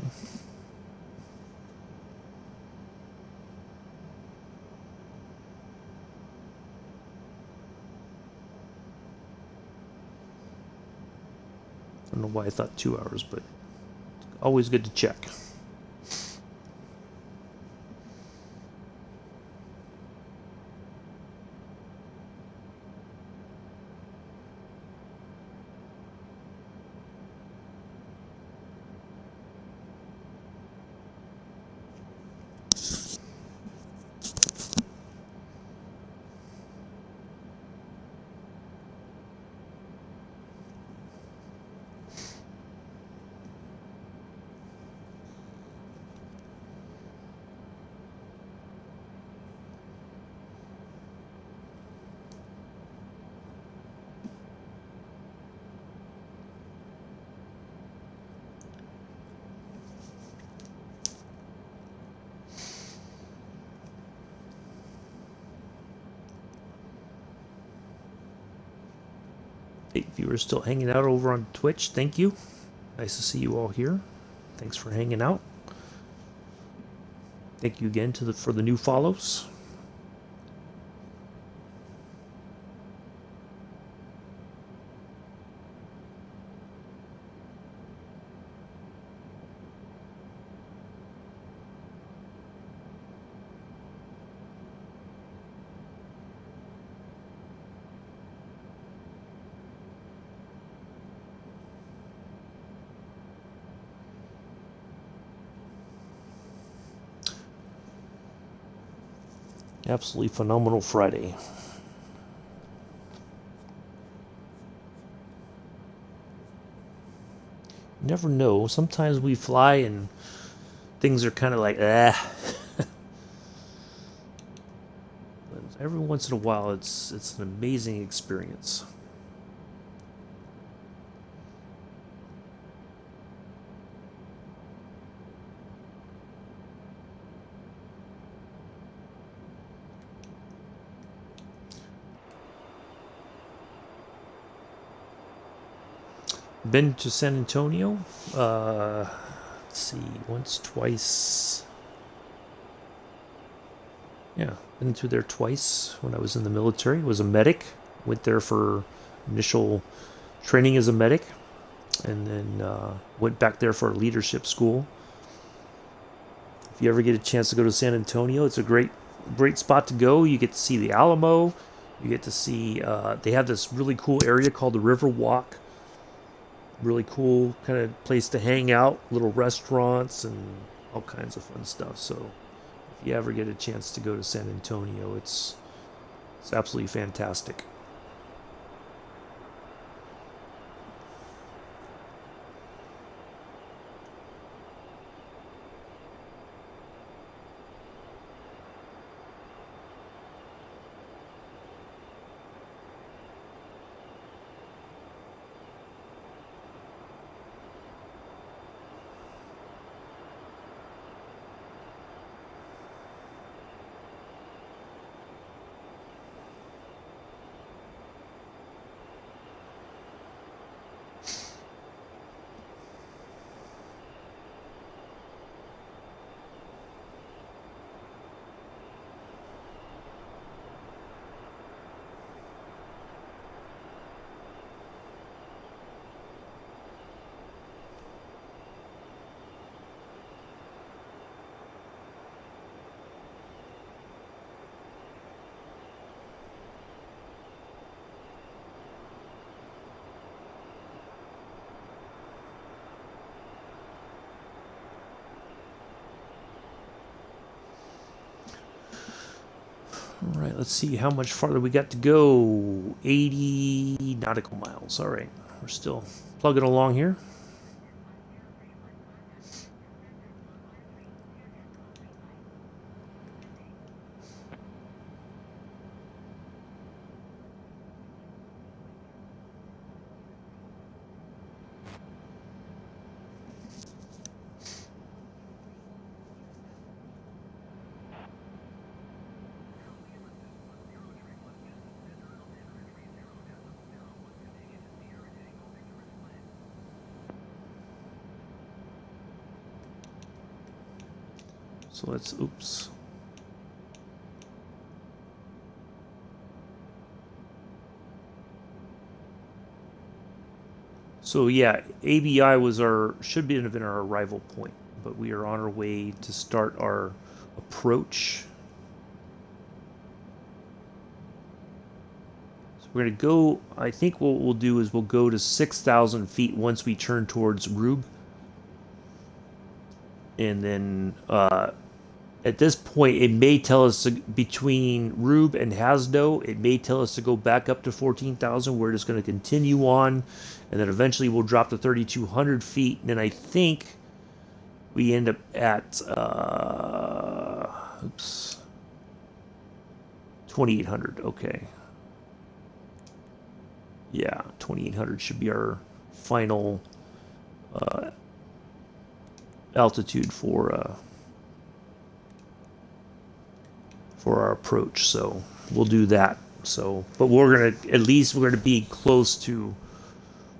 I don't know why I thought 2 hours, but always good to check. Hey, viewers still hanging out over on Twitch, thank you. Nice to see you all here. Thanks for hanging out. Thank you again for the new follows. Absolutely phenomenal Friday. never know. Sometimes we fly and things are kind of like, ah. Every once in a while, it's an amazing experience. Been to San Antonio? Let's see, once, twice. Yeah, been to there twice when I was in the military. Was a medic. Went there for initial training as a medic, and then went back there for leadership school. If you ever get a chance to go to San Antonio, it's a great spot to go. You get to see the Alamo. You get to see. They have this really cool area called the River Walk. Really cool kind of place to hang out. Little restaurants and all kinds of fun stuff. So if you ever get a chance to go to San Antonio, it's absolutely fantastic. All right, let's see how much farther we got to go. 80 nautical miles. All right, we're still plugging along here. So let's, oops. So yeah, ABI was should have been our arrival point, but we are on our way to start our approach. So we're gonna go, I think what we'll do is we'll go to 6,000 feet once we turn towards Rube. And then at this point, it may tell us between Rube and Hasdo, it may tell us to go back up to 14,000. We're just going to continue on, and then eventually we'll drop to 3,200 feet. And then I think we end up at 2,800. Okay. Yeah, 2,800 should be our final altitude for our approach. So we'll do that. So, but we're gonna be close to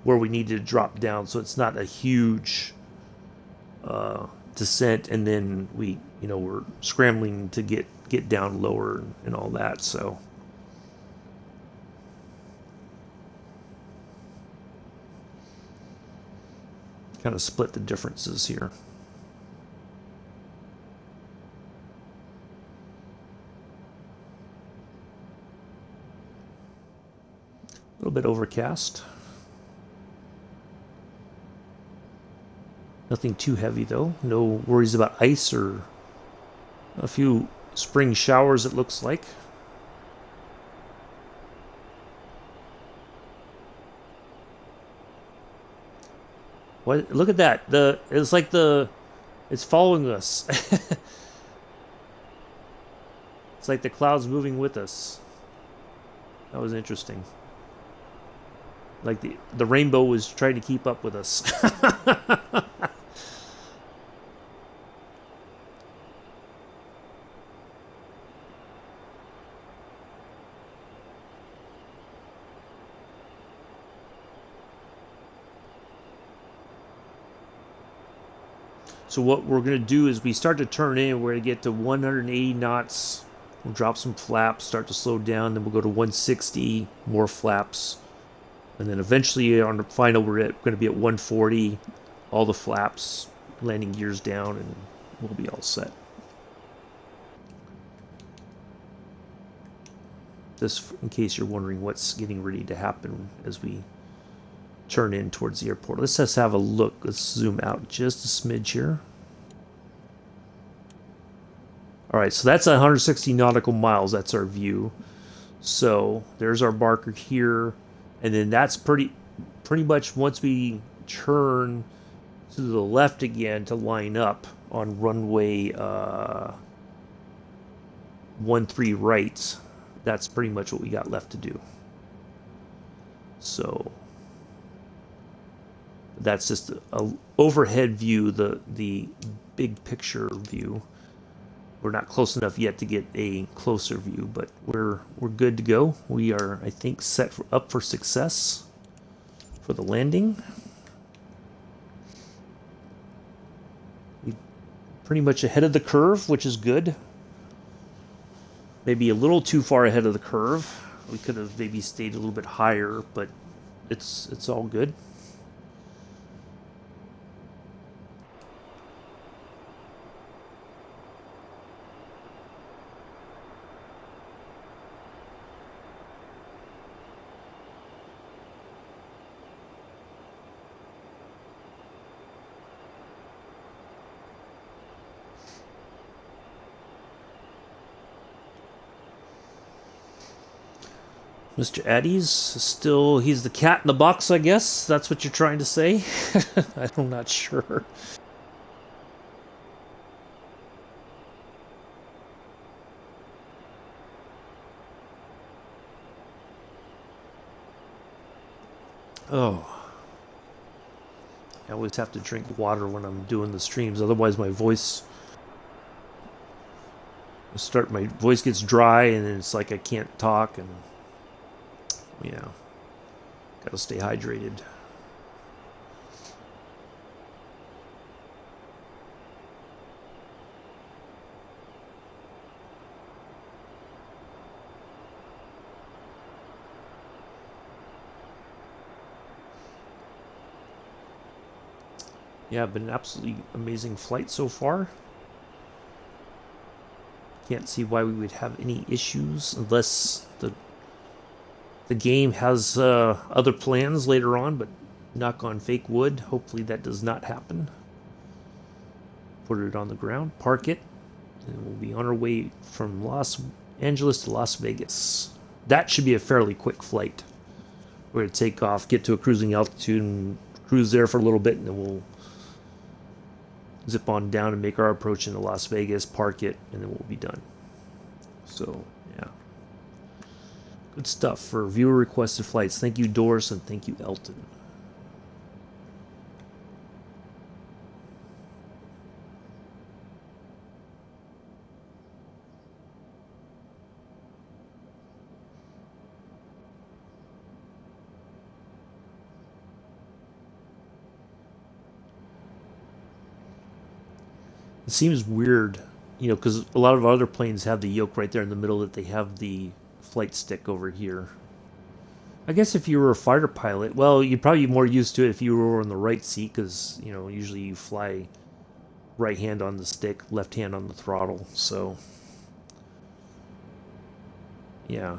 where we need to drop down, so it's not a huge descent, and then we're scrambling to get down lower and all that. So kind of split the differences here. A little bit overcast. Nothing too heavy though. No worries about ice or a few spring showers, it looks like. What? Look at that. It's following us. It's like the clouds moving with us. That was interesting. Like the rainbow was trying to keep up with us. So what we're going to do is we start to turn in. We're going to get to 180 knots. We'll drop some flaps, start to slow down. Then we'll go to 160, more flaps. And then eventually on the final, we're going to be at 140. All the flaps, landing gears down, and we'll be all set. This, in case you're wondering what's getting ready to happen as we turn in towards the airport. Let's just have a look. Let's zoom out just a smidge here. All right, so that's 160 nautical miles. That's our view. So there's our marker here, and then that's pretty much once we turn to the left again to line up on runway 13 right. That's pretty much what we got left to do. So that's just a overhead view, the big picture view. We're not close enough yet to get a closer view, but we're good to go. We are, I think, up for success for the landing. We're pretty much ahead of the curve, which is good. Maybe a little too far ahead of the curve. We could have maybe stayed a little bit higher, but it's all good. Mr. Addy's still, he's the cat in the box, I guess. That's what you're trying to say? I'm not sure. Oh. I always have to drink water when I'm doing the streams, otherwise my voice gets dry and it's like I can't talk, and yeah, gotta stay hydrated. Yeah, been an absolutely amazing flight so far. Can't see why we would have any issues unless the game has other plans later on, but knock on fake wood. Hopefully that does not happen. Put it on the ground, park it, and we'll be on our way from Los Angeles to Las Vegas. That should be a fairly quick flight. We're going to take off, get to a cruising altitude, and cruise there for a little bit, and then we'll zip on down and make our approach into Las Vegas, park it, and then we'll be done. So, yeah. Good stuff for viewer requested flights. Thank you, Doris, and thank you, Elton. It seems weird, because a lot of other planes have the yoke right there in the middle, that they have the flight stick over here. I guess if you were a fighter pilot, well, you'd probably be more used to it if you were on the right seat, because, usually you fly right hand on the stick, left hand on the throttle, so yeah.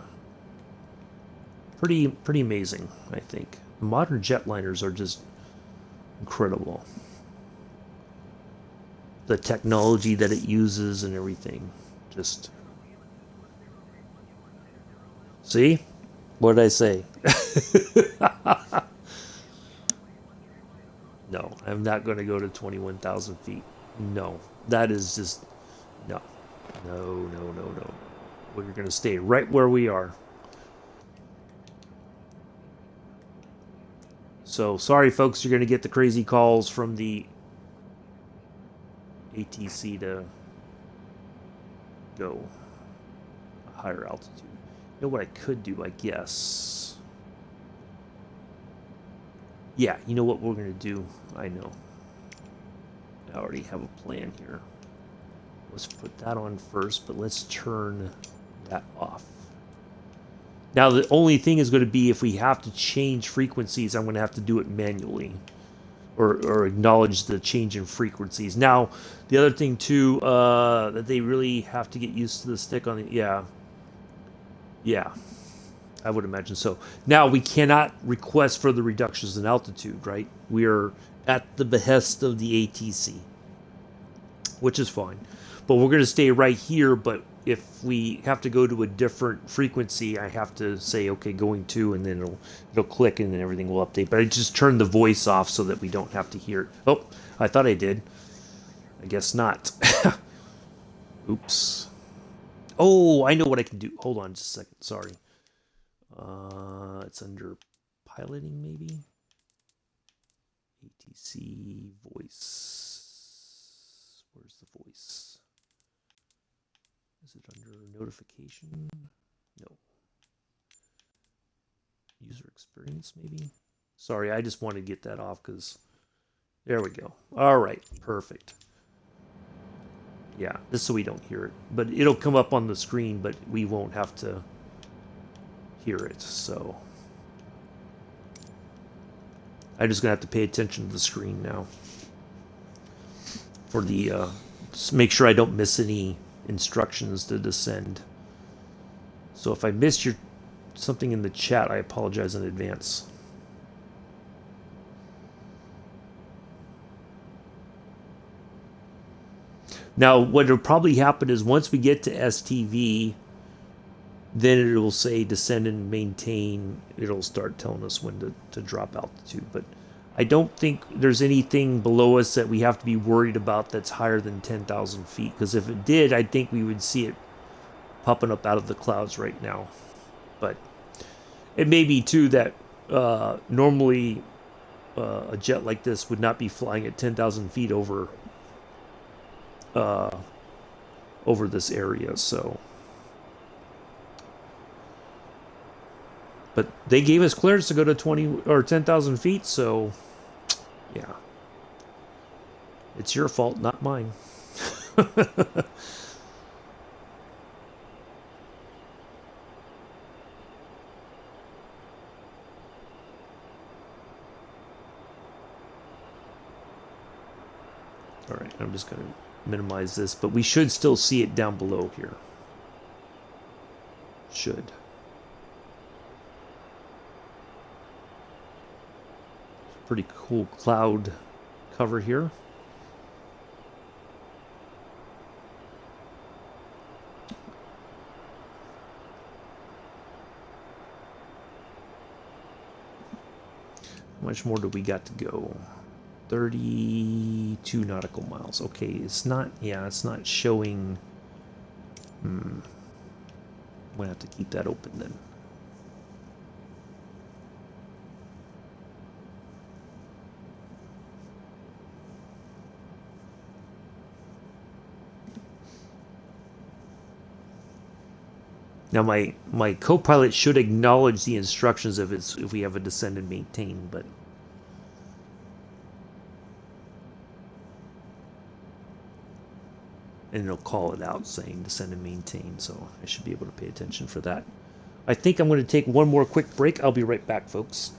Pretty amazing, I think. Modern jetliners are just incredible. The technology that it uses and everything. Just... See? What did I say? No, I'm not going to go to 21,000 feet. No, that is just, no. No, no, no, no. We're going to stay right where we are. So, sorry folks, you're going to get the crazy calls from the ATC to go a higher altitude. You know what I could do, I guess? Yeah, you know what we're going to do? I know. I already have a plan here. Let's put that on first, but let's turn that off. Now, the only thing is going to be if we have to change frequencies, I'm going to have to do it manually. Or acknowledge the change in frequencies. Now, the other thing, too, that they really have to get used to the stick on the... Yeah. Yeah. I would imagine so. Now, we cannot request further reductions in altitude, right? We are at the behest of the ATC, which is fine. But we're going to stay right here, but if we have to go to a different frequency, I have to say, okay, going to, and then it'll click and then everything will update. But I just turned the voice off so that we don't have to hear it. Oh, I thought I did. I guess not. Oops. Oh, I know what I can do. Hold on just a second. Sorry. It's under piloting, maybe? ATC voice. Where's the voice? Is it under notification? No. User experience, maybe? Sorry, I just wanted to get that off because... There we go. All right, perfect. Yeah, just so we don't hear it. But it'll come up on the screen, but we won't have to hear it, so... I'm just going to have to pay attention to the screen now. For the... just make sure I don't miss any instructions to descend. So if I missed something in the chat, I apologize in advance. Now, what will probably happen is once we get to STV, then it will say descend and maintain. It'll start telling us when to drop altitude. But I don't think there's anything below us that we have to be worried about that's higher than 10,000 feet. Because if it did, I think we would see it popping up out of the clouds right now. But it may be, too, that normally a jet like this would not be flying at 10,000 feet over this area, so. But they gave us clearance to go to 20 or 10,000 feet, so yeah. It's your fault, not mine. All right, I'm just going to minimize this, but we should still see it down below here. Should. Pretty cool cloud cover here. How much more do we got to go? 32 nautical miles. Okay, it's not, yeah, it's not showing. I'm gonna have to keep that open then. Now my co-pilot should acknowledge the instructions if we have a descend and maintain, but and it'll call it out saying descend and maintain, so I should be able to pay attention for that. I think I'm going to take one more quick break. I'll be right back, folks.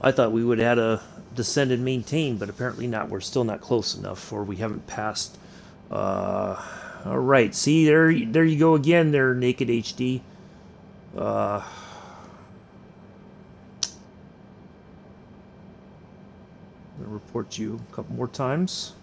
I thought we would have had a descend and maintain, but apparently not. We're still not close enough, or we haven't passed. All right, see there you go again there, Naked HD. I'm gonna report you a couple more times.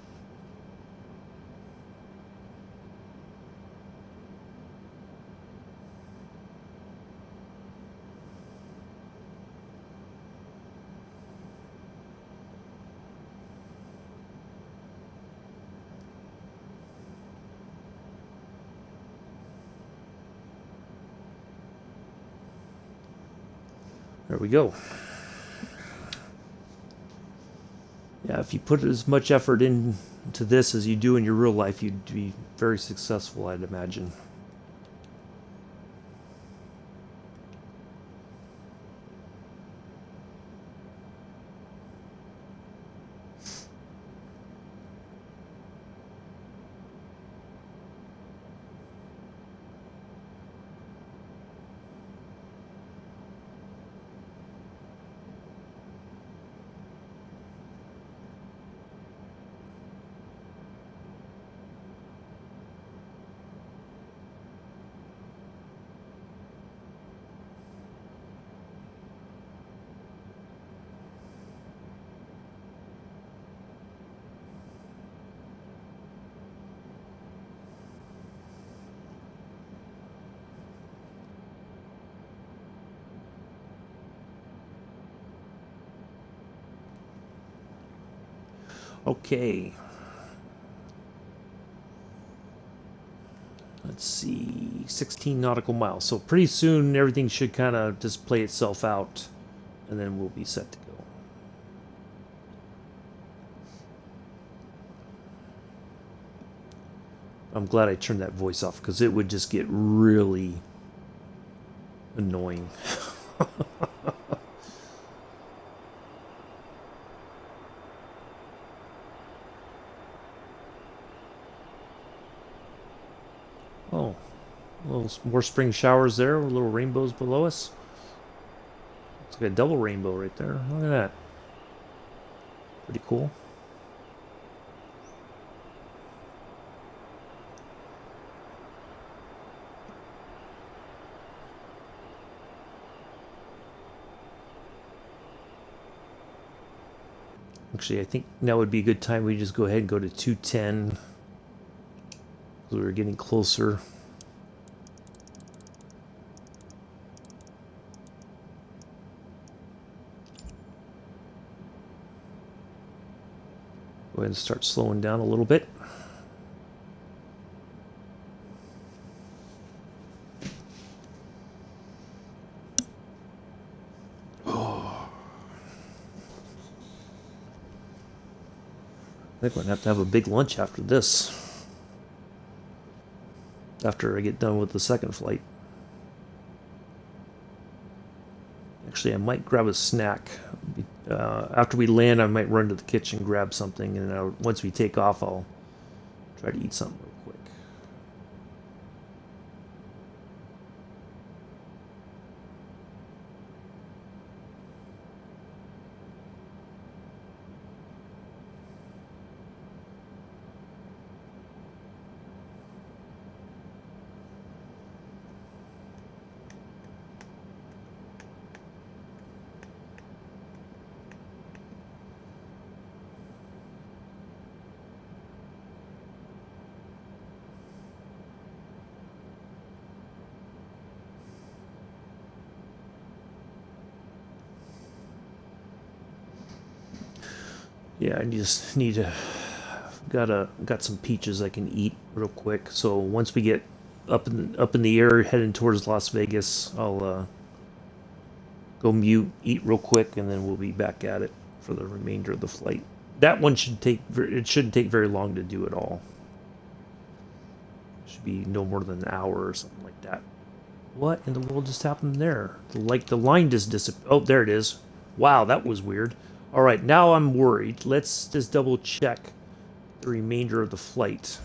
There we go. Yeah, if you put as much effort into this as you do in your real life, you'd be very successful, I'd imagine. Okay. Let's see, 16 nautical miles. So pretty soon everything should kind of just play itself out, and then we'll be set to go. I'm glad I turned that voice off because it would just get really annoying. Oh, a little more spring showers there, little rainbows below us. It's like a double rainbow right there. Look at that. Pretty cool. Actually, I think now would be a good time we just go ahead and go to 210. We're getting closer. Go ahead and start slowing down a little bit. I think we're going to have a big lunch after this. After I get done with the second flight. Actually, I might grab a snack. After we land, I might run to the kitchen, grab something, and once we take off, I'll try to eat something real quick. Yeah, I just need to got some peaches I can eat real quick. So once we get up in the air heading towards Las Vegas, I'll go mute, eat real quick, and then we'll be back at it for the remainder of the flight. That one shouldn't take very long to do at all. Should be no more than an hour or something like that. What in the world just happened there? Like the line just disappeared. Oh, there it is. Wow, that was weird. All right, now I'm worried. Let's just double check the remainder of the flight.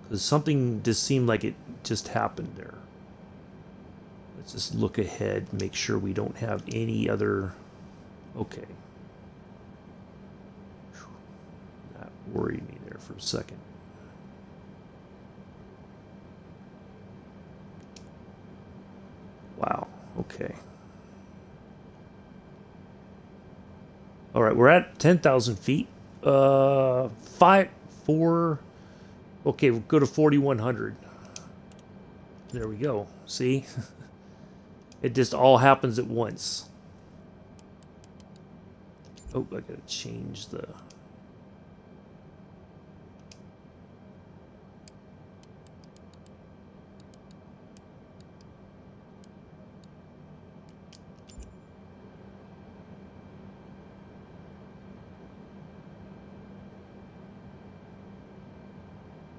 Because something just seemed like it just happened there. Let's just look ahead, make sure we don't have any other Okay. That worried me there for a second. Wow. Okay. All right, we're at 10,000 feet. 4. Okay, we'll go to 4,100. There we go. See? It just all happens at once. Oh, I gotta change the...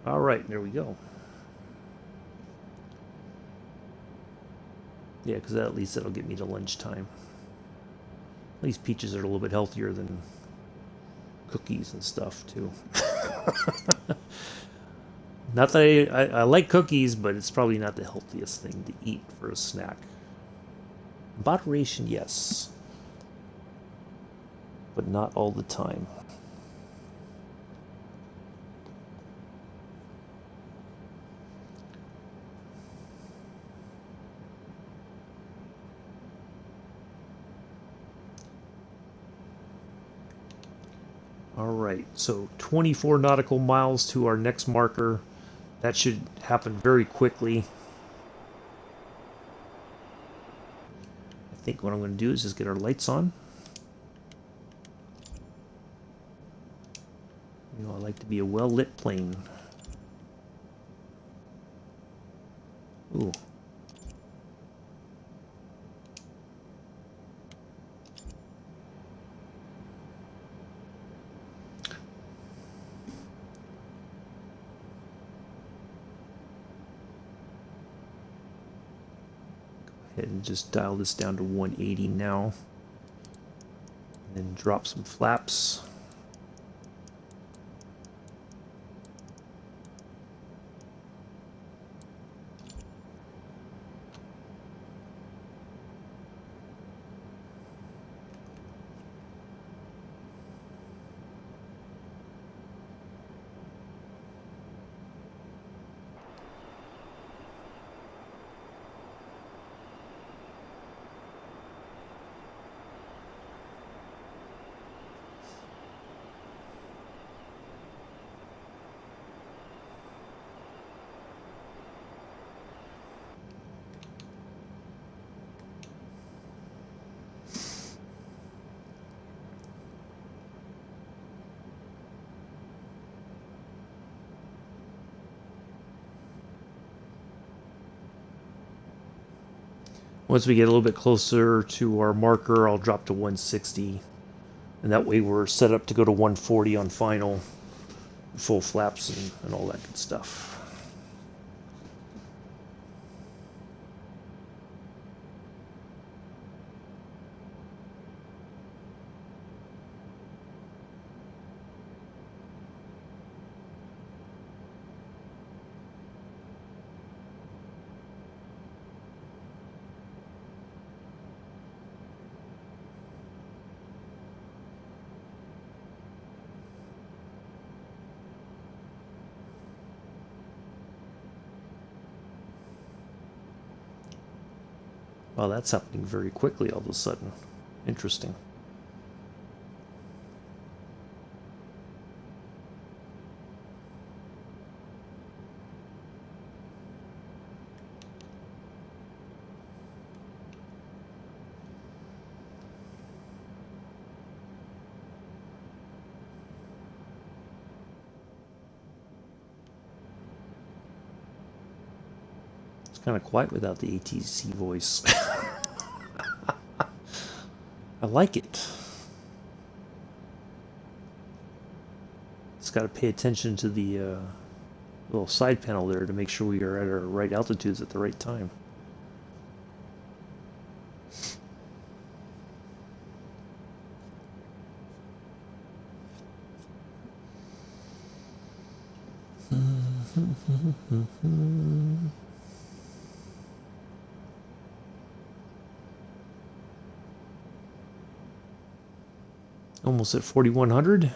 All right, there we go. Yeah, because at least that'll get me to lunchtime. At least peaches are a little bit healthier than cookies and stuff, too. Not that I like cookies, but it's probably not the healthiest thing to eat for a snack. Moderation, yes. But not all the time. All right, so 24 nautical miles to our next marker. That should happen very quickly. I think what I'm going to do is just get our lights on. You know, I like to be a well-lit plane. Ooh. And just dial this down to 180 now. And then drop some flaps. Once we get a little bit closer to our marker, I'll drop to 160. And that way we're set up to go to 140 on final, full flaps and all that good stuff. Wow, that's happening very quickly all of a sudden. Interesting. It's kind of quiet without the ATC voice. I like it. Just got to pay attention to the little side panel there to make sure we are at our right altitudes at the right time. Almost at 4,100.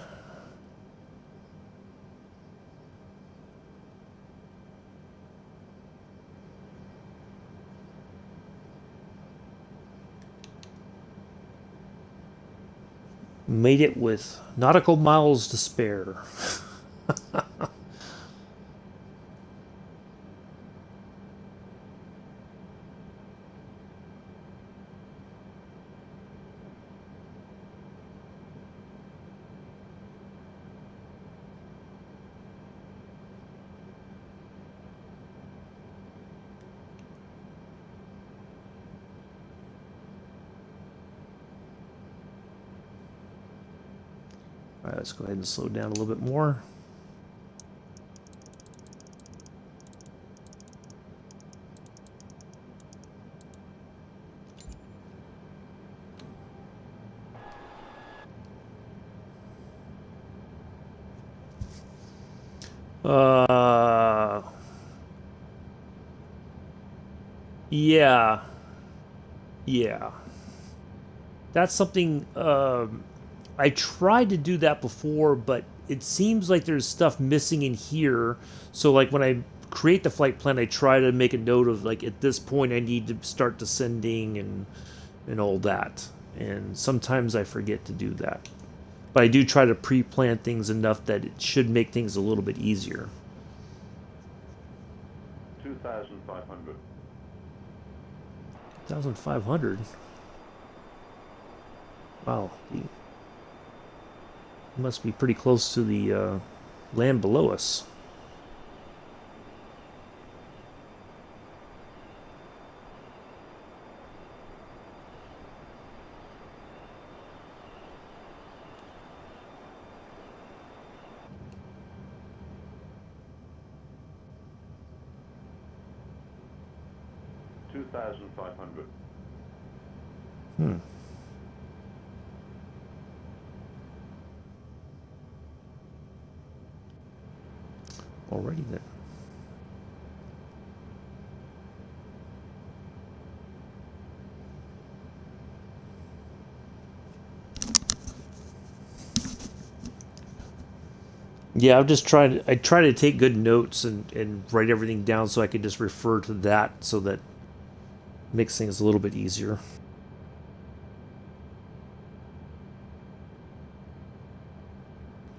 Made it with nautical miles to spare. All right, let's go ahead and slow down a little bit more. Yeah. Yeah. That's something, I tried to do that before, but it seems like there's stuff missing in here. So like when I create the flight plan, I try to make a note of like at this point I need to start descending and all that. And sometimes I forget to do that. But I do try to pre-plan things enough that it should make things a little bit easier. 2,500. 2,500? Wow. He must be pretty close to the land below us. $2,500. Alrighty then. Yeah, I try to take good notes and write everything down so I can just refer to that so that makes things a little bit easier.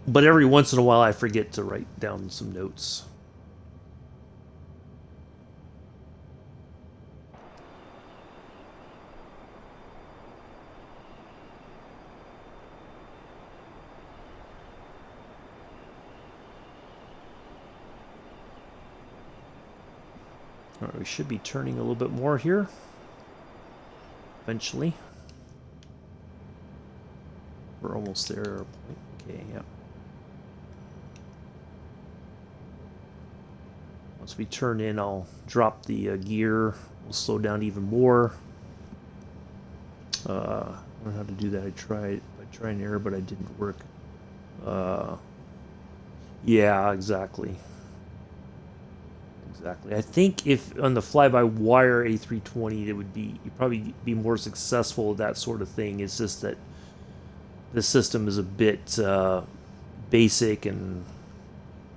But every once in a while I forget to write down some notes. All right, we should be turning a little bit more here eventually. We're almost there. Okay, yeah. Once we turn in, I'll drop the gear. We'll slow down even more. I don't know how to do that. I tried and error, but it didn't work. Yeah, exactly. Exactly. I think if on the fly-by-wire A320, it would be you'd probably be more successful with that sort of thing. It's just that the system is a bit basic, and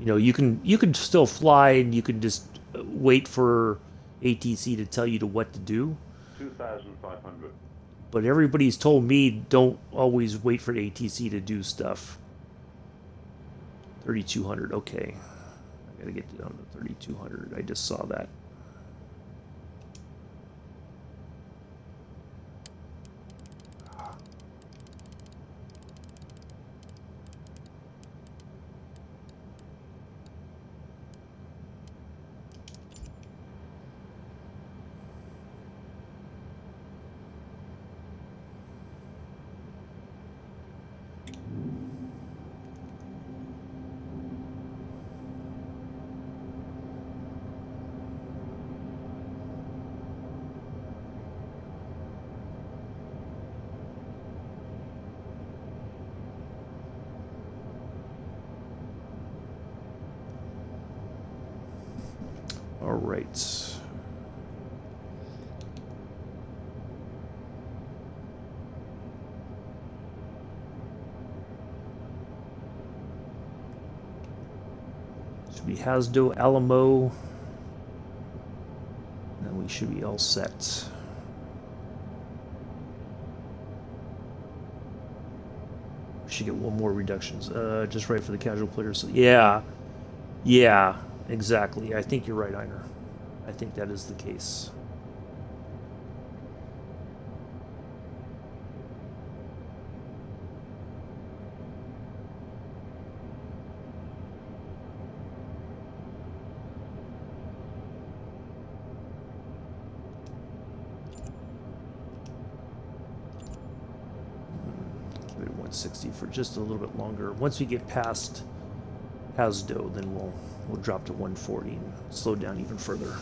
you can still fly, and you can just wait for ATC to tell you to what to do. 2,500. But everybody's told me don't always wait for ATC to do stuff. 3,200. Okay. I gotta get down to 3,200. I just saw that. All right. Casdo, Alamo. And we should be all set. We should get one more reductions. Just right for the casual players. Yeah. Yeah, exactly. I think you're right, Einer. I think that is the case. Give it 160 for just a little bit longer. Once we get past Hasdo, then we'll drop to 140 and slow down even further.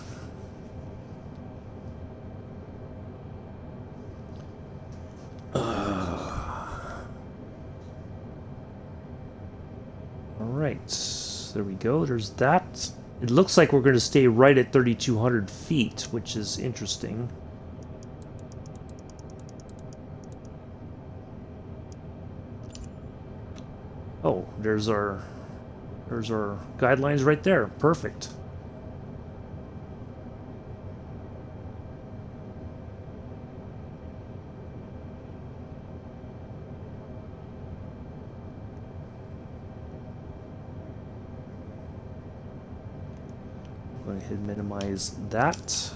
All right, there we go. There's that. It looks like we're going to stay right at 3,200 feet, which is interesting. Oh, there's our guidelines right there. Perfect. Go ahead and minimize that.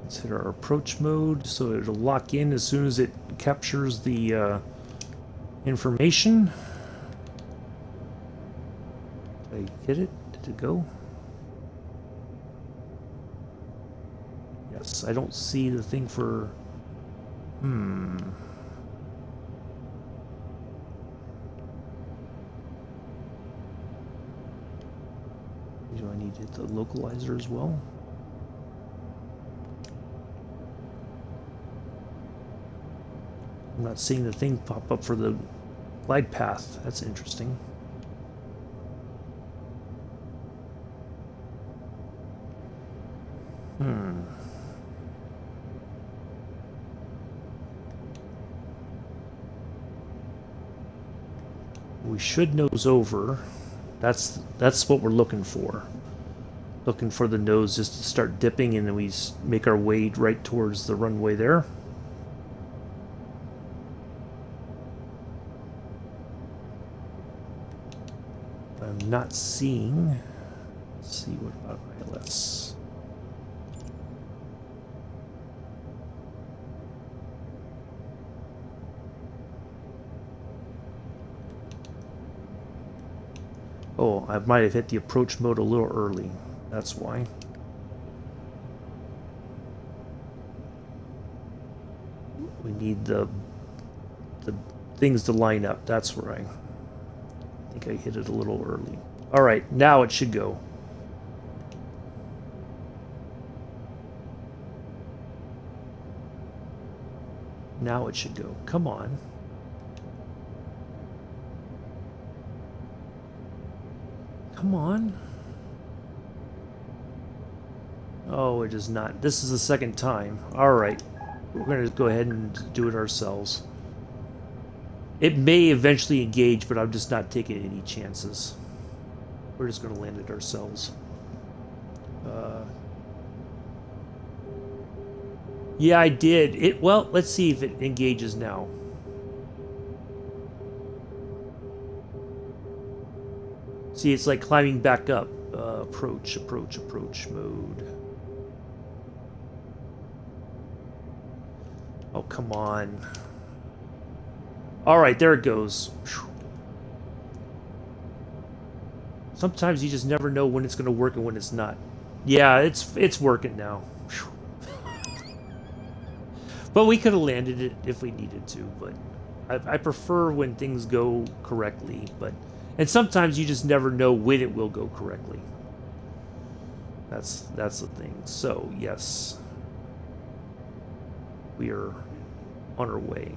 Let's hit our approach mode so it'll lock in as soon as it captures the information. Did I hit it? Did it go? Yes, I don't see the thing for... Do I need to hit the localizer as well? I'm not seeing the thing pop up for the glide path. That's interesting. We should nose over. That's what we're looking for. Looking for the nose just to start dipping, and then we make our way right towards the runway there. I'm not seeing. Let's see, what about ILS? Oh, I might have hit the approach mode a little early. That's why. We need the things to line up. That's where I think I hit it a little early. All right, now it should go. Now it should go. Come on. Come on. Oh, it is not. This is the second time. All right. We're going to go ahead and do it ourselves. It may eventually engage, but I'm just not taking any chances. We're just going to land it ourselves. Yeah, I did. Well, let's see if it engages now. See, it's like climbing back up. Approach mode. Oh, come on. All right, there it goes. Sometimes you just never know when it's going to work and when it's not. Yeah, it's working now. But we could have landed it if we needed to, but I prefer when things go correctly, and sometimes you just never know when it will go correctly. That's the thing. So, yes. We are on our way.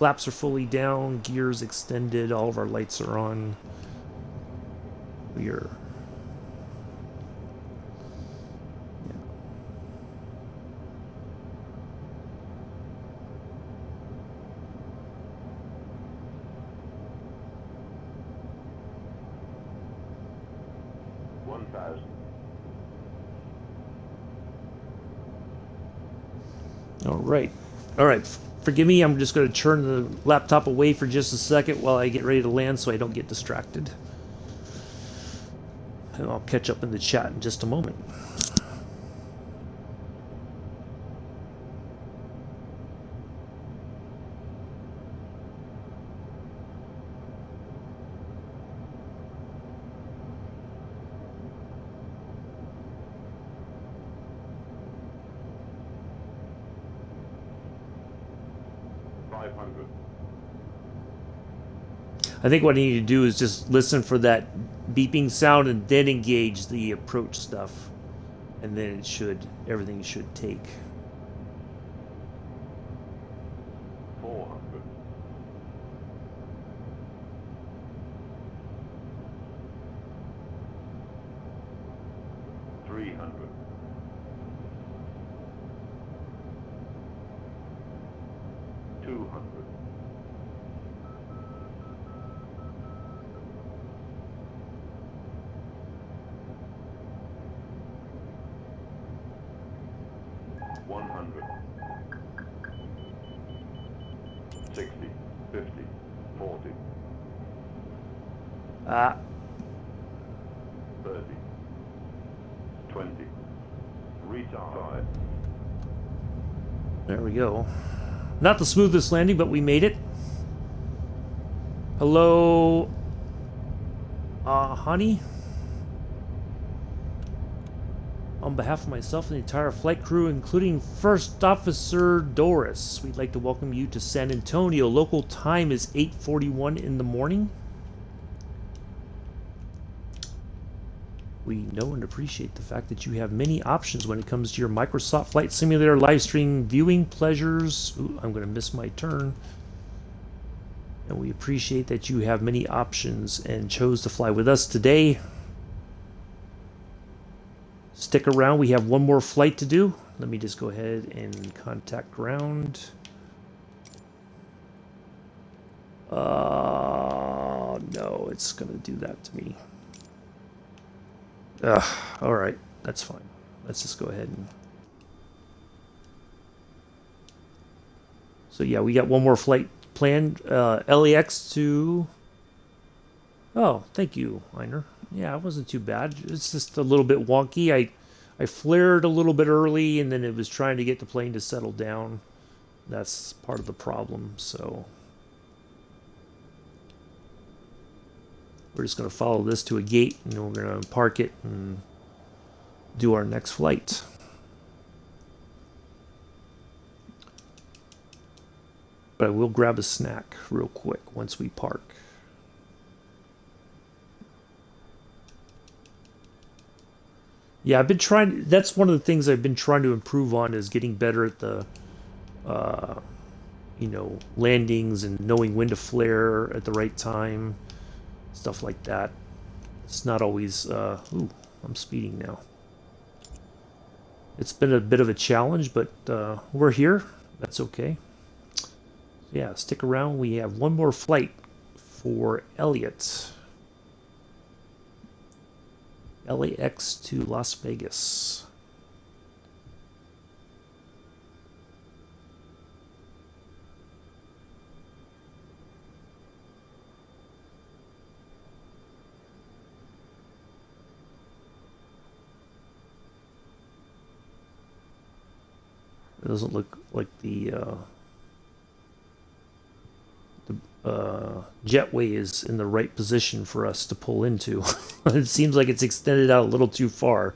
Flaps are fully down, gears extended, all of our lights are on. We are... Yeah. All right. All right. Forgive me. I'm just going to turn the laptop away for just a second while I get ready to land so I don't get distracted. And I'll catch up in the chat in just a moment. I think what I need to do is just listen for that beeping sound and then engage the approach stuff. And then it should, everything should take. 400. 300. 200. 100. 60. 50. 40. 30. 20. Retard. There we go. Not the smoothest landing, but we made it. Hello, honey. On behalf of myself and the entire flight crew, including First Officer Doris, we'd like to welcome you to San Antonio. Local time is 8:41 in the morning. We know and appreciate the fact that you have many options when it comes to your Microsoft Flight Simulator live stream viewing pleasures. Ooh, I'm going to miss my turn. And we appreciate that you have many options and chose to fly with us today. Stick around, we have one more flight to do. Let me just go ahead and contact ground. No, it's gonna do that to me. All right, that's fine. Let's just go ahead and... So yeah, we got one more flight planned. LAX to... Oh, thank you, Einer. Yeah, it wasn't too bad. It's just a little bit wonky. I flared a little bit early, and then it was trying to get the plane to settle down. That's part of the problem, so... We're just going to follow this to a gate, and then we're going to park it and do our next flight. But I will grab a snack real quick once we park. Yeah, I've been trying... That's one of the things I've been trying to improve on, is getting better at the, you know, landings and knowing when to flare at the right time. Stuff like that. It's not always... ooh, I'm speeding now. It's been a bit of a challenge, but we're here. That's okay. Yeah, stick around. We have one more flight for Elliot. LAX to Las Vegas. It doesn't look like the jetway is in the right position for us to pull into. It seems like it's extended out a little too far.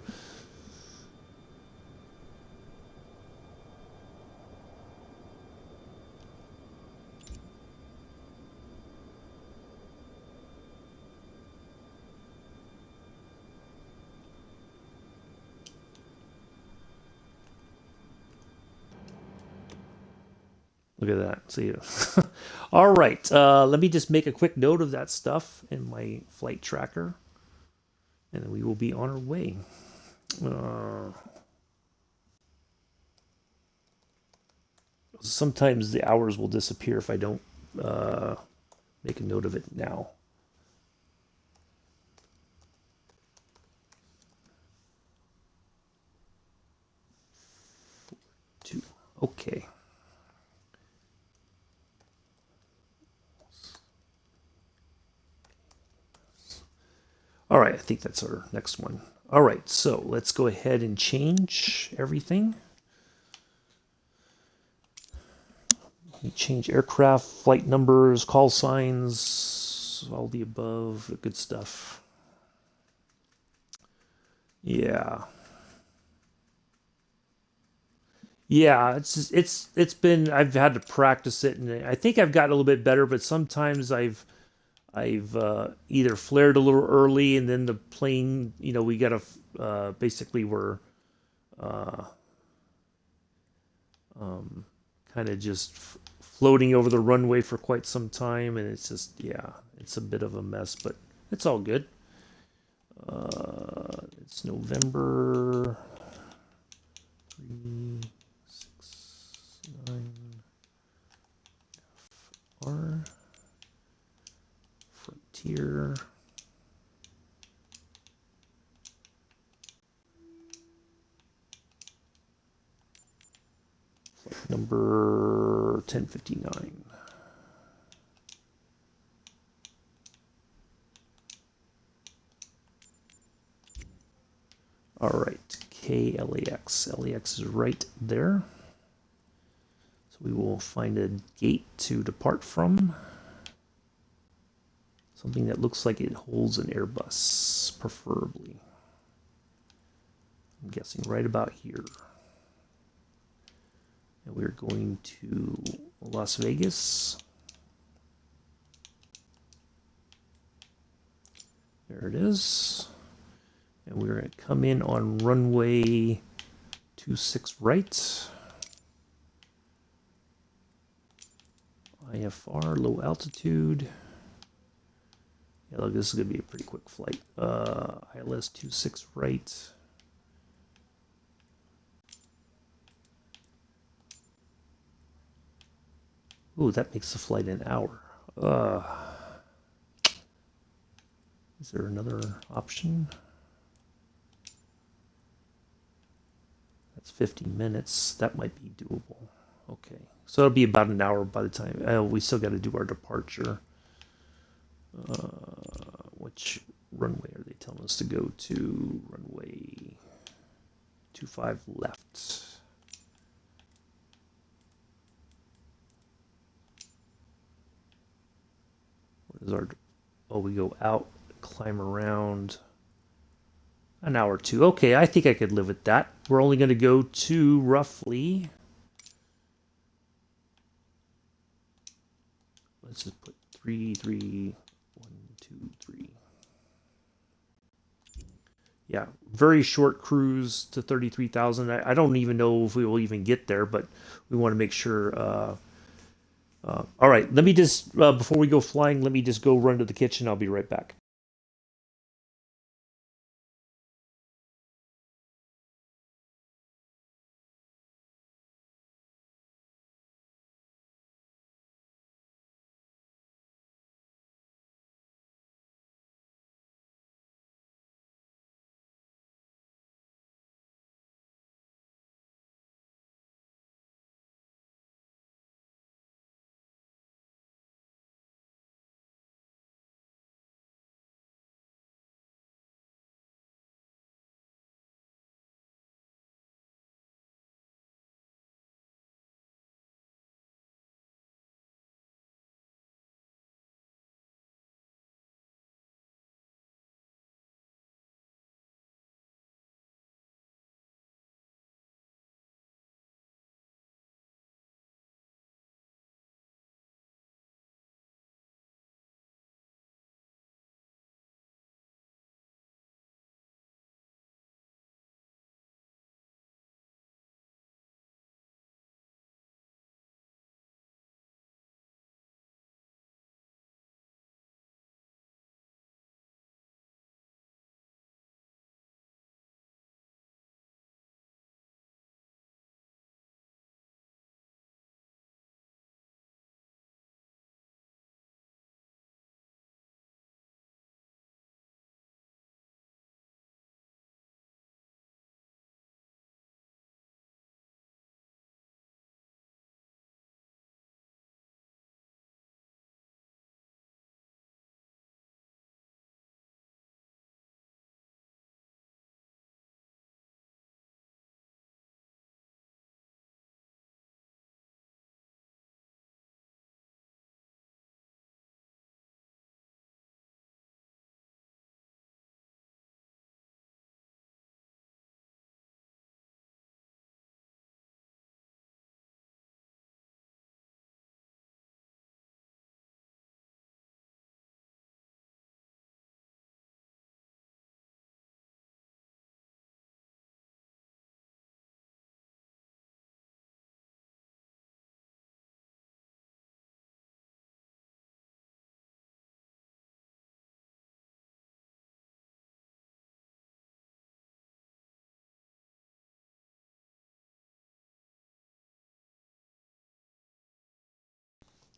Look at that. See you. All right. Let me just make a quick note of that stuff in my flight tracker, and then we will be on our way. Sometimes the hours will disappear if I don't make a note of it now. Okay. All right, I think that's our next one. All right, so let's go ahead and change everything. Let me change aircraft, flight numbers, call signs, all the above, the good stuff. Yeah. Yeah, it's been I've had to practice it, and I think I've gotten a little bit better. But sometimes I've either flared a little early, and then the plane, we got to basically we're kind of just floating over the runway for quite some time, and it's just it's a bit of a mess, but it's all good. It's November 3, 6, 9, FR, Frontier. Flight number 1059. All right, KLAX. LAX is right there. So we will find a gate to depart from. Something that looks like it holds an Airbus, preferably. I'm guessing right about here. And we're going to Las Vegas. There it is. And we're going to come in on runway 26 right. IFR, low altitude. Yeah, look, this is going to be a pretty quick flight. ILS 26 right. Ooh, that makes the flight an hour. Is there another option? That's 50 minutes. That might be doable. Okay. So it'll be about an hour by the time. We still got to do our departure. Which runway are they telling us to go to? Runway 25 left. What is our... Oh, we go out, climb around. An hour or two. Okay, I think I could live with that. We're only going to go to roughly... Let's just put 3, 3, 1, 2, 3. Yeah, very short cruise to 33,000. I don't even know if we will even get there, but we want to make sure. All right, let me just, before we go flying, let me just go run to the kitchen. I'll be right back.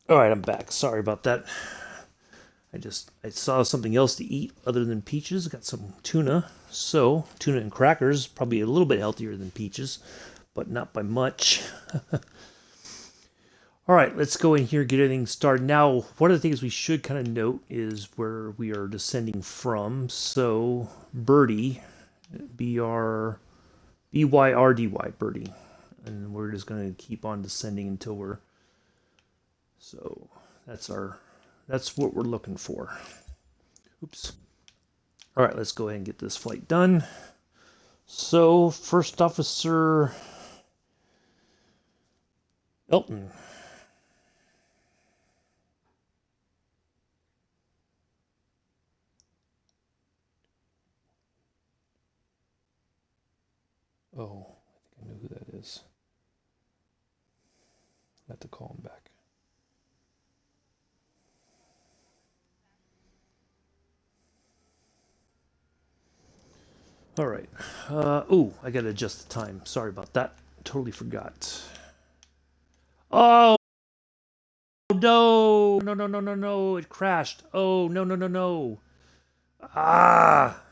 All right, I'm back. Sorry about that. I saw something else to eat other than peaches. Got some tuna. So, tuna and crackers, probably a little bit healthier than peaches, but not by much. All right, let's go in here, get everything started. Now, one of the things we should kind of note is where we are descending from. So, Birdie, B-Y-R-D-Y, Birdie. And we're just going to keep on descending until we're... So, that's what we're looking for. Oops. All right, let's go ahead and get this flight done. So, first officer Elton. Oh, I think I know who that is. I have to call him back. All right. Oh, I gotta adjust the time. Sorry about that. Totally forgot. Oh no! No! No! No! No! No! It crashed. Oh no! No! No! No! Ah!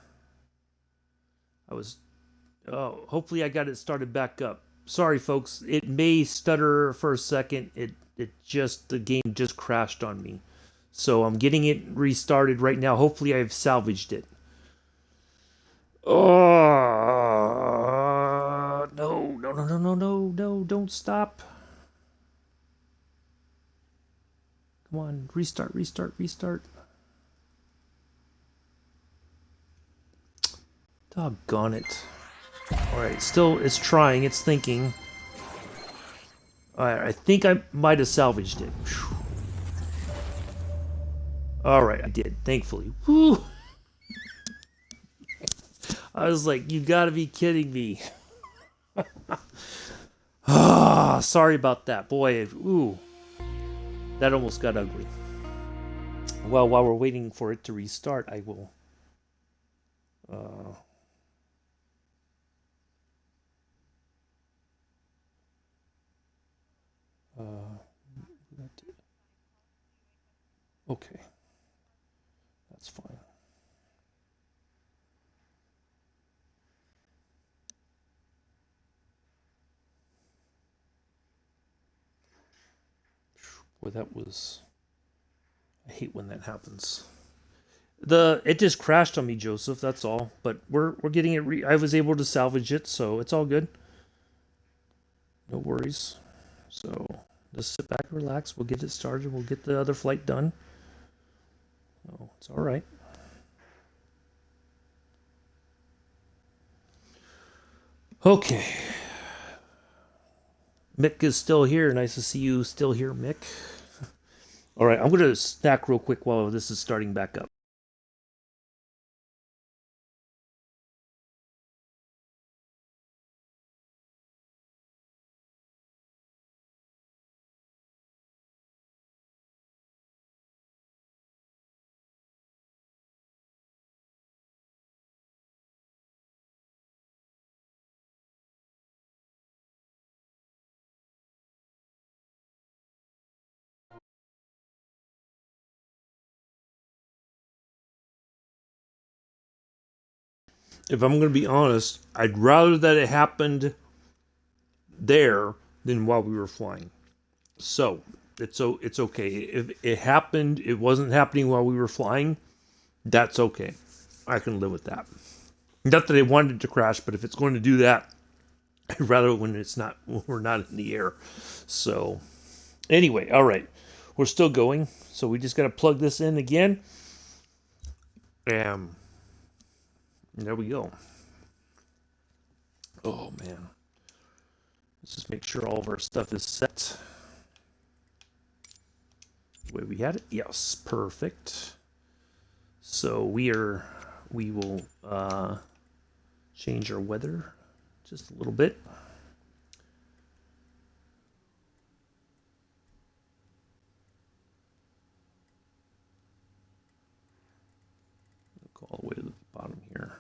I was. Oh, hopefully I got it started back up. Sorry, folks. It may stutter for a second. The game just crashed on me. So I'm getting it restarted right now. Hopefully I've salvaged it. Oh no! No! No! No! No! No! No! Don't stop. Come on, restart, restart, restart. Doggone it. Alright, still, it's trying, it's thinking. Alright, I think I might have salvaged it. Alright, I did, thankfully. Whew. I was like, you gotta be kidding me. Ah, sorry about that. Boy, ooh. That almost got ugly. Well, while we're waiting for it to restart, I will... okay. That's fine. Boy, that was... I hate when that happens. It just crashed on me, Joseph. That's all. But we're getting it. I was able to salvage it, so it's all good. No worries. So just sit back and relax. We'll get it started. We'll get the other flight done. Oh, it's all right. Okay. Mick is still here. Nice to see you still here, Mick. All right, I'm going to snack real quick while this is starting back up. If I'm going to be honest, I'd rather that it happened there than while we were flying. So it's okay. If it happened, it wasn't happening while we were flying. That's okay. I can live with that. Not that I wanted it to crash, but if it's going to do that, I'd rather when we're not in the air. So anyway, all right, we're still going. So we just got to plug this in again. There we go. Oh man. Let's just make sure all of our stuff is set. The way we had it. Yes, perfect. So we will change our weather just a little bit. Go all the way to the bottom here.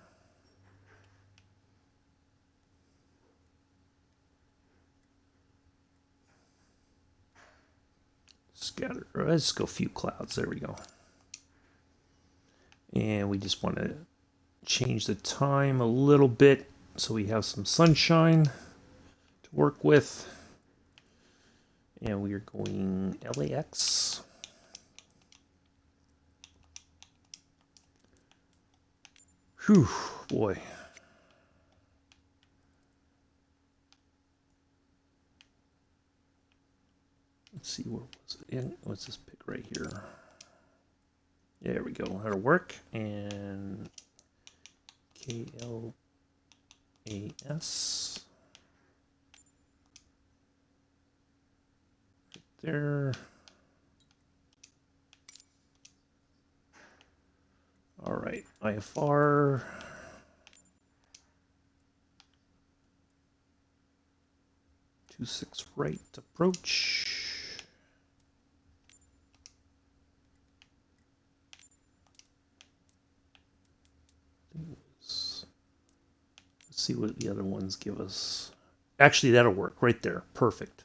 scatter. Let's go few clouds. There we go. And we just want to change the time a little bit so we have some sunshine to work with. And we are going LAX. Whew, boy. Let's see, where was it in? What's this pick right here? There we go. That'll work. And KLAS. Right there. All right, IFR. Two 6 right approach. Let's see what the other ones give us. Actually, that'll work right there. Perfect.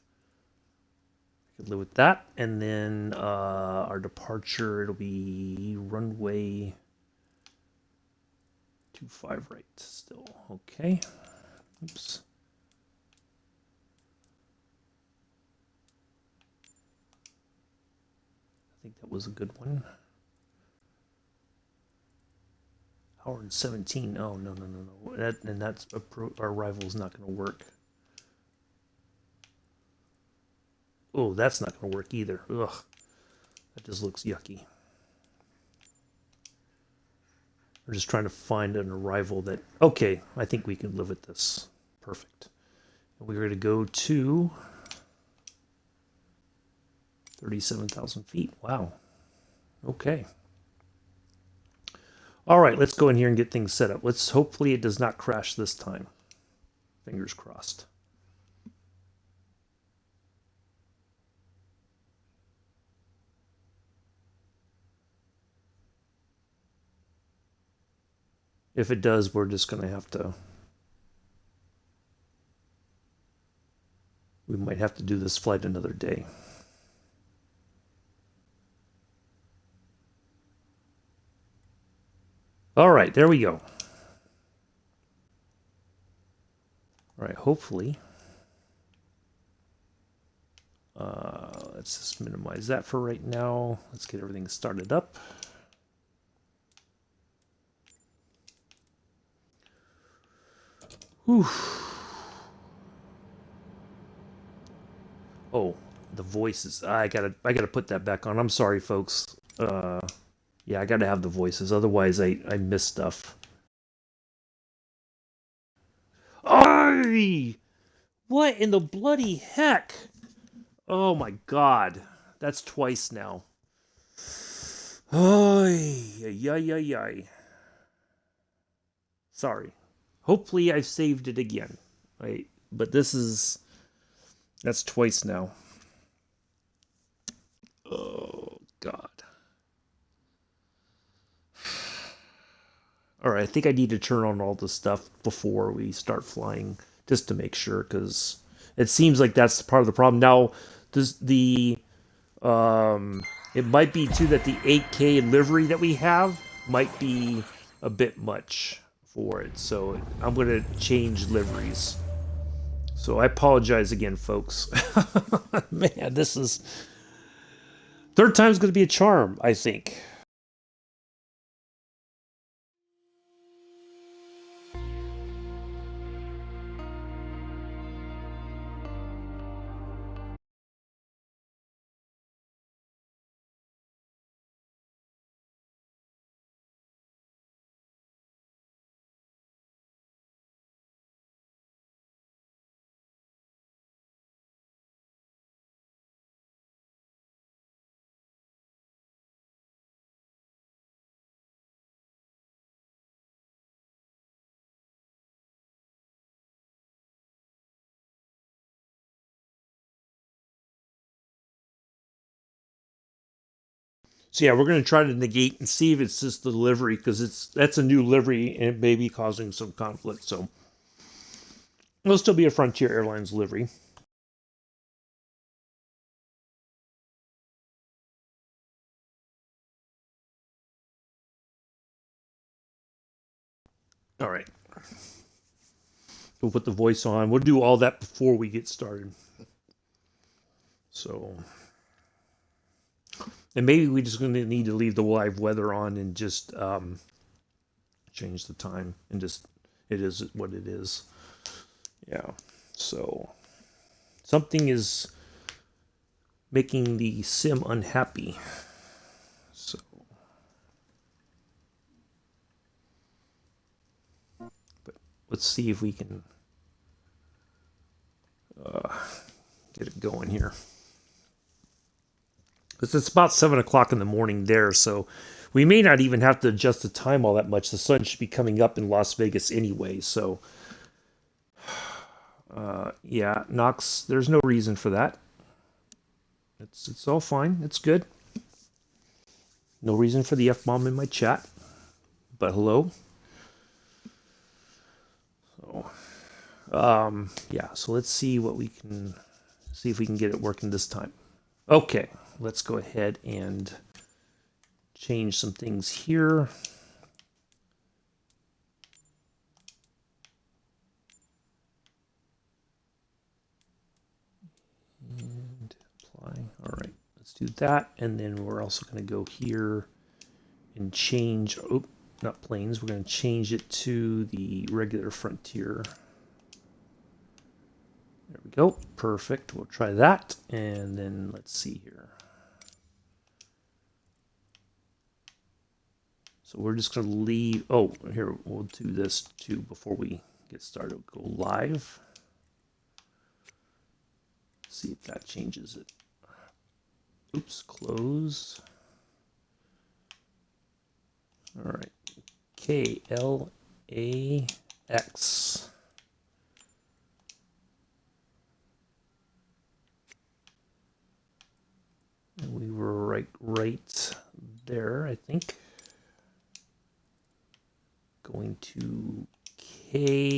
I could live with that. And then our departure, it'll be runway 25 right still. Okay. Oops. I think that was a good one. Hour and 17. Oh, no. That's our arrival is not going to work. Oh, that's not going to work either. Ugh. That just looks yucky. We're just trying to find an arrival that... Okay, I think we can live with this. Perfect. We're going to go to 37,000 feet. Wow. Okay. All right, let's go in here and get things set up. Hopefully it does not crash this time. Fingers crossed. If it does, we're just going to have to... We might have to do this flight another day. All right, there we go. All right, hopefully. Let's just minimize that for right now. Let's get everything started up. Whew. Oh, the voices. I gotta put that back on. I'm sorry, folks. Yeah, I gotta have the voices. Otherwise, I miss stuff. Ay! What in the bloody heck? Oh my god. That's twice now. Ay. Sorry. Hopefully I've saved it again. Right? But that's twice now. Oh god. All right, I think I need to turn on all the stuff before we start flying, just to make sure, because it seems like that's part of the problem. Now, it might be too that the 8K livery that we have might be a bit much for it, so I'm going to change liveries. So I apologize again, folks. Man, this is... Third time's going to be a charm, I think. So yeah, we're going to try to negate and see if it's just the livery, because that's a new livery and it may be causing some conflict. So it'll still be a Frontier Airlines livery. All right. We'll put the voice on. We'll do all that before we get started. So, and maybe we're just going to need to leave the live weather on and just change the time and just, it is what it is. Yeah. So, something is making the sim unhappy. So, but let's see if we can get it going here. It's about 7 o'clock in the morning there, so we may not even have to adjust the time all that much. The sun should be coming up in Las Vegas anyway, so yeah, Knox, there's no reason for that. It's all fine. It's good. No reason for the F-bomb in my chat, but hello. So, yeah, so let's see what we can, see if we can get it working this time. Okay, let's go ahead and change some things here. And apply. All right, let's do that. And then we're also going to go here and change, oh, not planes. We're going to change it to the regular Frontier. There we go. Perfect. We'll try that. And then let's see here. So we're just going to leave. Oh, here, we'll do this too before we get started. We'll go live. See if that changes it. Oops, close. All right. KLAX. And we were right there, I think. Going to KLAS.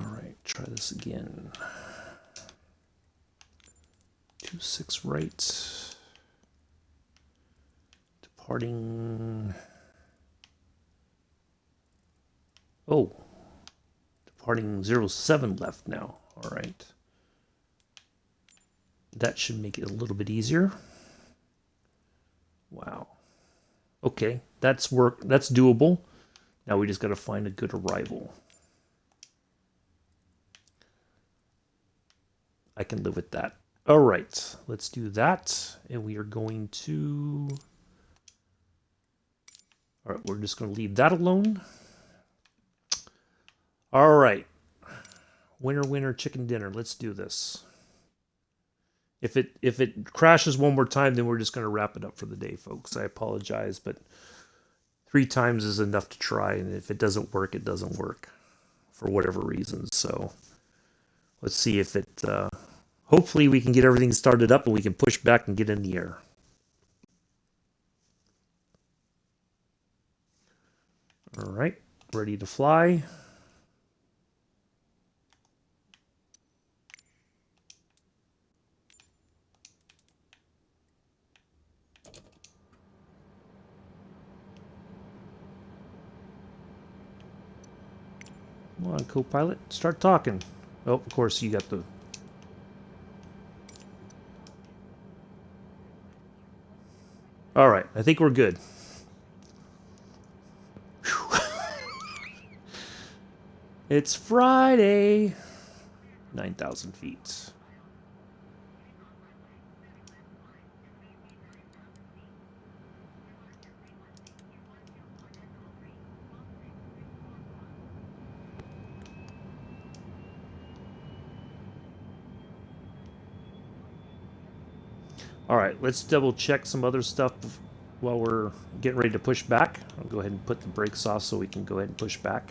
All right, try this again. 26 right. Departing. Oh, departing 07 left now. All right. That should make it a little bit easier. Wow. Okay, that's doable. Now we just got to find a good arrival. I can live with that. All right, let's do that. And we are going to... All right, we're just going to leave that alone. All right. Winner, winner, chicken dinner. Let's do this. If it crashes one more time, then we're just going to wrap it up for the day, folks. I apologize, but 3 times is enough to try. And if it doesn't work, it doesn't work for whatever reason. So let's see if it... hopefully we can get everything started up and we can push back and get in the air. All right, ready to fly. Come on, co-pilot, start talking. Oh, of course, you got the... All right, I think we're good. It's Friday. 9,000 feet. All right, let's double check some other stuff while we're getting ready to push back. I'll go ahead and put the brakes off so we can go ahead and push back.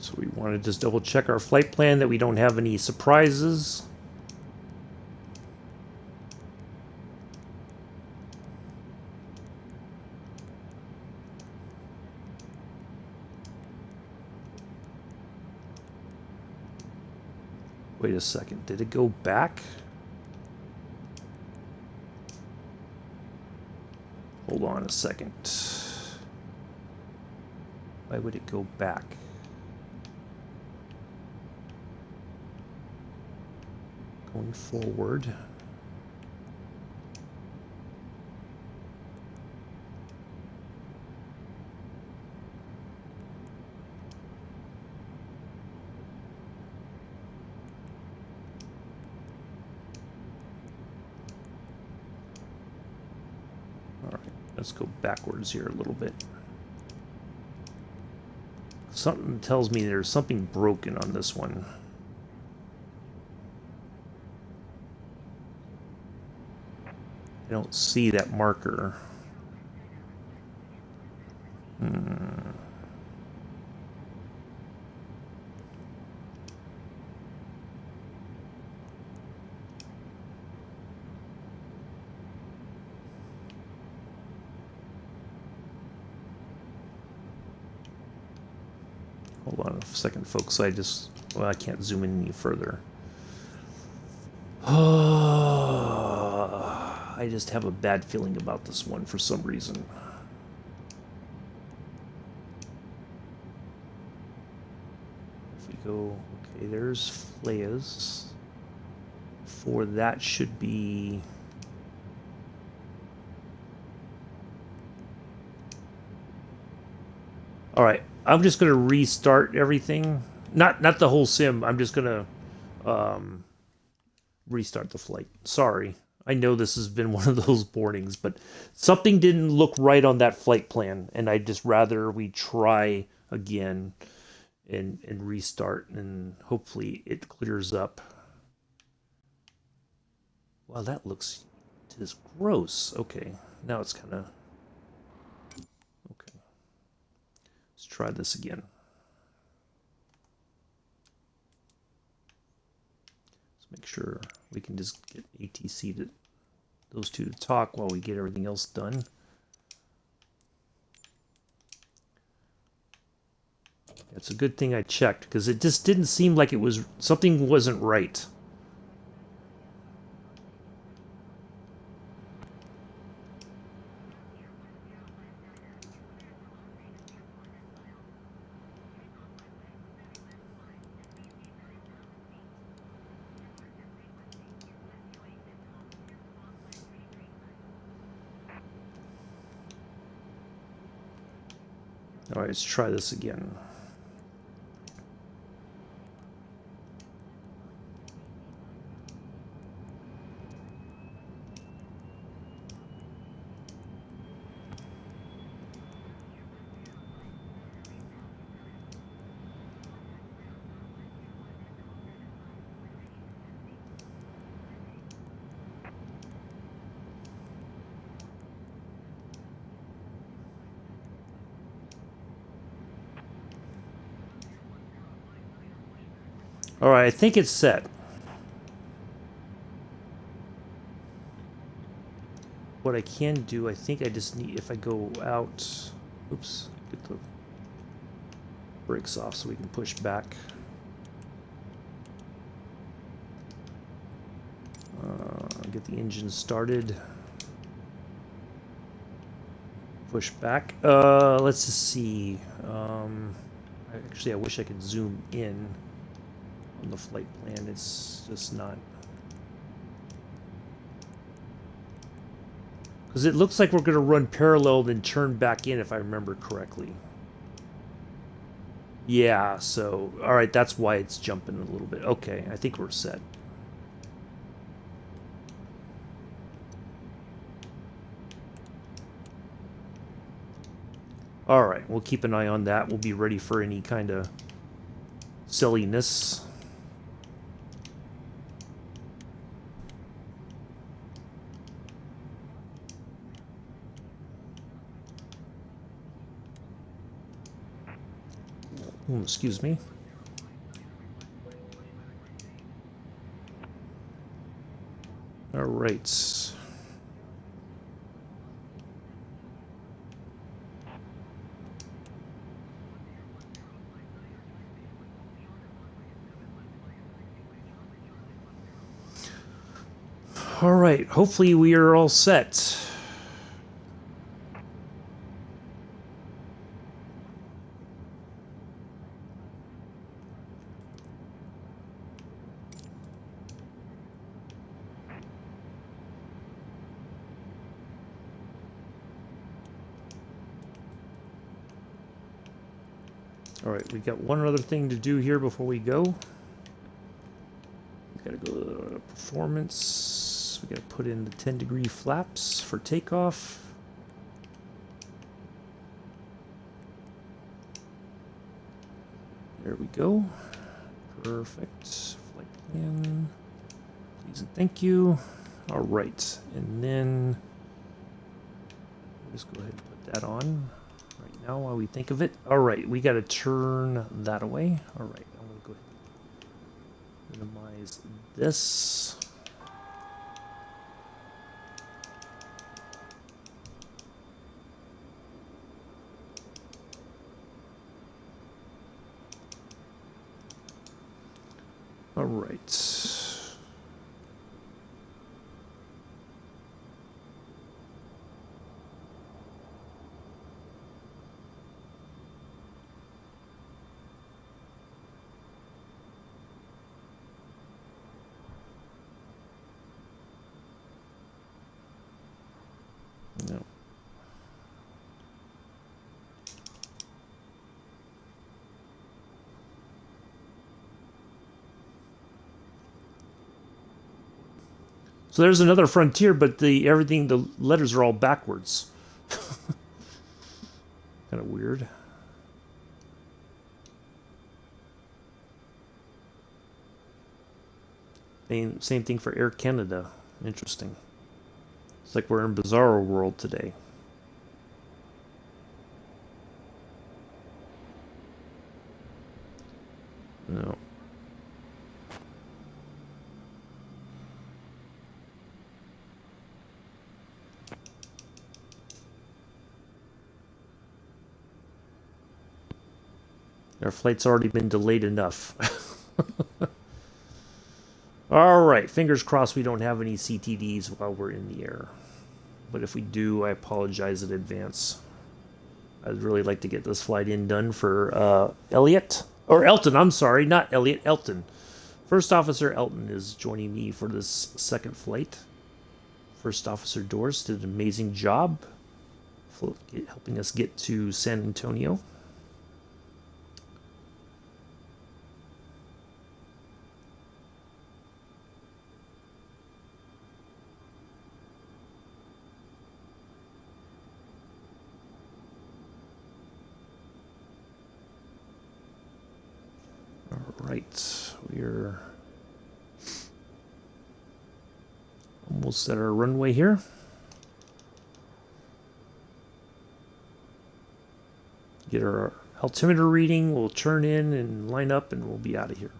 So we want to just double check our flight plan that we don't have any surprises. Wait a second, did it go back? Hold on a second. Why would it go back? Going forward. All right, let's go backwards here a little bit. Something tells me there's something broken on this one. I don't see that marker. Hold on a second, folks. I can't zoom in any further. I just have a bad feeling about this one for some reason. If we go, okay, there's flares. For that should be... All right, I'm just gonna restart everything. Not the whole sim. I'm just gonna restart the flight. Sorry. I know this has been one of those mornings, but something didn't look right on that flight plan, and I'd just rather we try again and restart, and hopefully it clears up. Wow, that looks just gross. Okay, now it's kind of... Okay. Let's try this again. Make sure we can just get ATC to those two to talk while we get everything else done. It's a good thing I checked because it just didn't seem like it was something wasn't right. All right, let's try this again. All right, I think it's set. What I can do, I think I just need, if I go out, oops, get the brakes off so we can push back. Get the engine started. Push back. Let's just see. Actually, I wish I could zoom in on the flight plan. It's just not. Because it looks like we're going to run parallel then turn back in, if I remember correctly. Yeah, so, alright, that's why it's jumping a little bit. Okay, I think we're set. Alright, we'll keep an eye on that. We'll be ready for any kind of silliness. Excuse me. All right. All right. Hopefully we are all set. All right, we got one other thing to do here before we go. We gotta go to performance. We gotta put in the 10-degree flaps for takeoff. There we go. Perfect. Flight plan. Please and thank you. All right, and then just go ahead and put that on right now while we think of it. All right, we got to turn that away. All right, I'm going to go ahead and minimize this. All right. No. So there's another Frontier, but the letters are all backwards. Kind of weird. Same thing for Air Canada. Interesting. It's like we're in Bizarro world today. No. Our flight's already been delayed enough. All right, fingers crossed we don't have any CTDs while we're in the air. But if we do, I apologize in advance. I'd really like to get this flight done for Elliot. Or Elton, I'm sorry, not Elliot, Elton. First Officer Elton is joining me for this second flight. First Officer Doris did an amazing job helping us get to San Antonio. Right, we're almost at our runway here. Get our altimeter reading, we'll turn in and line up and we'll be out of here.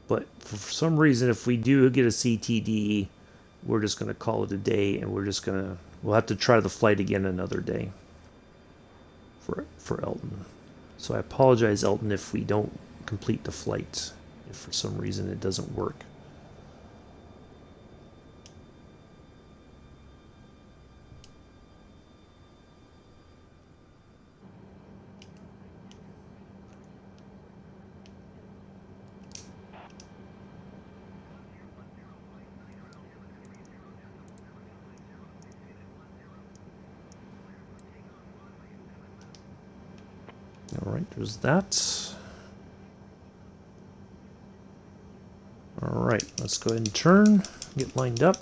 But for some reason, if we do get a CTD, we're just going to call it a day, and we'll have to try the flight again another day for Elton. So I apologize, Elton, if we don't complete the flight, if for some reason it doesn't work. All right, there's that. All right, let's go ahead and turn, get lined up.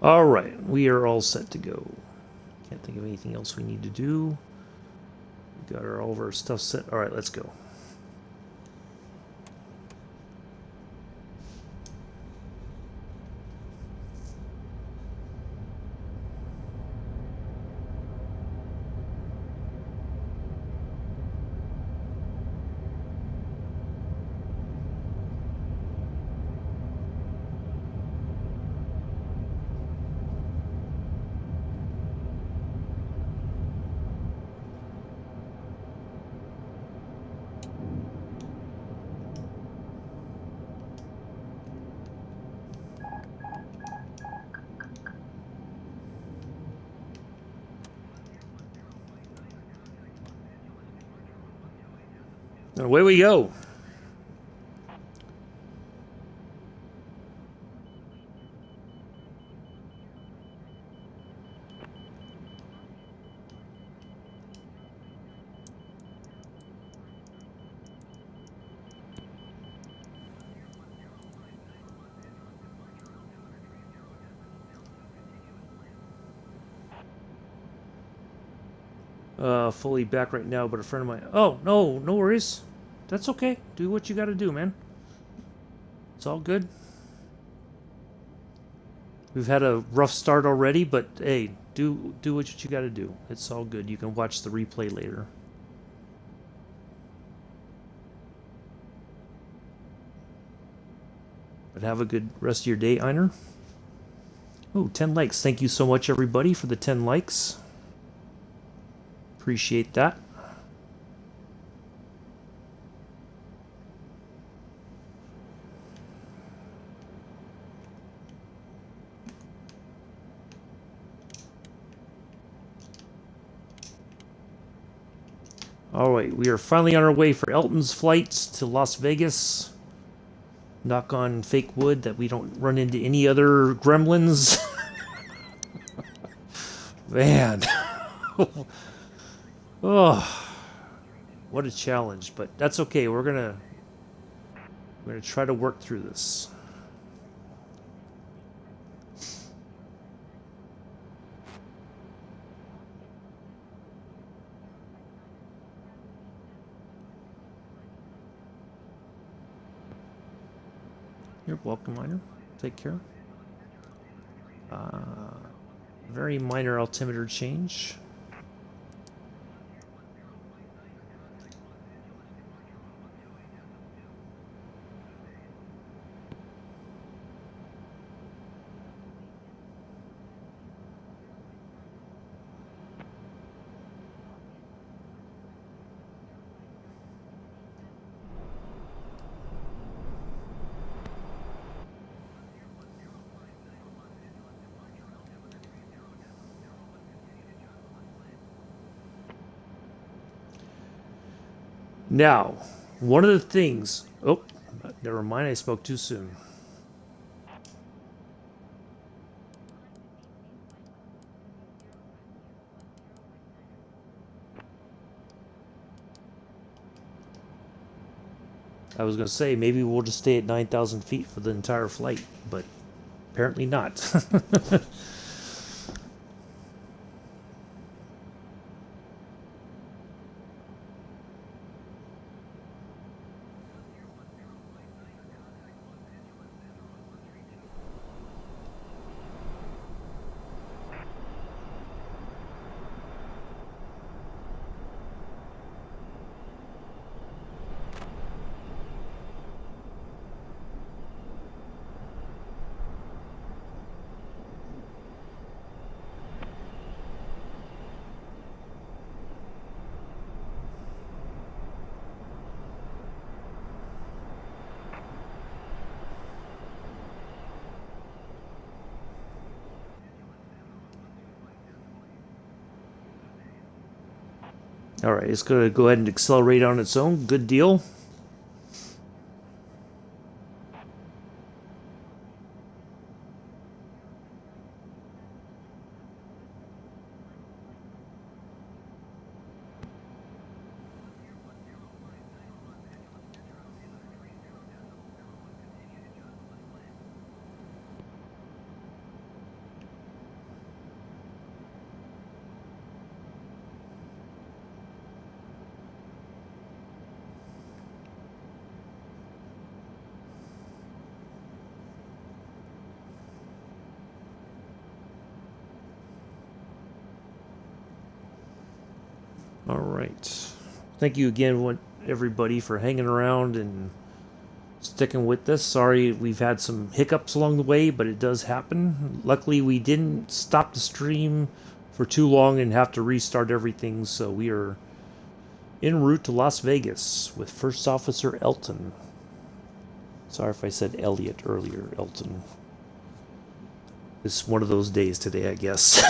All right, we are all set to go. Can't think of anything else we need to do. We got all of our stuff set. All right, let's go. And away we go. Fully back right now, but a friend of mine. Oh, no, no worries. That's okay. Do what you got to do, man. It's all good. We've had a rough start already, but hey, do what you got to do. It's all good. You can watch the replay later. But have a good rest of your day, Einer. Oh, 10 likes. Thank you so much, everybody, for the 10 likes. Appreciate that. All right, we are finally on our way for Elton's flights to Las Vegas. Knock on fake wood that we don't run into any other gremlins. Man. Oh, what a challenge, but that's okay. We're gonna try to work through this. You're welcome, Miner. Take care. Very minor altimeter change. Now, one of the things... Oh, never mind, I spoke too soon. I was going to say, maybe we'll just stay at 9,000 feet for the entire flight, but apparently not. All right, it's going to go ahead and accelerate on its own. Good deal. All right. Thank you again, everybody, for hanging around and sticking with this. Sorry we've had some hiccups along the way, but it does happen. Luckily, we didn't stop the stream for too long and have to restart everything, so we are en route to Las Vegas with First Officer Elton. Sorry if I said Elliot earlier, Elton. It's one of those days today, I guess.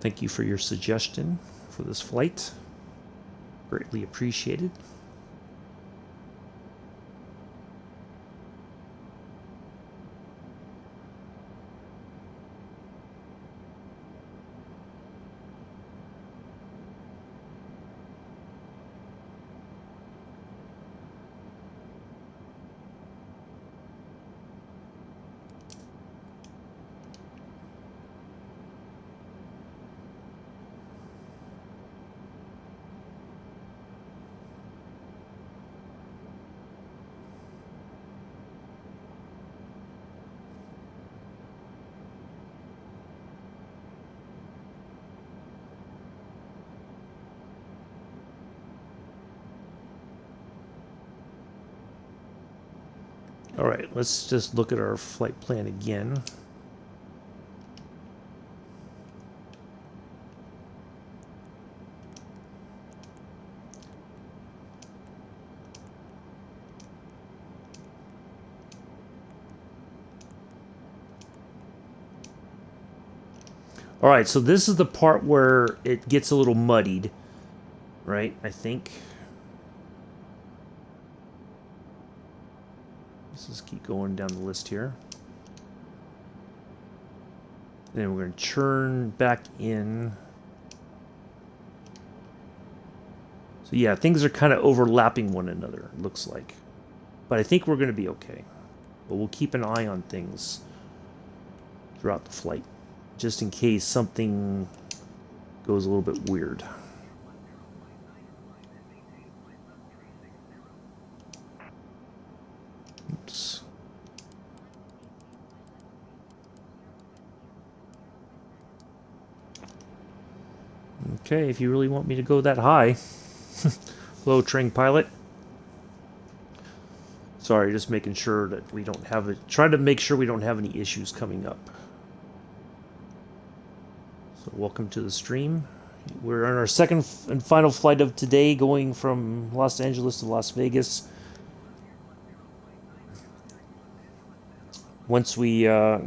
Thank you for your suggestion for this flight. Greatly appreciated. All right, let's just look at our flight plan again. All right, so this is the part where it gets a little muddied, right? I think. Let's just keep going down the list here. Then we're going to churn back in. So yeah, things are kind of overlapping one another, it looks like. But I think we're going to be okay. But we'll keep an eye on things throughout the flight, just in case something goes a little bit weird. Oops. Okay, if you really want me to go that high. Hello, train pilot. Sorry, just making sure that we don't have it. Try to make sure we don't have any issues coming up. So welcome to the stream. We're on our second and final flight of today, going from Los Angeles to Las Vegas. Once we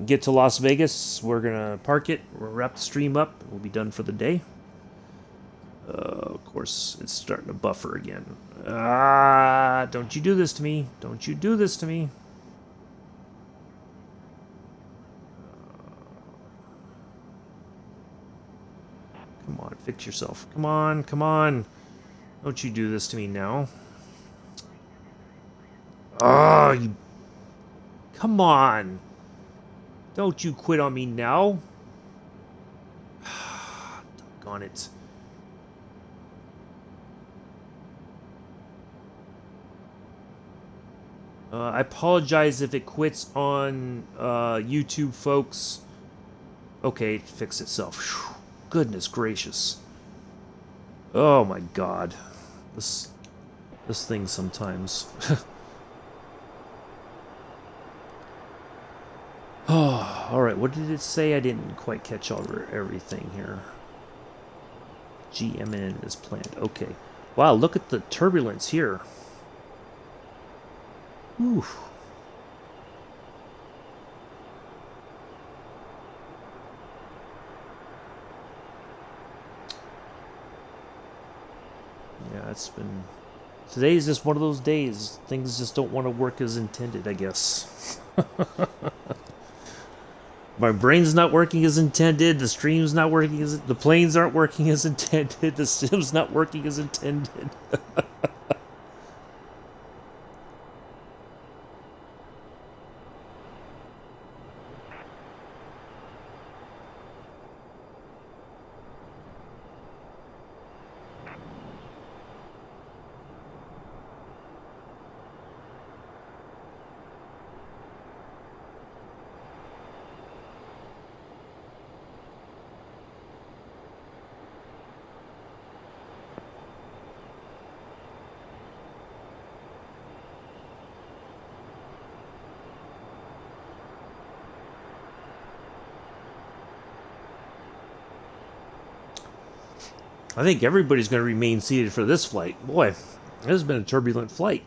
get to Las Vegas, we're going to park it, we'll wrap the stream up, we'll be done for the day. Of course, it's starting to buffer again. Ah, don't you do this to me. Don't you do this to me. Come on, fix yourself. Come on, come on. Don't you do this to me now. Oh, you... Come on. Don't you quit on me now. Doggone it. I apologize if it quits on YouTube, folks. Okay, it fixed itself. Whew. Goodness gracious. Oh my god. This thing sometimes. Oh, alright, what did it say? I didn't quite catch over everything here. GMN is planned. Okay. Wow, look at the turbulence here. Oof. Yeah, it's been... Today's just one of those days. Things just don't want to work as intended, I guess. My brain's not working as intended. The stream's not working as... The planes aren't working as intended. The sim's not working as intended. I think everybody's going to remain seated for this flight. Boy, this has been a turbulent flight.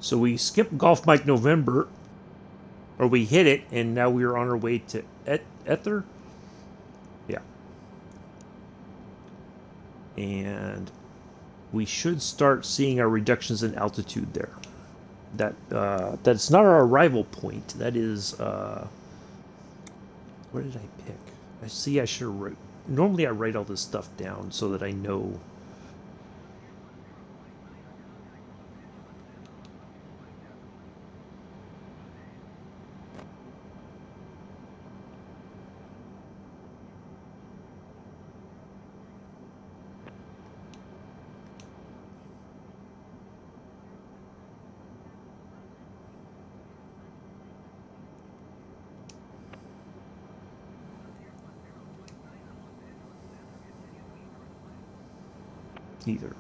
So we skipped Golf Mike November, or we hit it, and now we are on our way to Ether. Yeah. And we should start seeing our reductions in altitude there. That's not our arrival point. That is, where did I pick? I see I should have normally I write all this stuff down so that I know. Either.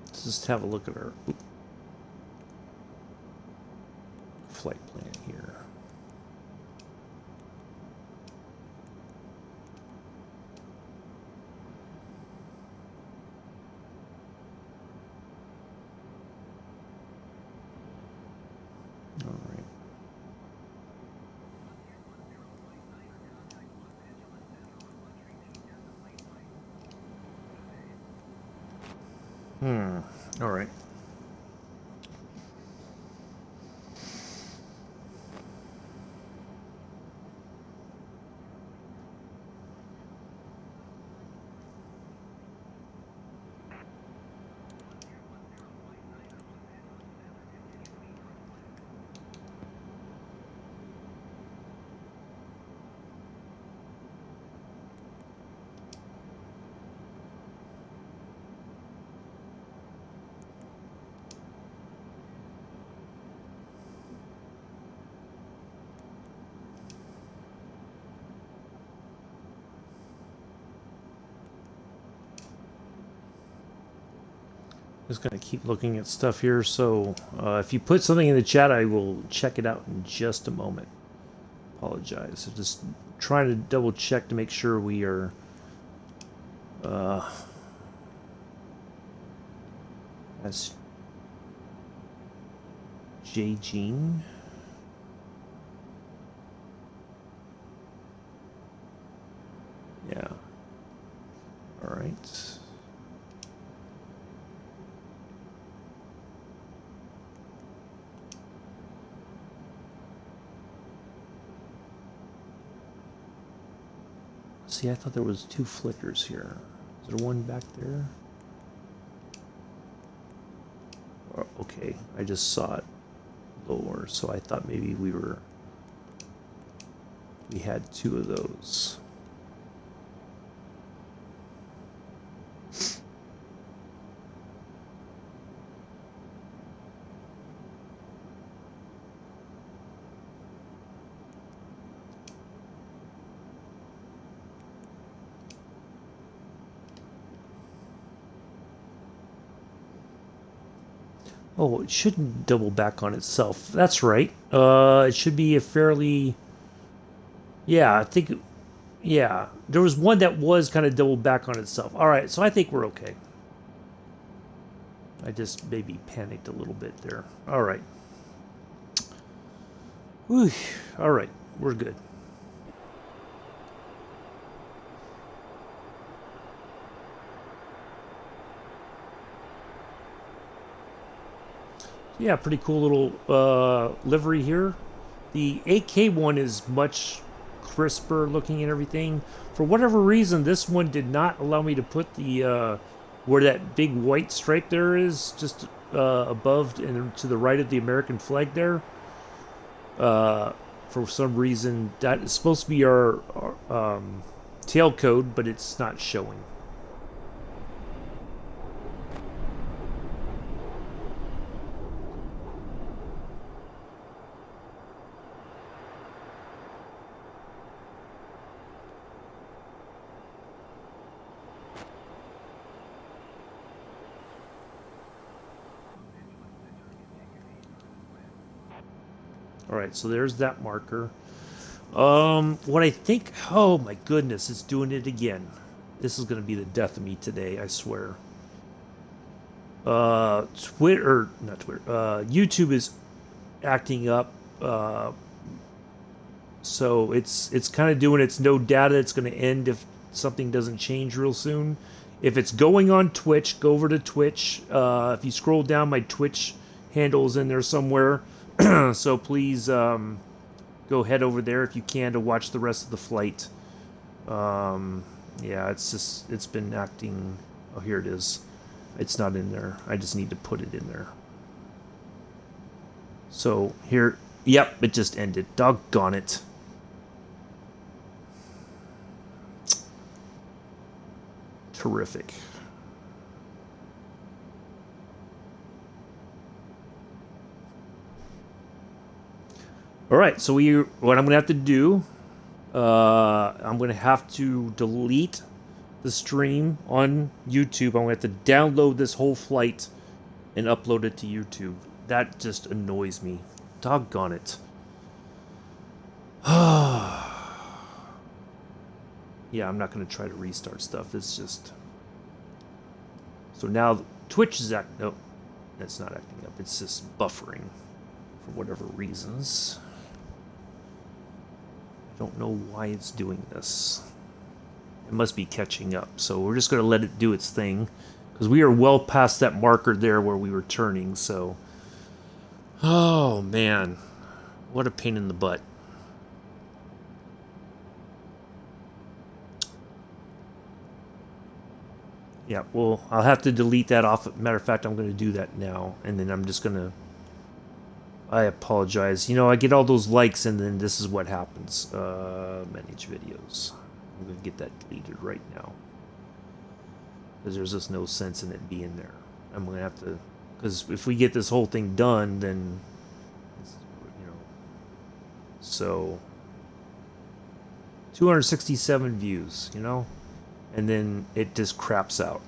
Let's just have a look at our flight plan here. All right. All right. Just going to keep looking at stuff here. So if you put something in the chat, I will check it out in just a moment. Apologize. So just trying to double check to make sure we are that's J. Jean. Yeah. All right. See, I thought there was two flickers here. Is there one back there? Oh, okay, I just saw it lower, so I thought maybe we had two of those. Oh, it shouldn't double back on itself. That's right. It should be a fairly... Yeah, I think... Yeah, there was one that was kind of double back on itself. All right, so I think we're okay. I just maybe panicked a little bit there. All right. Whew. All right, we're good. Yeah, pretty cool little livery here. The AK one is much crisper looking and everything. For whatever reason, this one did not allow me to put the where that big white stripe there is, just above and to the right of the American flag there. For some reason, that is supposed to be our tail code, but it's not showing. All right, so there's that marker. What I think, oh my goodness, it's doing it again. This is going to be the death of me today, I swear. Twitter, not Twitter, YouTube is acting up. So it's kind of doing its no data. It's going to end if something doesn't change real soon. If it's going on Twitch, go over to Twitch. If you scroll down, my Twitch handle is in there somewhere. So please go head over there if you can to watch the rest of the flight. Yeah, it's been acting. Oh, here it is. It's not in there. I just need to put it in there. So here, yep, it just ended. Doggone it. Terrific. All right, so what I'm gonna have to do, I'm gonna have to delete the stream on YouTube. I'm gonna have to download this whole flight and upload it to YouTube. That just annoys me. Doggone it. Yeah, I'm not gonna try to restart stuff. It's just so now Twitch is acting. No, that's not acting up. It's just buffering for whatever reasons. I don't know why it's doing this. It must be catching up. So we're just going to let it do its thing because we are well past that marker there where we were turning. So, oh man, what a pain in the butt. Yeah, well, I'll have to delete that off. Matter of fact, I'm going to do that now. And then I'm just going to... I apologize. You know, I get all those likes, and then this is what happens. Manage videos. I'm going to get that deleted right now. Because there's just no sense in it being there. I'm going to have to... Because if we get this whole thing done, then... You know... So... 267 views, you know? And then it just craps out.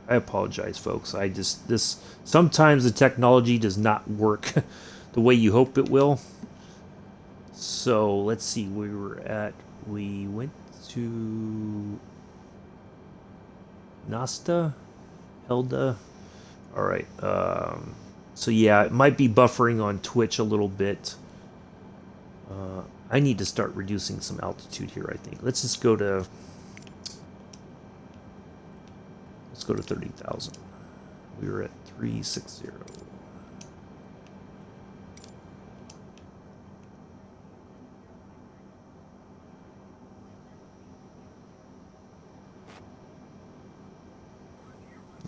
I apologize, folks. Sometimes the technology does not work the way you hope it will. So let's see, we went to Nasta, Elda. All right. So yeah, it might be buffering on Twitch a little bit. I need to start reducing some altitude here, I think. Let's just go to 30,000. We were at 360.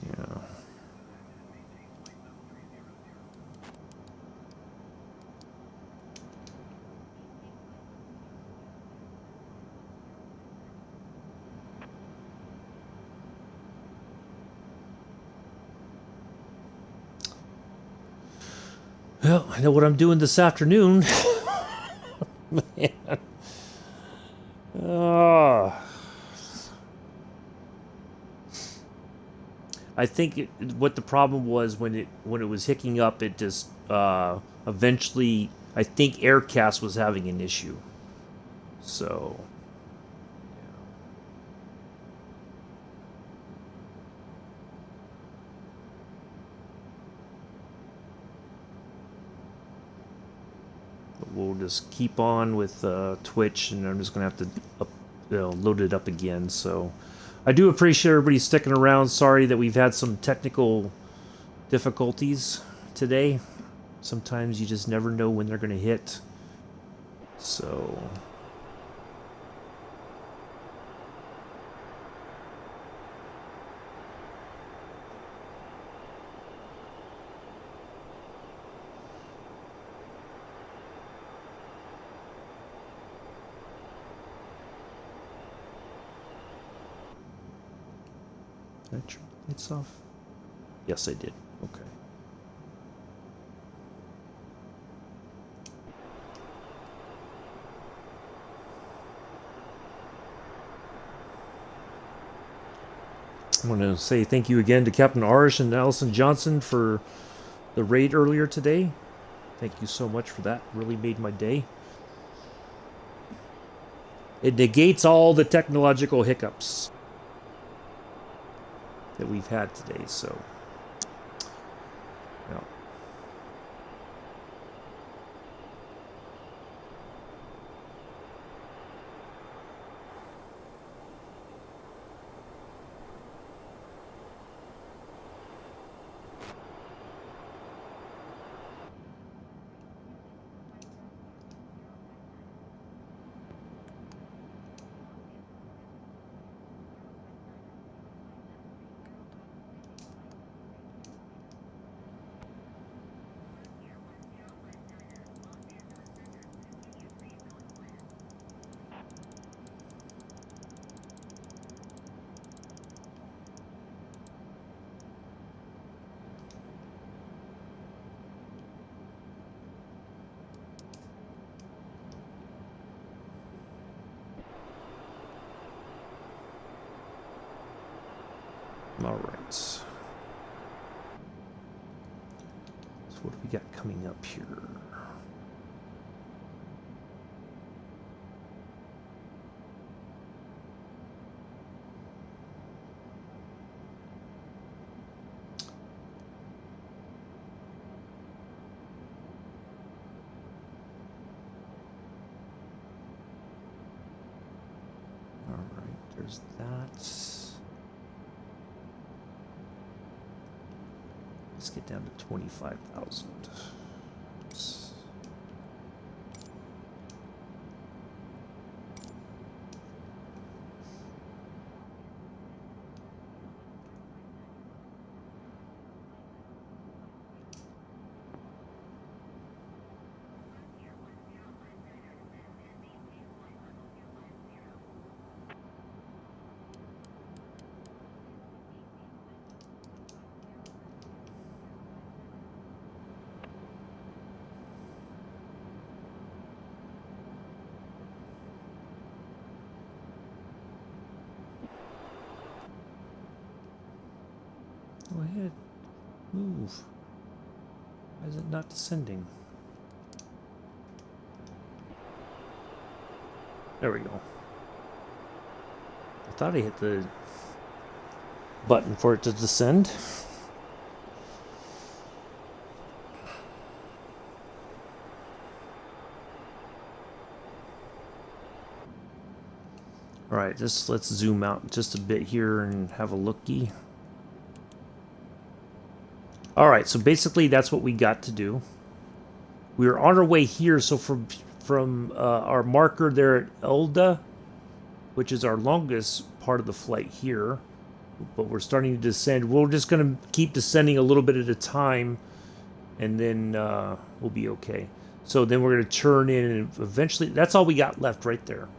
Yeah. Well, I know what I'm doing this afternoon. Man. I think what the problem was when it was hicking up, it just eventually, I think Aircast was having an issue. So, we'll just keep on with Twitch, and I'm just gonna have to load it up again. So I do appreciate everybody sticking around. Sorry that we've had some technical difficulties today. Sometimes you just never know when they're gonna hit. So did I turn the lights off? Yes, I did. Okay. I want to say thank you again to Captain Arish and Allison Johnson for the raid earlier today. Thank you so much for that. Really made my day. It negates all the technological hiccups that we've had today, so yeah. All right. So what do we got coming up here? All right, there's that. Let's get down to 25,000. Go ahead. Move. Why is it not descending? There we go. I thought I hit the button for it to descend. All right, just let's zoom out just a bit here and have a looky. All right, so basically that's what we got to do. We were on our way here, so from our marker there at Elda, which is our longest part of the flight here, but we're starting to descend. We're just going to keep descending a little bit at a time, and then we'll be okay. So then we're going to turn in, and eventually, that's all we got left right there,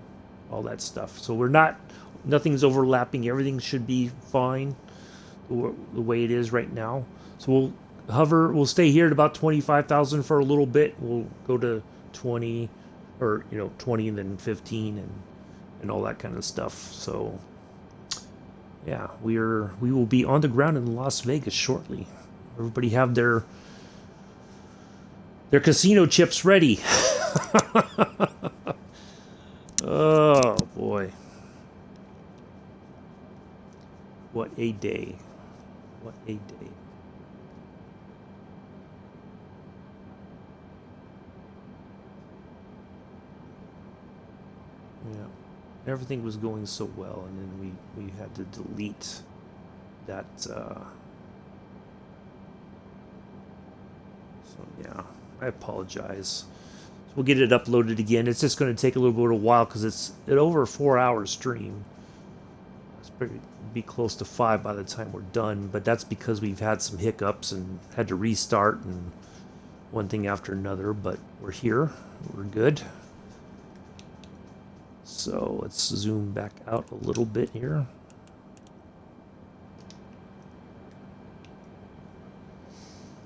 all that stuff. So nothing's overlapping. Everything should be fine the way it is right now. So we'll stay here at about 25,000 for a little bit. We'll go to 20, or 20 and then 15 and all that kind of stuff. So yeah, we will be on the ground in Las Vegas shortly. Everybody have their casino chips ready. Oh boy. What a day. What a day. Yeah, everything was going so well, and then we had to delete that. So yeah, I apologize. So we'll get it uploaded again. It's just going to take a little bit of a while because it's an over a 4-hour stream. It's pretty be close to 5 by the time we're done, but that's because we've had some hiccups and had to restart and one thing after another. But we're here. We're good. So let's zoom back out a little bit here.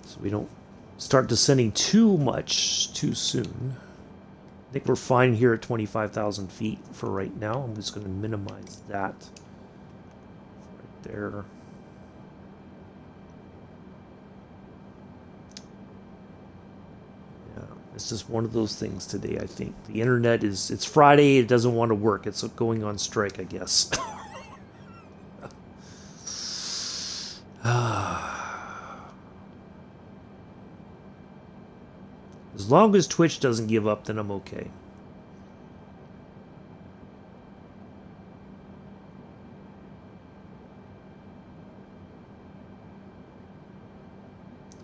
So we don't start descending too much too soon. I think we're fine here at 25,000 feet for right now. I'm just going to minimize that right there. It's just one of those things today, I think. The internet it's Friday, it doesn't want to work. It's going on strike, I guess. As long as Twitch doesn't give up, then I'm okay.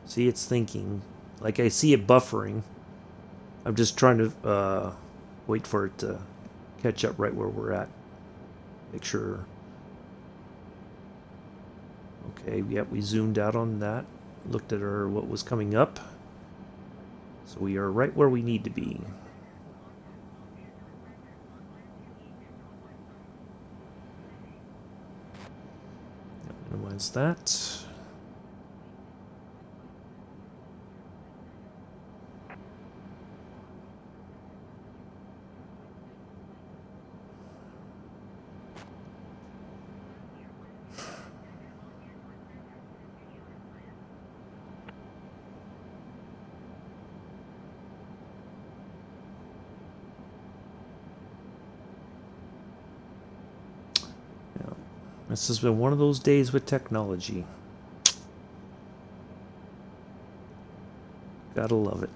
See, it's thinking. Like, I see it buffering. I'm just trying to wait for it to catch up right where we're at. Make sure. Okay, yep, we zoomed out on that. Looked at what was coming up. So we are right where we need to be. Minimize that. This has been one of those days with technology. Gotta love it.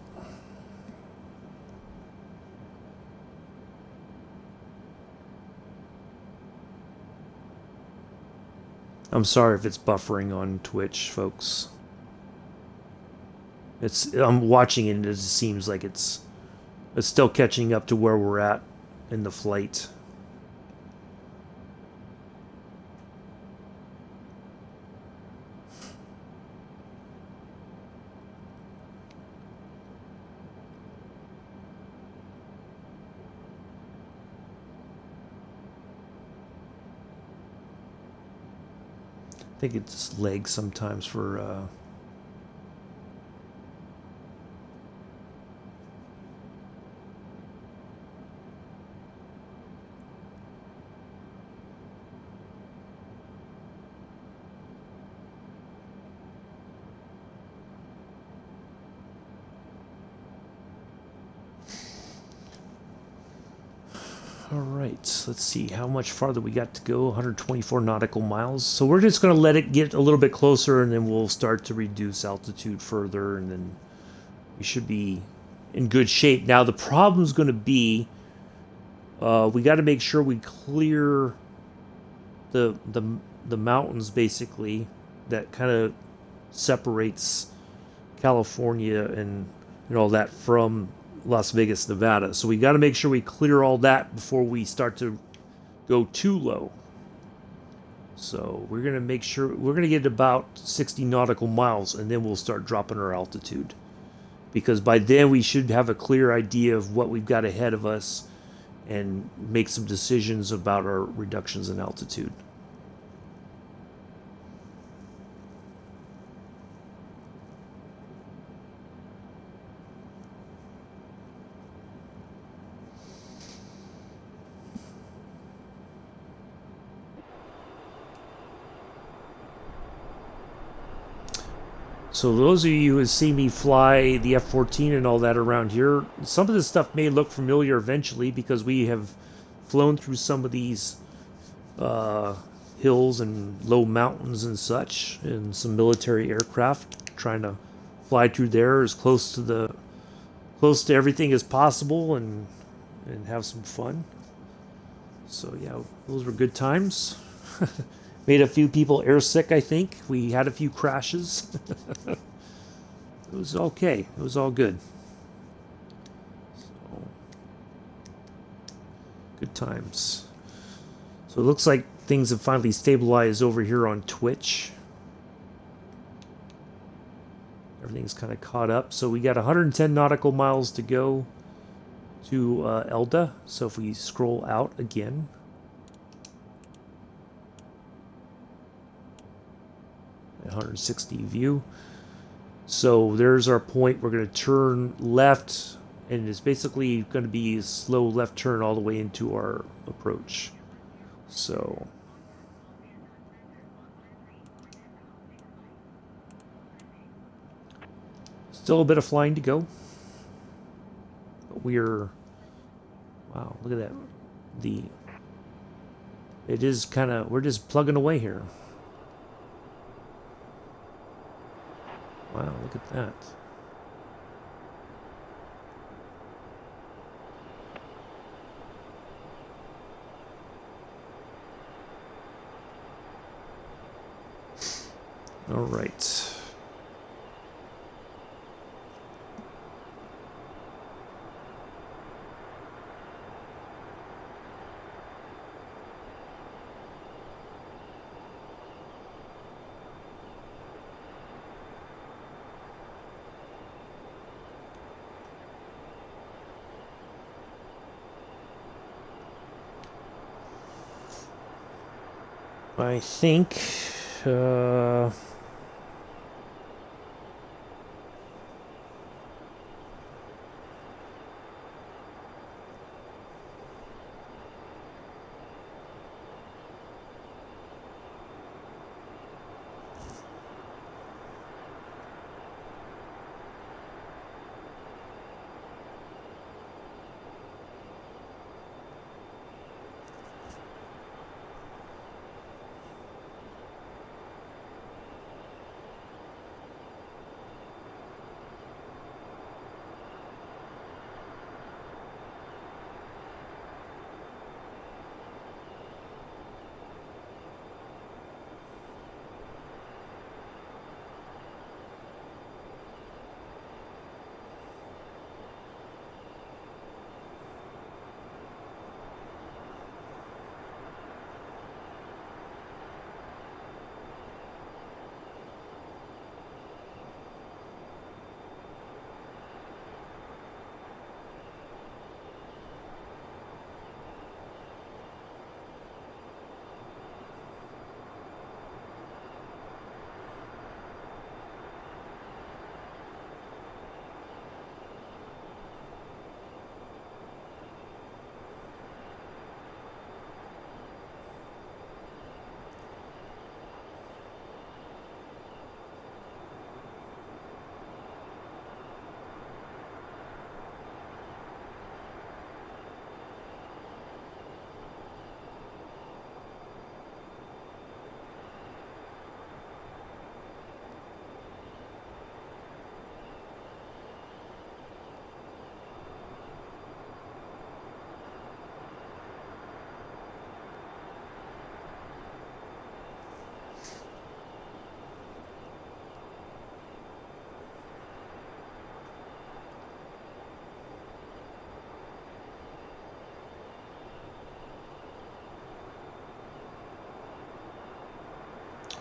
I'm sorry if it's buffering on Twitch, folks. I'm watching it and it just seems like it's still catching up to where we're at in the flight. I think it's lags sometimes for all right, let's see how much farther we got to go. 124 nautical miles. So we're just going to let it get a little bit closer, and then we'll start to reduce altitude further, and then we should be in good shape. Now the problem's going to be we got to make sure we clear the mountains basically that kind of separates California and all that from Las Vegas, Nevada. So we got to make sure we clear all that before we start to go too low. So we're going to make sure we're going to get about 60 nautical miles, and then we'll start dropping our altitude, because by then we should have a clear idea of what we've got ahead of us and make some decisions about our reductions in altitude. So those of you who see me fly the F-14 and all that around here, some of this stuff may look familiar eventually because we have flown through some of these hills and low mountains and such, and some military aircraft trying to fly through there as close to everything as possible and have some fun. So yeah, those were good times. Made a few people airsick, I think. We had a few crashes. It was okay. It was all good. So, good times. So it looks like things have finally stabilized over here on Twitch. Everything's kind of caught up. So we got 110 nautical miles to go to Elda. So if we scroll out again, – 160 view. So there's our point. We're going to turn left, and it's basically going to be a slow left turn all the way into our approach. So still a bit of flying to go. we're... Wow, look at that. It is kind of... We're just plugging away here. Wow, look at that. All right. I think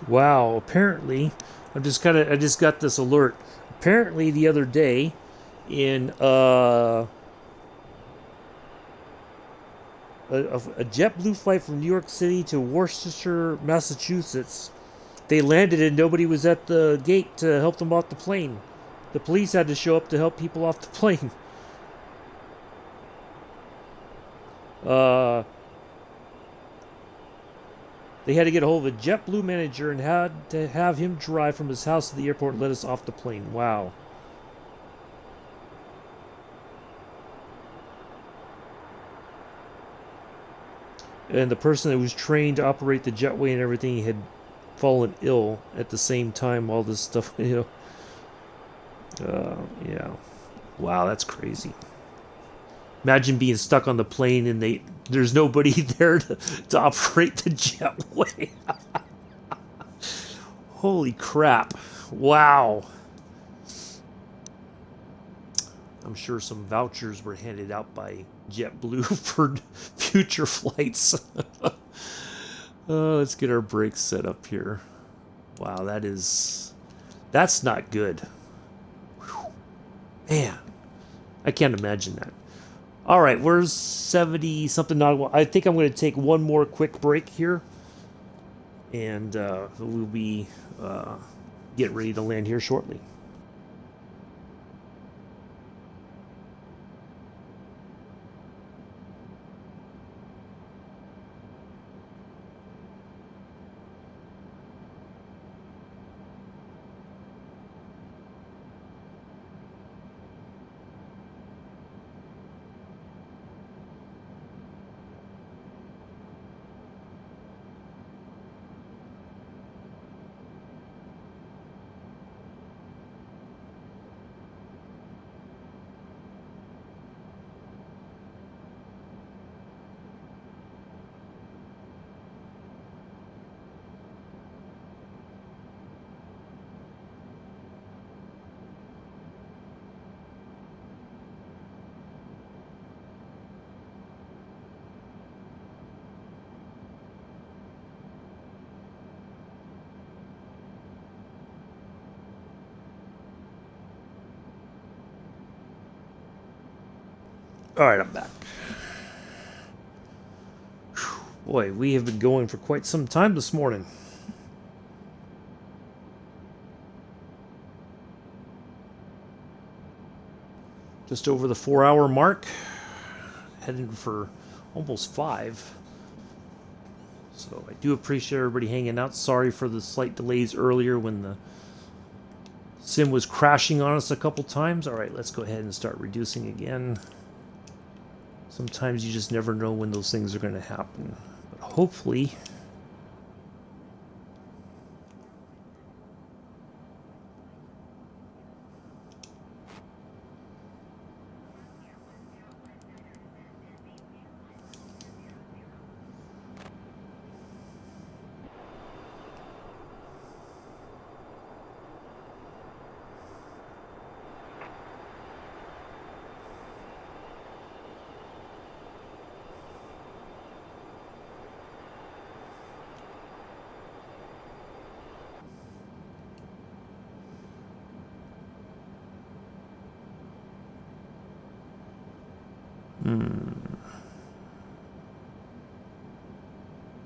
wow, apparently I just got this alert. Apparently the other day in a JetBlue flight from New York City to Worcester, Massachusetts, they landed and nobody was at the gate to help them off the plane. The police had to show up to help people off the plane. They had to get a hold of a JetBlue manager and had to have him drive from his house to the airport and let us off the plane. Wow. And the person that was trained to operate the jetway and everything had fallen ill at the same time. All this stuff, you know. Yeah. Wow, that's crazy. Imagine being stuck on the plane and there's nobody there to operate the jetway. Holy crap. Wow. I'm sure some vouchers were handed out by JetBlue for future flights. Let's get our brakes set up here. Wow, that's not good. Whew. Man, I can't imagine that. All right, we're 70 something nautical. I think I'm going to take one more quick break here, and we'll be getting ready to land here shortly. Alright, I'm back. Whew, boy, we have been going for quite some time this morning. Just over the 4-hour mark. Heading for almost 5. So I do appreciate everybody hanging out. Sorry for the slight delays earlier when the sim was crashing on us a couple times. Alright, let's go ahead and start reducing again. Sometimes you just never know when those things are going to happen. But hopefully...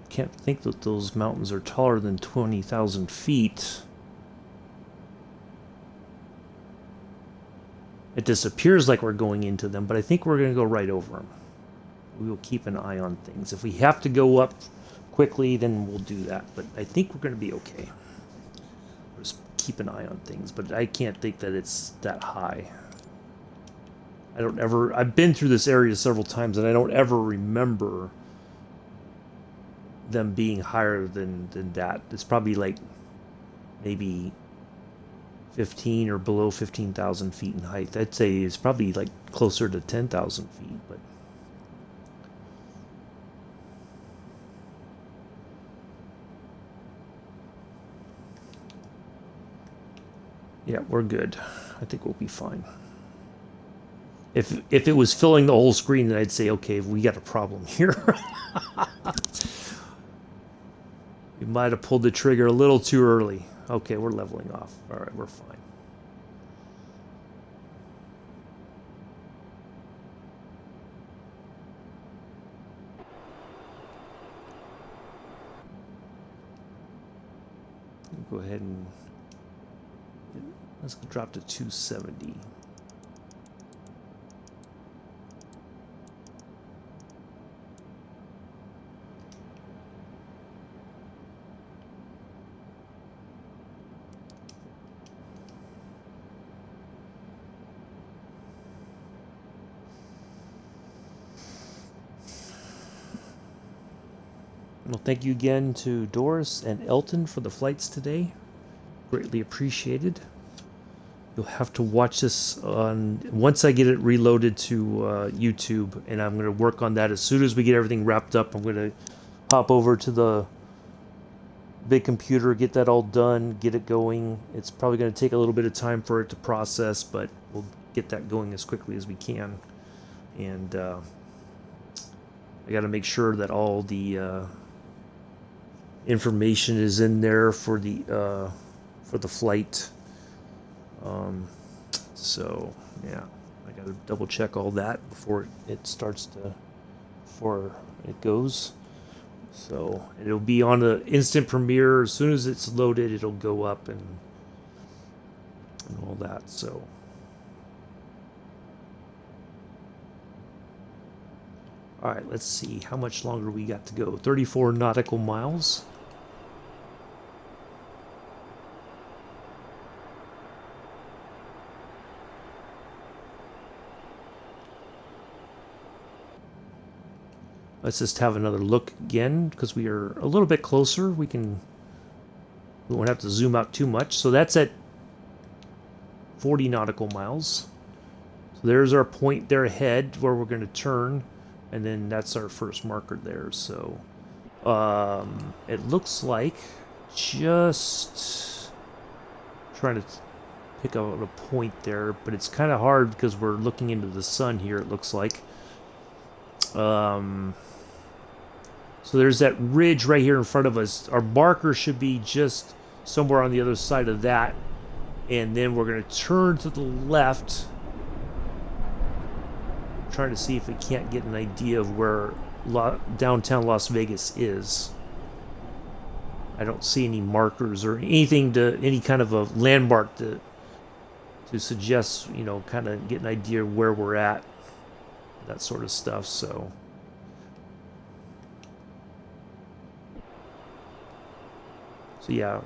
Can't think that those mountains are taller than 20,000 feet. It disappears like we're going into them, but I think we're going to go right over them. We will keep an eye on things. If we have to go up quickly, then we'll do that. But I think we're going to be okay. Just keep an eye on things, but I can't think that it's that high. I've been through this area several times, and I don't ever remember them being higher than that. It's probably like maybe 15 or below 15,000 feet in height. I'd say it's probably like closer to 10,000 feet, but yeah, we're good. I think we'll be fine. If it was filling the whole screen, then I'd say, okay, we got a problem here. We might have pulled the trigger a little too early. Okay, we're leveling off. All right, we're fine. Go ahead and let's drop to 270. Well, thank you again to Doris and Elton for the flights today. Greatly appreciated. You'll have to watch this once I get it reloaded to YouTube, and I'm going to work on that as soon as we get everything wrapped up. I'm going to hop over to the big computer, get that all done, get it going. It's probably going to take a little bit of time for it to process, but we'll get that going as quickly as we can. And I got to make sure that all the information is in there for the flight. So yeah, I got to double check all that before it goes. So it'll be on the instant premiere. As soon as it's loaded, it'll go up and all that. So all right, let's see how much longer we got to go. 34 nautical miles. Let's just have another look again, because we are a little bit closer. We won't have to zoom out too much. So that's at 40 nautical miles. So there's our point there ahead where we're going to turn, and then that's our first marker there. So it looks like just trying to pick out a point there, but it's kind of hard because we're looking into the sun here, it looks like. So there's that ridge right here in front of us. Our marker should be just somewhere on the other side of that. And then we're going to turn to the left. trying to see if we can't get an idea of where downtown Las Vegas is. I don't see any markers or anything any kind of a landmark to suggest, you know, kind of get an idea of where we're at, that sort of stuff. So yeah,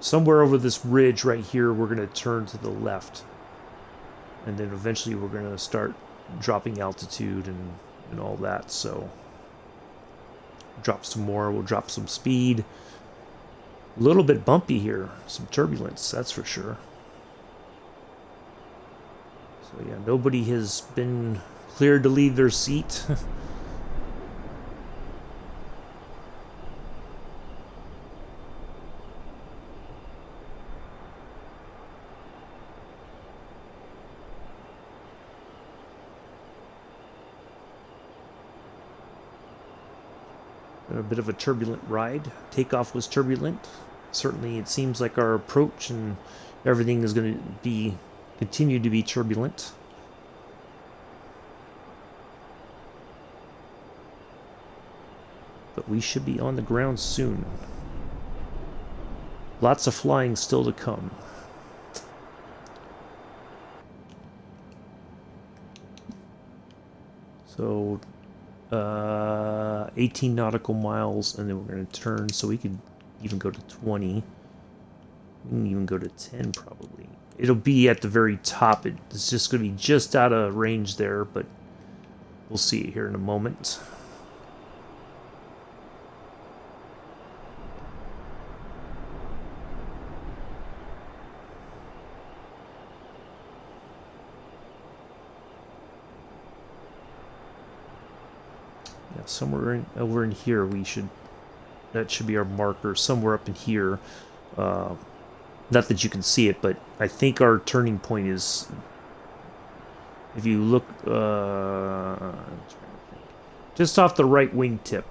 somewhere over this ridge right here, we're going to turn to the left, and then eventually we're going to start dropping altitude and all that. So drop some more, we'll drop some speed. A little bit bumpy here, some turbulence, that's for sure. So yeah, nobody has been cleared to leave their seat. A bit of a turbulent ride. Takeoff was turbulent. Certainly it seems like our approach and everything is going to continue to be turbulent. But we should be on the ground soon. Lots of flying still to come. So 18 nautical miles, and then we're going to turn, so we could even go to 20. We can even go to 10 probably. It'll be at the very top. It's just going to be just out of range there, but we'll see it here in a moment. Yeah, somewhere over in here that should be our marker, somewhere up in here. Not that you can see it, but I think our turning point is, if you look just off the right wingtip,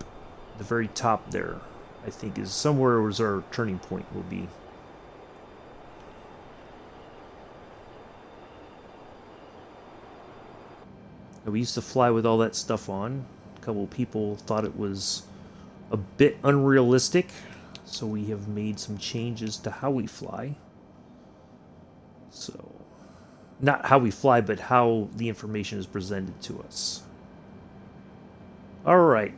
the very top there, I think is somewhere where our turning point will be. We used to fly with all that stuff on. A couple of people thought it was a bit unrealistic, so we have made some changes to how we fly. So, not how we fly, but how the information is presented to us. Alright.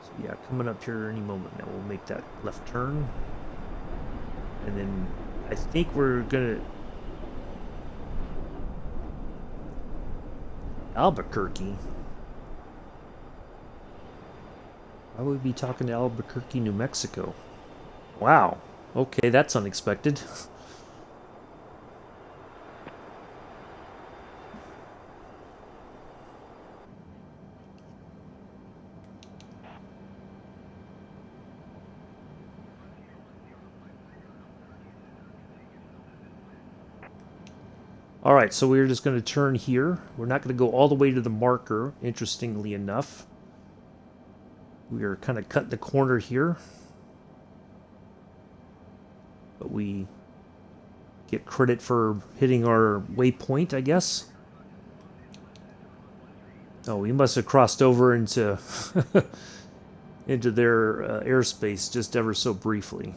So yeah, coming up here any moment now, we'll make that left turn. And then I think we're gonna... Albuquerque? Why would we be talking to Albuquerque, New Mexico? Wow. Okay, that's unexpected. Alright, so we're just going to turn here. We're not going to go all the way to the marker, interestingly enough. We are kind of cutting the corner here. But we get credit for hitting our waypoint, I guess. Oh, we must have crossed over into into their airspace just ever so briefly.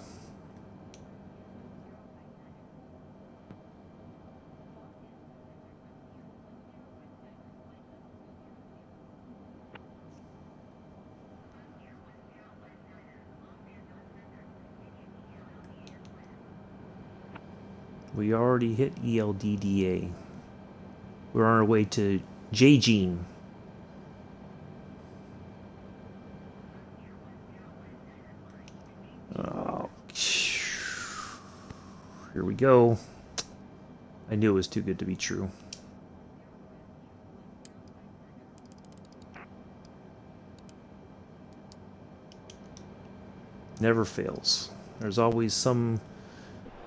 We already hit ELDDA. We're on our way to J-Gene. Oh, here we go. I knew it was too good to be true. Never fails. There's always some...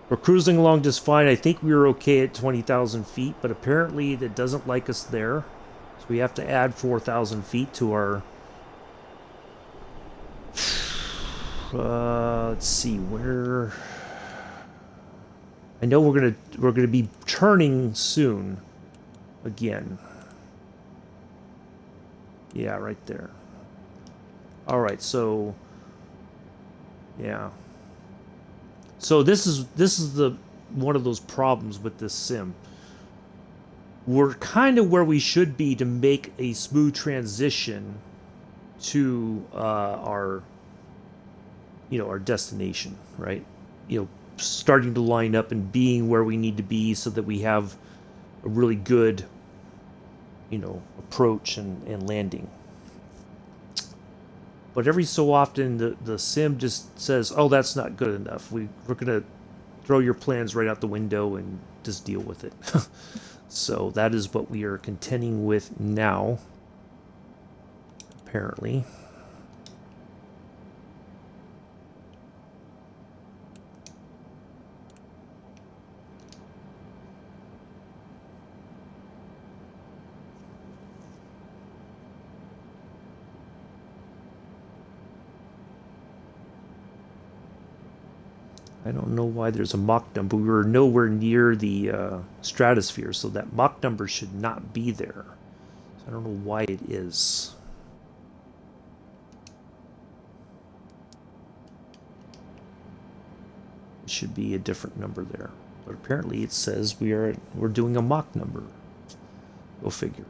We're cruising along just fine. I think we were okay at 20,000 feet, but apparently it doesn't like us there. So we have to add 4,000 feet to our... let's see, where... I know we're gonna be turning soon. again. Yeah, right there. All right, so yeah. So this is the one of those problems with this sim. We're kind of where we should be to make a smooth transition to our our destination, right? Starting to line up and being where we need to be so that we have a really good approach and landing. But every so often the sim just says, oh, that's not good enough. We're going to throw your plans right out the window and just deal with it. So that is what we are contending with now, apparently. I don't know why there's a Mach number. We were nowhere near the stratosphere, so that Mach number should not be there. So I don't know why it is. It should be a different number there. But apparently it says we're doing a Mach number. Go figure.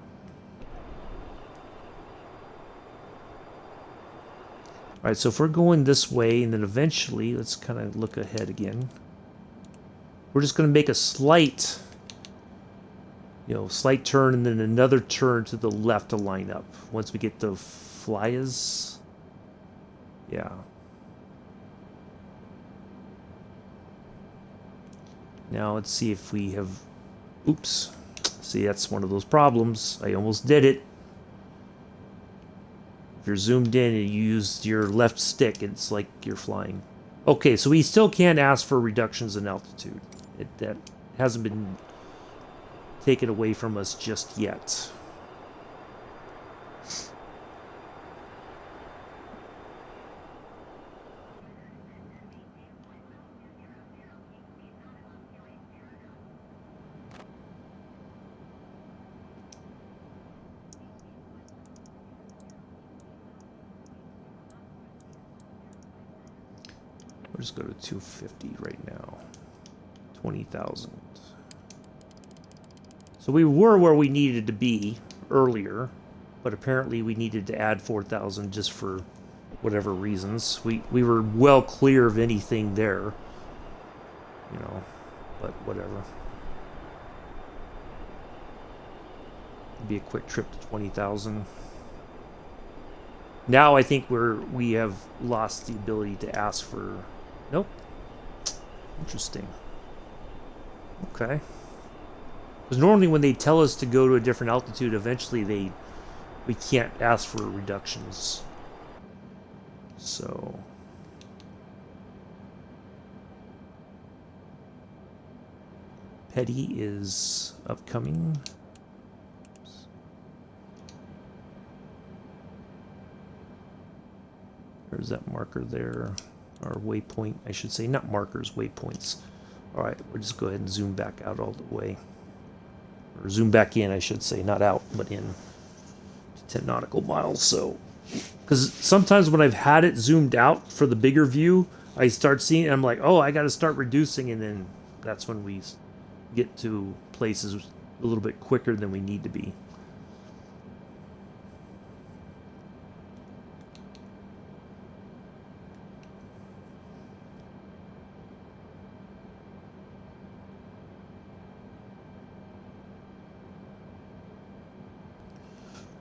All right, so if we're going this way, and then eventually, let's kind of look ahead again. We're just going to make a slight, slight turn, and then another turn to the left to line up. Once we get the flyers, yeah. Now let's see if we have. Oops. See, that's one of those problems. I almost did it. If you're zoomed in and you use your left stick, it's like you're flying. Okay, so we still can't ask for reductions in altitude. That hasn't been taken away from us just yet. We'll just go to 250 right now. 20,000. So we were where we needed to be earlier, but apparently we needed to add 4,000 just for whatever reasons. We were well clear of anything there, but whatever. It'd be a quick trip to 20,000. Now I think we have lost the ability to ask for. Nope. Interesting. Okay. Because normally when they tell us to go to a different altitude, eventually we can't ask for reductions. So Petty is upcoming. There's that marker there. Or waypoint, I should say. Not markers, waypoints. Alright, we'll just go ahead and zoom back out all the way. Or zoom back in, I should say. Not out, but in to 10 nautical miles. So, because sometimes when I've had it zoomed out for the bigger view, I start seeing it, and I'm like, oh, I got to start reducing, and then that's when we get to places a little bit quicker than we need to be.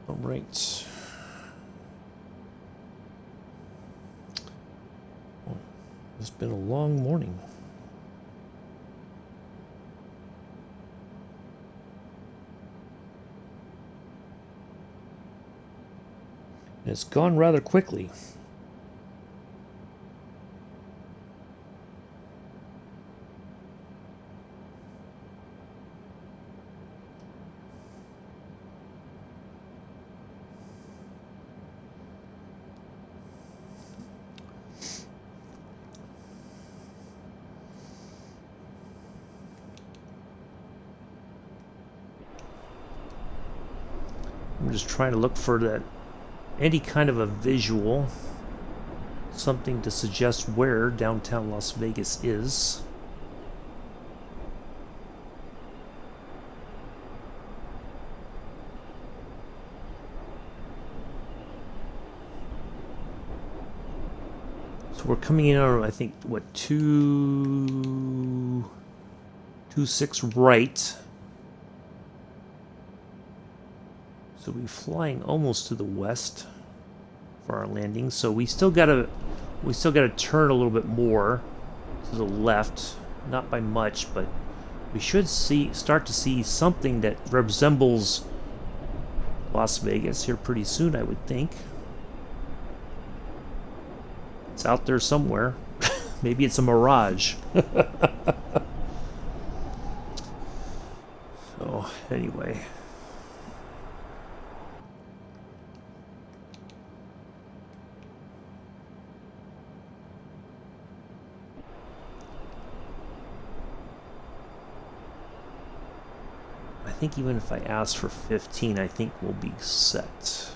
All right. Well, it's been a long morning. And it's gone rather quickly. I'm just trying to look for that any kind of a visual, something to suggest where downtown Las Vegas is. So we're coming in on, I think, what, 226 right. So we're flying almost to the west for our landing. So we still gotta turn a little bit more to the left, not by much, but we should start to see something that resembles Las Vegas here pretty soon, I would think. It's out there somewhere. Maybe it's a mirage. So, anyway. I think even if I ask for 15, I think we'll be set.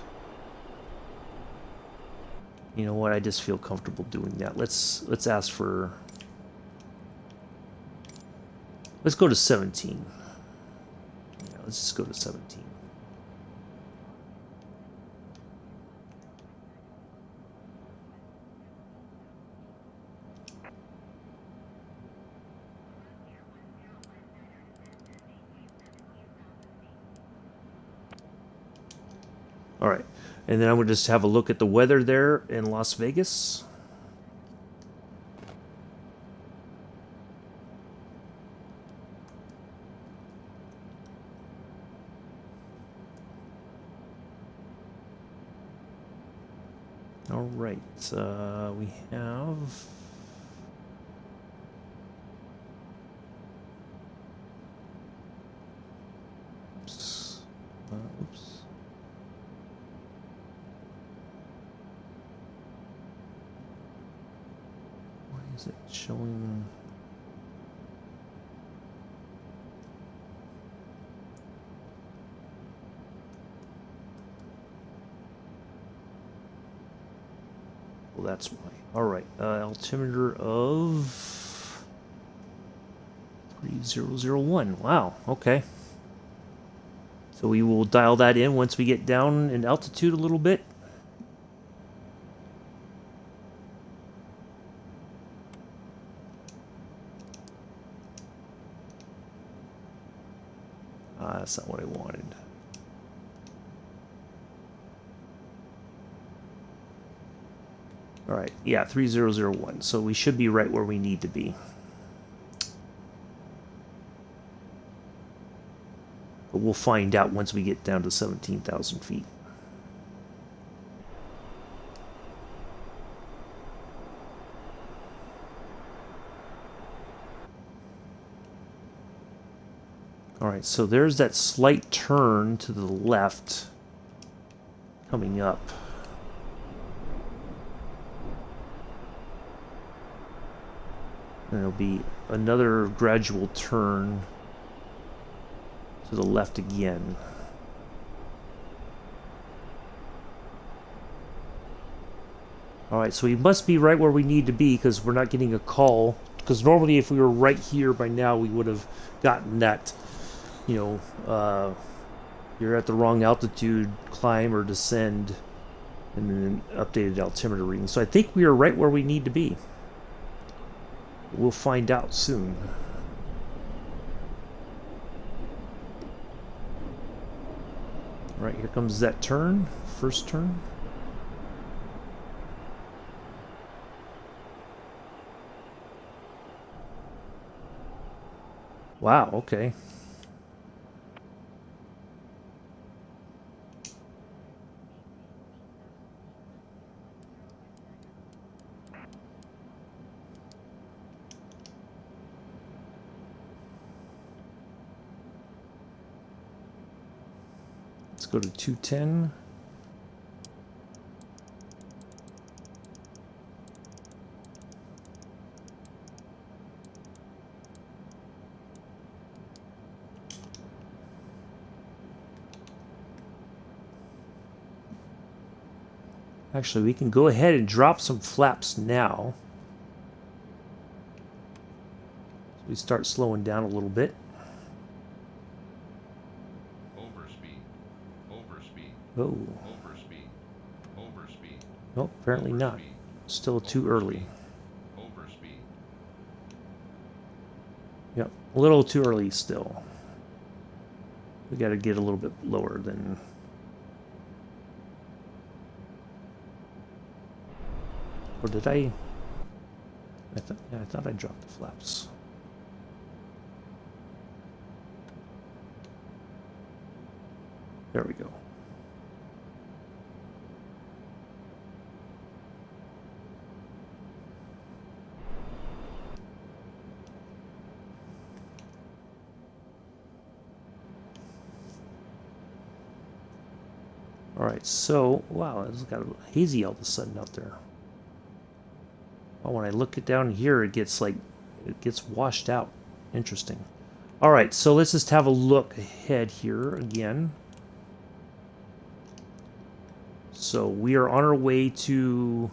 You know what? I just feel comfortable doing that. Let's ask for. Let's go to 17. Yeah, let's just go to 17. All right, and then I'm gonna just have a look at the weather there in Las Vegas. All right, we have. Oops. Oops. Why is it showing? Well, that's why. All right, altimeter of 3001. Wow. Okay. So we will dial that in once we get down in altitude a little bit. That's not what I wanted. All right, yeah, 3001. So we should be right where we need to be. But we'll find out once we get down to 17,000 feet. All right, so there's that slight turn to the left coming up. And there'll be another gradual turn to the left again. All right, so we must be right where we need to be because we're not getting a call. Because normally if we were right here by now, we would have gotten that, you know, you're at the wrong altitude, climb or descend, and then updated altimeter reading. So I think we are right where we need to be. We'll find out soon. All right, here comes that turn, first turn. Wow, okay. Let's go to 210. Actually, we can go ahead and drop some flaps now. So we start slowing down a little bit. Overspeed. Overspeed. Oh. Overspeed. Overspeed. Nope, apparently not. Still too early. Overspeed. Yep, a little too early still. We got to get a little bit lower than... Or did I... I thought I dropped the flaps. There we go. Alright, so, wow, it's got hazy all of a sudden out there. Oh, when I look it down here, it gets washed out. Interesting. Alright, so let's just have a look ahead here again. So we are on our way to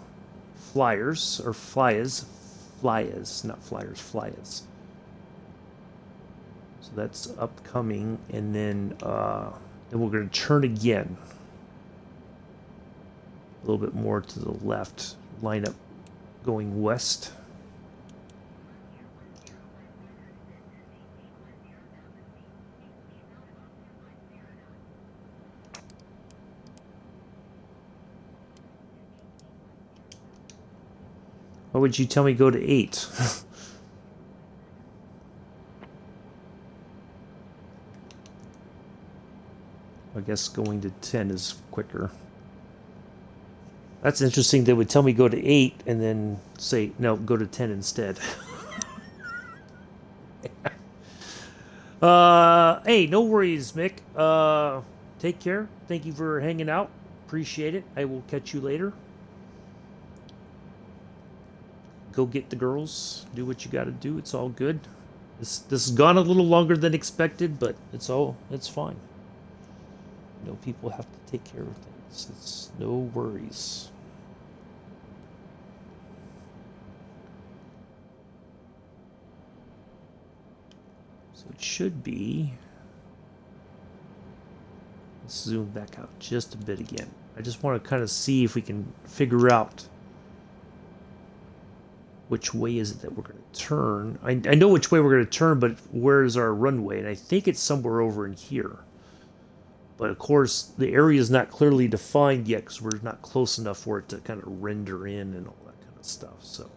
Flyers, or Flyers, not Flyers, Flyers. So that's upcoming, and then we're going to turn again. A little bit more to the left, line up going west. Why would you tell me go to 8? I guess going to 10 is quicker. That's interesting. They would tell me go to 8 and then say, no, go to 10 instead. Hey, no worries, Mick. Take care. Thank you for hanging out. Appreciate it. I will catch you later. Go get the girls. Do what you got to do. It's all good. This has gone a little longer than expected, but it's fine. You know, people have to take care of things. It's no worries. So it should be... Let's zoom back out just a bit again. I just want to kind of see if we can figure out which way is it that we're going to turn. I know which way we're going to turn, but where's our runway? And I think it's somewhere over in here. But of course, the area is not clearly defined yet because we're not close enough for it to kind of render in and all that kind of stuff. So,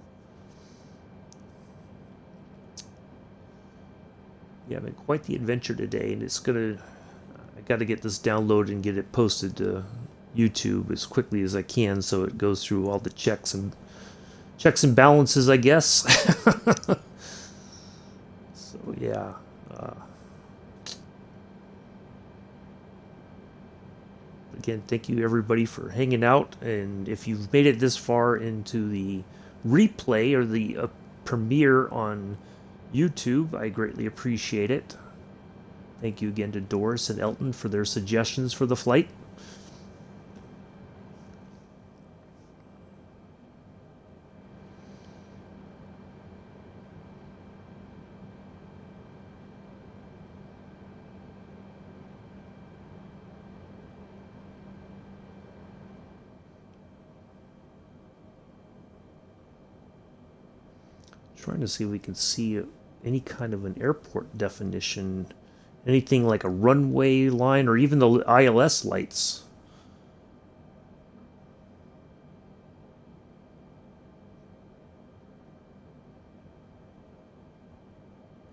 yeah, been quite the adventure today, and it's gonna. I got to get this downloaded and get it posted to YouTube as quickly as I can, so it goes through all the checks and balances, I guess. So yeah. Again, thank you everybody for hanging out, and if you've made it this far into the replay or the premiere on YouTube, I greatly appreciate it. Thank you again to Doris and Elton for their suggestions for the flight. Trying to see if we can see any kind of an airport definition, anything like a runway line or even the ILS lights.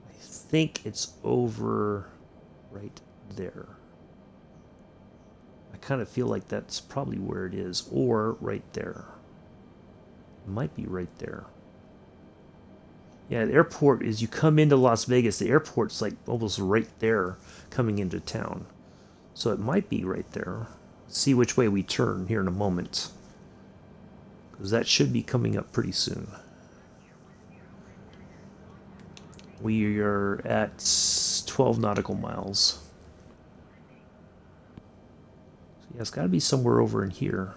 I think it's over right there. I kind of feel like that's probably where it is, or right there. It might be right there. Yeah, the airport is, you come into Las Vegas, the airport's like almost right there coming into town. So it might be right there. Let's see which way we turn here in a moment, because that should be coming up pretty soon. We are at 12 nautical miles. So yeah, it's got to be somewhere over in here.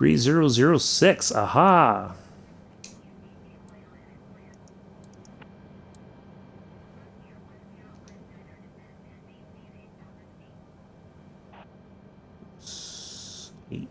3006. Aha! Eight.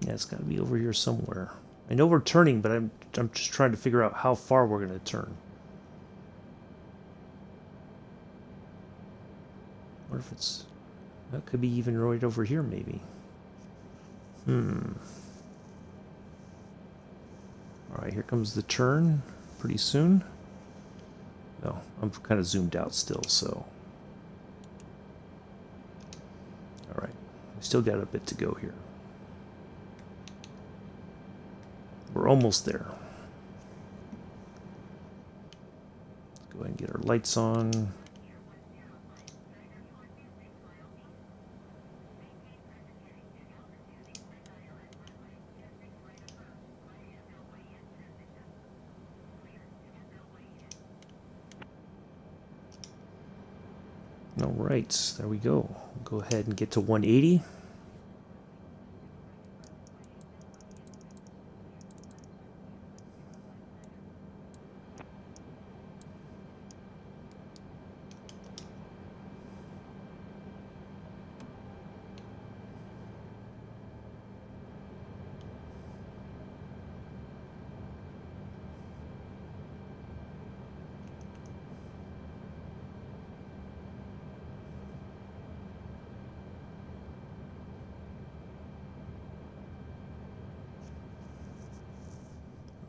Yeah, it's got to be over here somewhere. I know we're turning, but I'm just trying to figure out how far we're going to turn. What if it's... That could be even right over here, maybe. Alright, here comes the turn pretty soon. No, I'm kind of zoomed out still, so... Alright, we still got a bit to go here. We're almost there. Let's go ahead and get our lights on. All right, there we go. Go ahead and get to 180.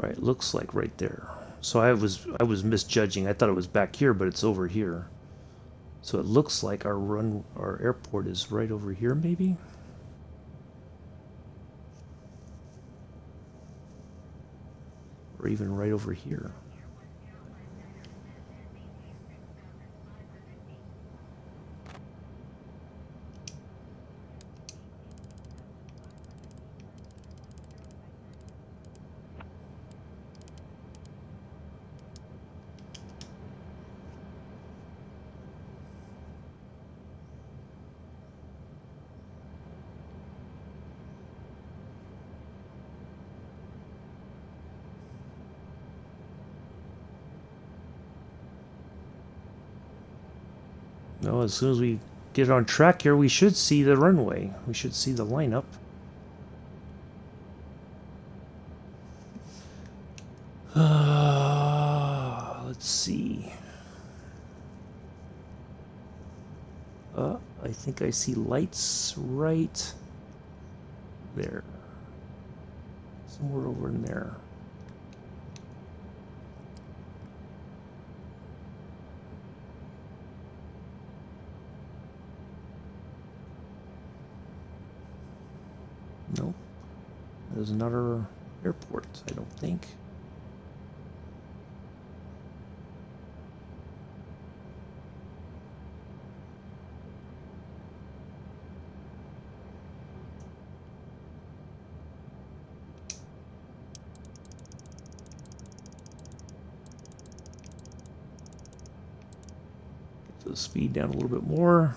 Right, looks like right there. So I was misjudging. I thought it was back here, but it's over here. So it looks like our airport is right over here, maybe. Or even right over here. No, as soon as we get on track here, we should see the runway. We should see the lineup. Let's see. I think I see lights right there. Somewhere over in there. Nope. There's another airport, I don't think. Get the speed down a little bit more.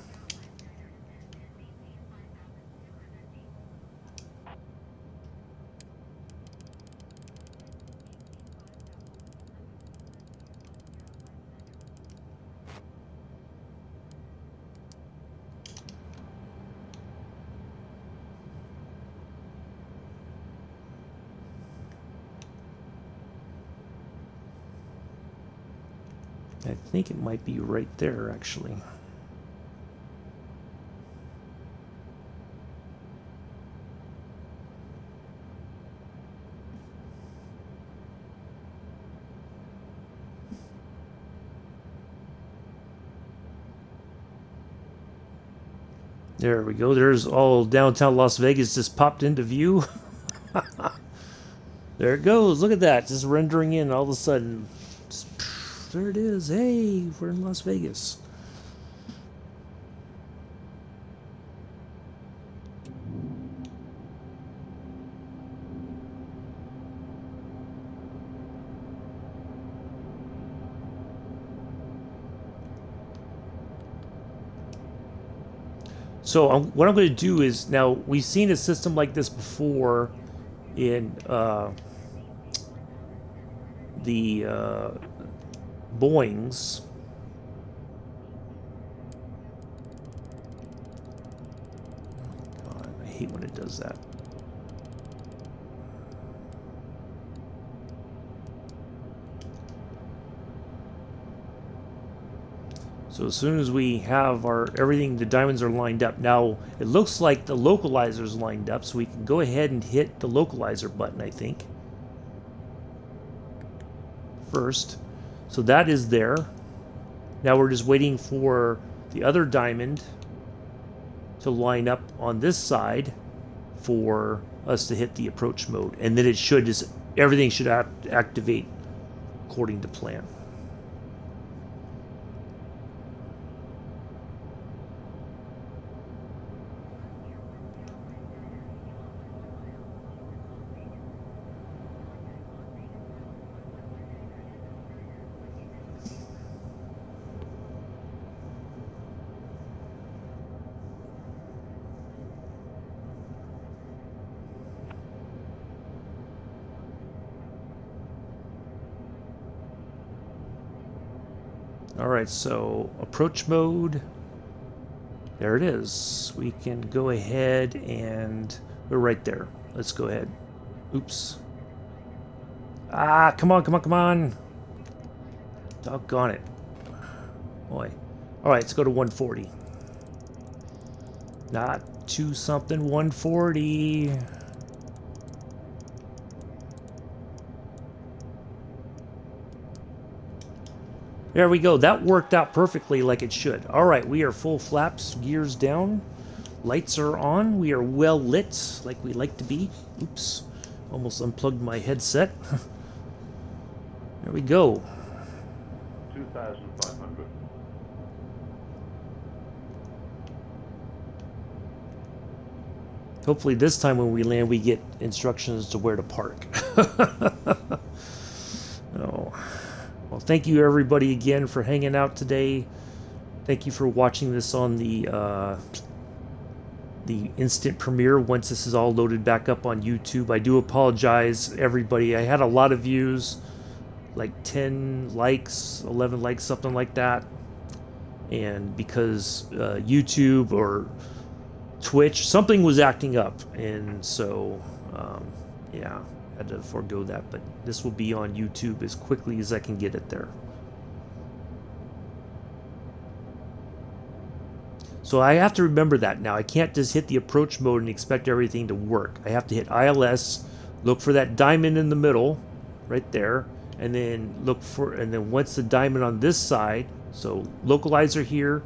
I think it might be right there, actually. There we go. There's all downtown Las Vegas just popped into view. There it goes. Look at that. Just rendering in all of a sudden. Just, there it is. Hey, we're in Las Vegas. So what I'm going to do is, now we've seen a system like this before in the Boeings. God, I hate when it does that. So as soon as we have our everything, the diamonds are lined up. Now it looks like the localizer's lined up, so we can go ahead and hit the localizer button, I think. First. So that is there. Now we're just waiting for the other diamond to line up on this side for us to hit the approach mode. And then it should just, everything should activate according to plan. Alright, so approach mode. There it is. We can go ahead and we're right there. Let's go ahead. Oops. Ah, come on, come on, come on. Doggone it. Boy. Alright, let's go to 140. Not 2 something, 140. There we go. That worked out perfectly like it should. All right, we are full flaps, gears down. Lights are on. We are well lit like we like to be. Oops. Almost unplugged my headset. There we go. 2,500. Hopefully this time when we land, we get instructions to where to park. Oh. Well, thank you everybody again for hanging out today. Thank you for watching this on the instant premiere once this is all loaded back up on YouTube. I do apologize, everybody. I had a lot of views, like 10 likes, 11 likes, something like that. And because YouTube or Twitch, something was acting up. And so, yeah. Had to forego that, but this will be on YouTube as quickly as I can get it there. So I have to remember that now. I can't just hit the approach mode and expect everything to work. I have to hit ILS, look for that diamond in the middle, right there, and then and then once the diamond on this side, so localizer here,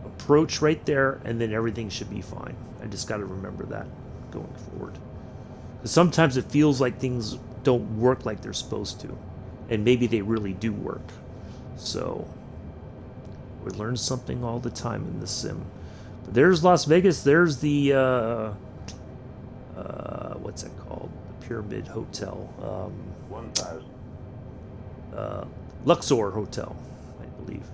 approach right there, and then everything should be fine. I just got to remember that going forward. Sometimes it feels like things don't work like they're supposed to, and maybe they really do work. So we learn something all the time in this sim. But there's Las Vegas. There's the what's it called? The Pyramid Hotel. 1,000. Luxor Hotel, I believe.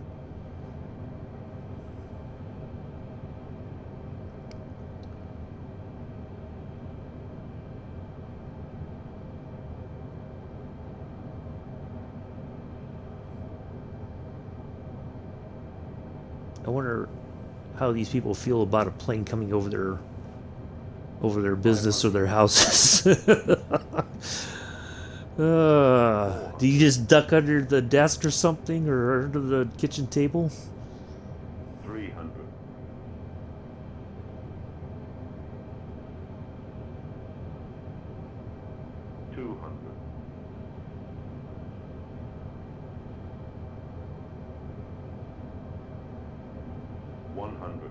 I wonder how these people feel about a plane coming over their business or their houses. Do you just duck under the desk or something, or under the kitchen table? 300. 200. 100.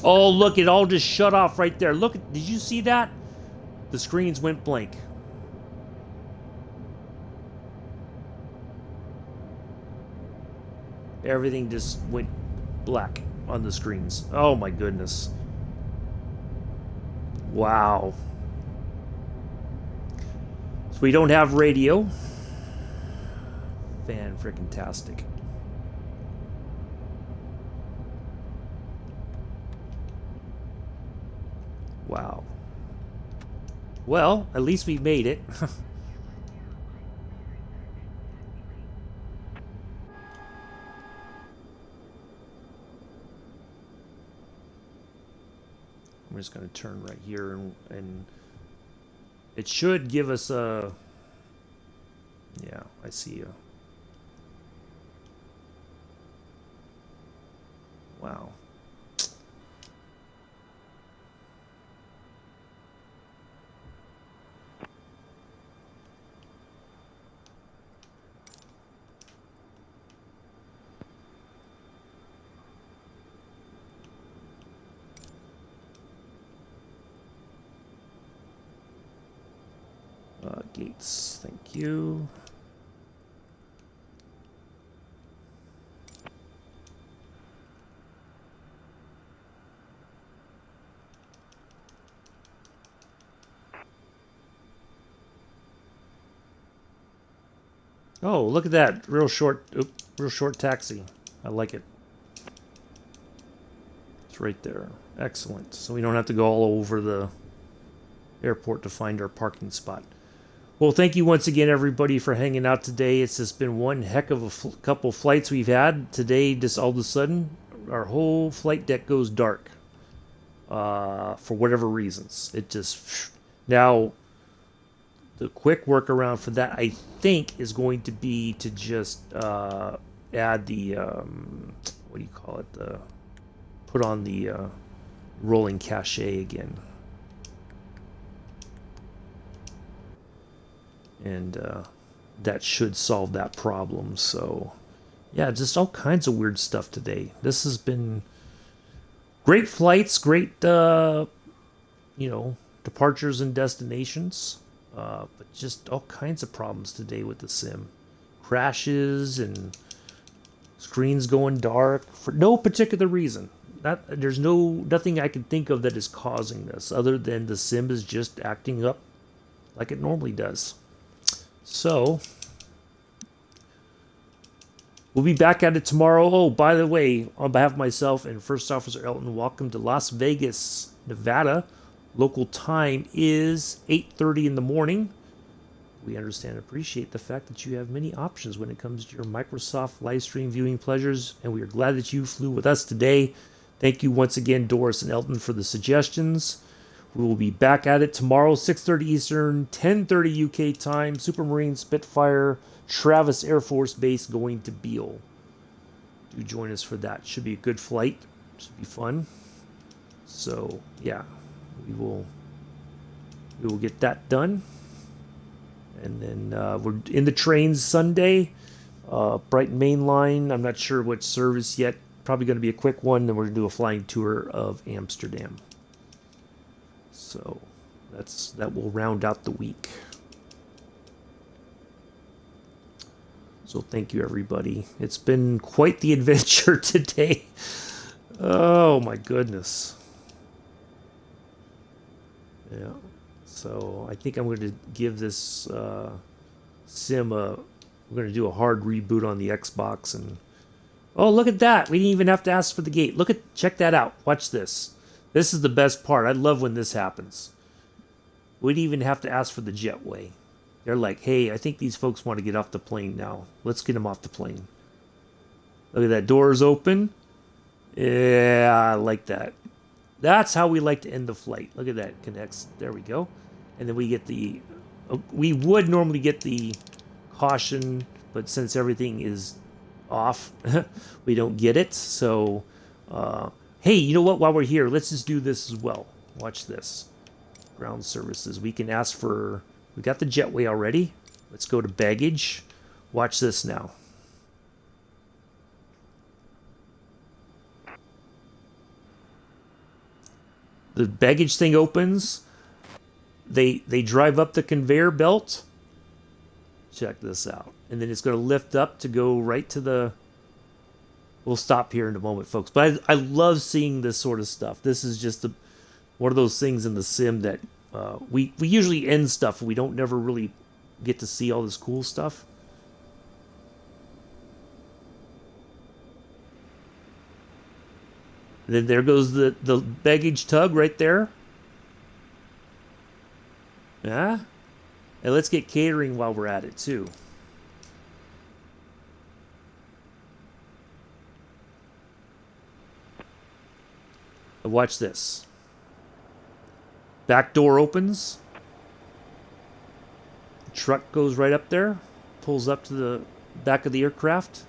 Oh, look, it all just shut off right there. Look, did you see that? The screens went blank. Everything just went black on the screens. Oh my goodness. Wow. So we don't have radio. Fan-frickin-tastic. Wow. Well, at least we made it. I'm just going to turn right here and it should give us a... Yeah, I see you. Wow. Gates, thank you. Oh, look at that. Real short taxi. I like it. It's right there. Excellent. So we don't have to go all over the airport to find our parking spot. Well, thank you once again, everybody, for hanging out today. It's just been one heck of a couple flights we've had. Today, just all of a sudden, our whole flight deck goes dark. For whatever reasons. It just... Now, the quick workaround for that, I think, is going to be to just add the... what do you call it? Put on the rolling cache again. And that should solve that problem. So, yeah, just all kinds of weird stuff today. This has been great flights, great, you know, departures and destinations. But just all kinds of problems today with the sim. Crashes and screens going dark for no particular reason. There's nothing I can think of that is causing this other than the sim is just acting up like it normally does. So, we'll be back at it tomorrow. Oh, by the way, on behalf of myself and First Officer Elton, welcome to Las Vegas, Nevada. Local time is 8:30 in the morning. We understand and appreciate the fact that you have many options when it comes to your Microsoft live stream viewing pleasures, and we are glad that you flew with us today. Thank you once again, Doris and Elton, for the suggestions. We will be back at it tomorrow, 6:30 Eastern, 10:30 UK time. Supermarine Spitfire, Travis Air Force Base going to Beale. Do join us for that. Should be a good flight. Should be fun. So, yeah, we will get that done. And then we're in the trains Sunday. Brighton Main Line. I'm not sure which service yet. Probably going to be a quick one. Then we're going to do a flying tour of Amsterdam. So that will round out the week. So thank you, everybody. It's been quite the adventure today. Oh my goodness. Yeah. So I think I'm going to give this sim we're going to do a hard reboot on the Xbox. And oh, look at that. We didn't even have to ask for the gate. Check that out. Watch this. This is the best part. I love when this happens. We didn't even have to ask for the jetway. They're like, hey, I think these folks want to get off the plane now. Let's get them off the plane. Look at that. Doors open. Yeah, I like that. That's how we like to end the flight. Look at that. Connects. There we go. And then we get the... We would normally get the caution, but since everything is off, we don't get it. So... hey, you know what? While we're here, let's just do this as well. Watch this. Ground services. We can ask for... We got the jetway already. Let's go to baggage. Watch this now. The baggage thing opens. They drive up the conveyor belt. Check this out. And then it's going to lift up to go right to the... We'll stop here in a moment, folks. But I love seeing this sort of stuff. This is just one of those things in the sim that we usually end stuff. We don't never really get to see all this cool stuff. And then there goes the baggage tug right there. Yeah. And let's get catering while we're at it, too. And watch this. Back door opens. The truck goes right up there. Pulls up to the back of the aircraft.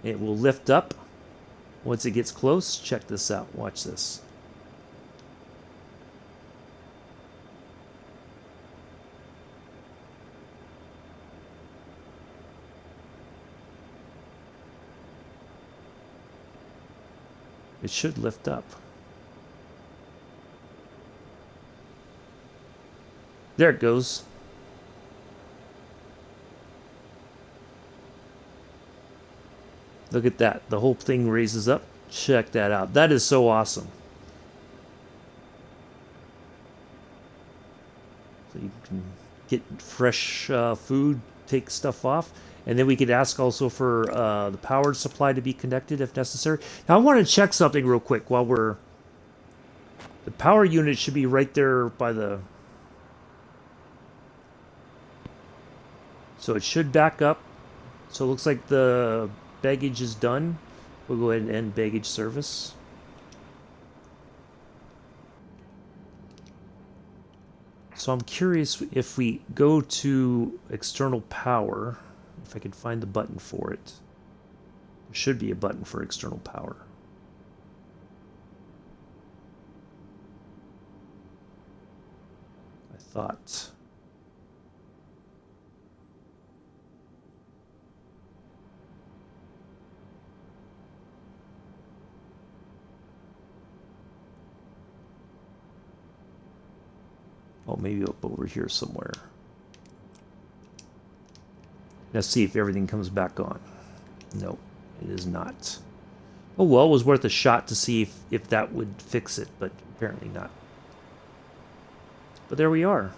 It will lift up. Once it gets close, check this out. Watch this. It should lift up. There it goes. Look at that. The whole thing raises up. Check that out. That is so awesome. So you can get fresh food, take stuff off. And then we could ask also for the power supply to be connected if necessary. Now I want to check something real quick while we're... The power unit should be right there by the... So it should back up. So it looks like the baggage is done. We'll go ahead and end baggage service. So I'm curious if we go to external power... If I can find the button for it. There should be a button for external power. I thought. Oh, maybe up over here somewhere. Let's see if everything comes back on. No, it is not. Oh well, it was worth a shot to see if that would fix it, but apparently not. But there we are.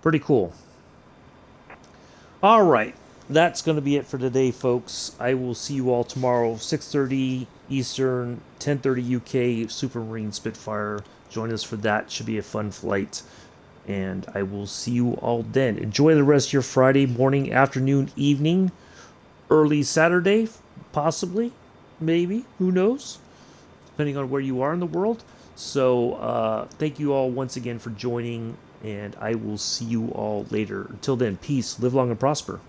Pretty cool. All right, that's going to be it for today, folks. I will see you all tomorrow, 6:30 Eastern, 10:30 UK, Supermarine Spitfire. Join us for that. Should be a fun flight. And I will see you all then. Enjoy the rest of your Friday morning, afternoon, evening, early Saturday, possibly, maybe, who knows, depending on where you are in the world. So thank you all once again for joining, and I will see you all later. Until then, peace, live long and prosper.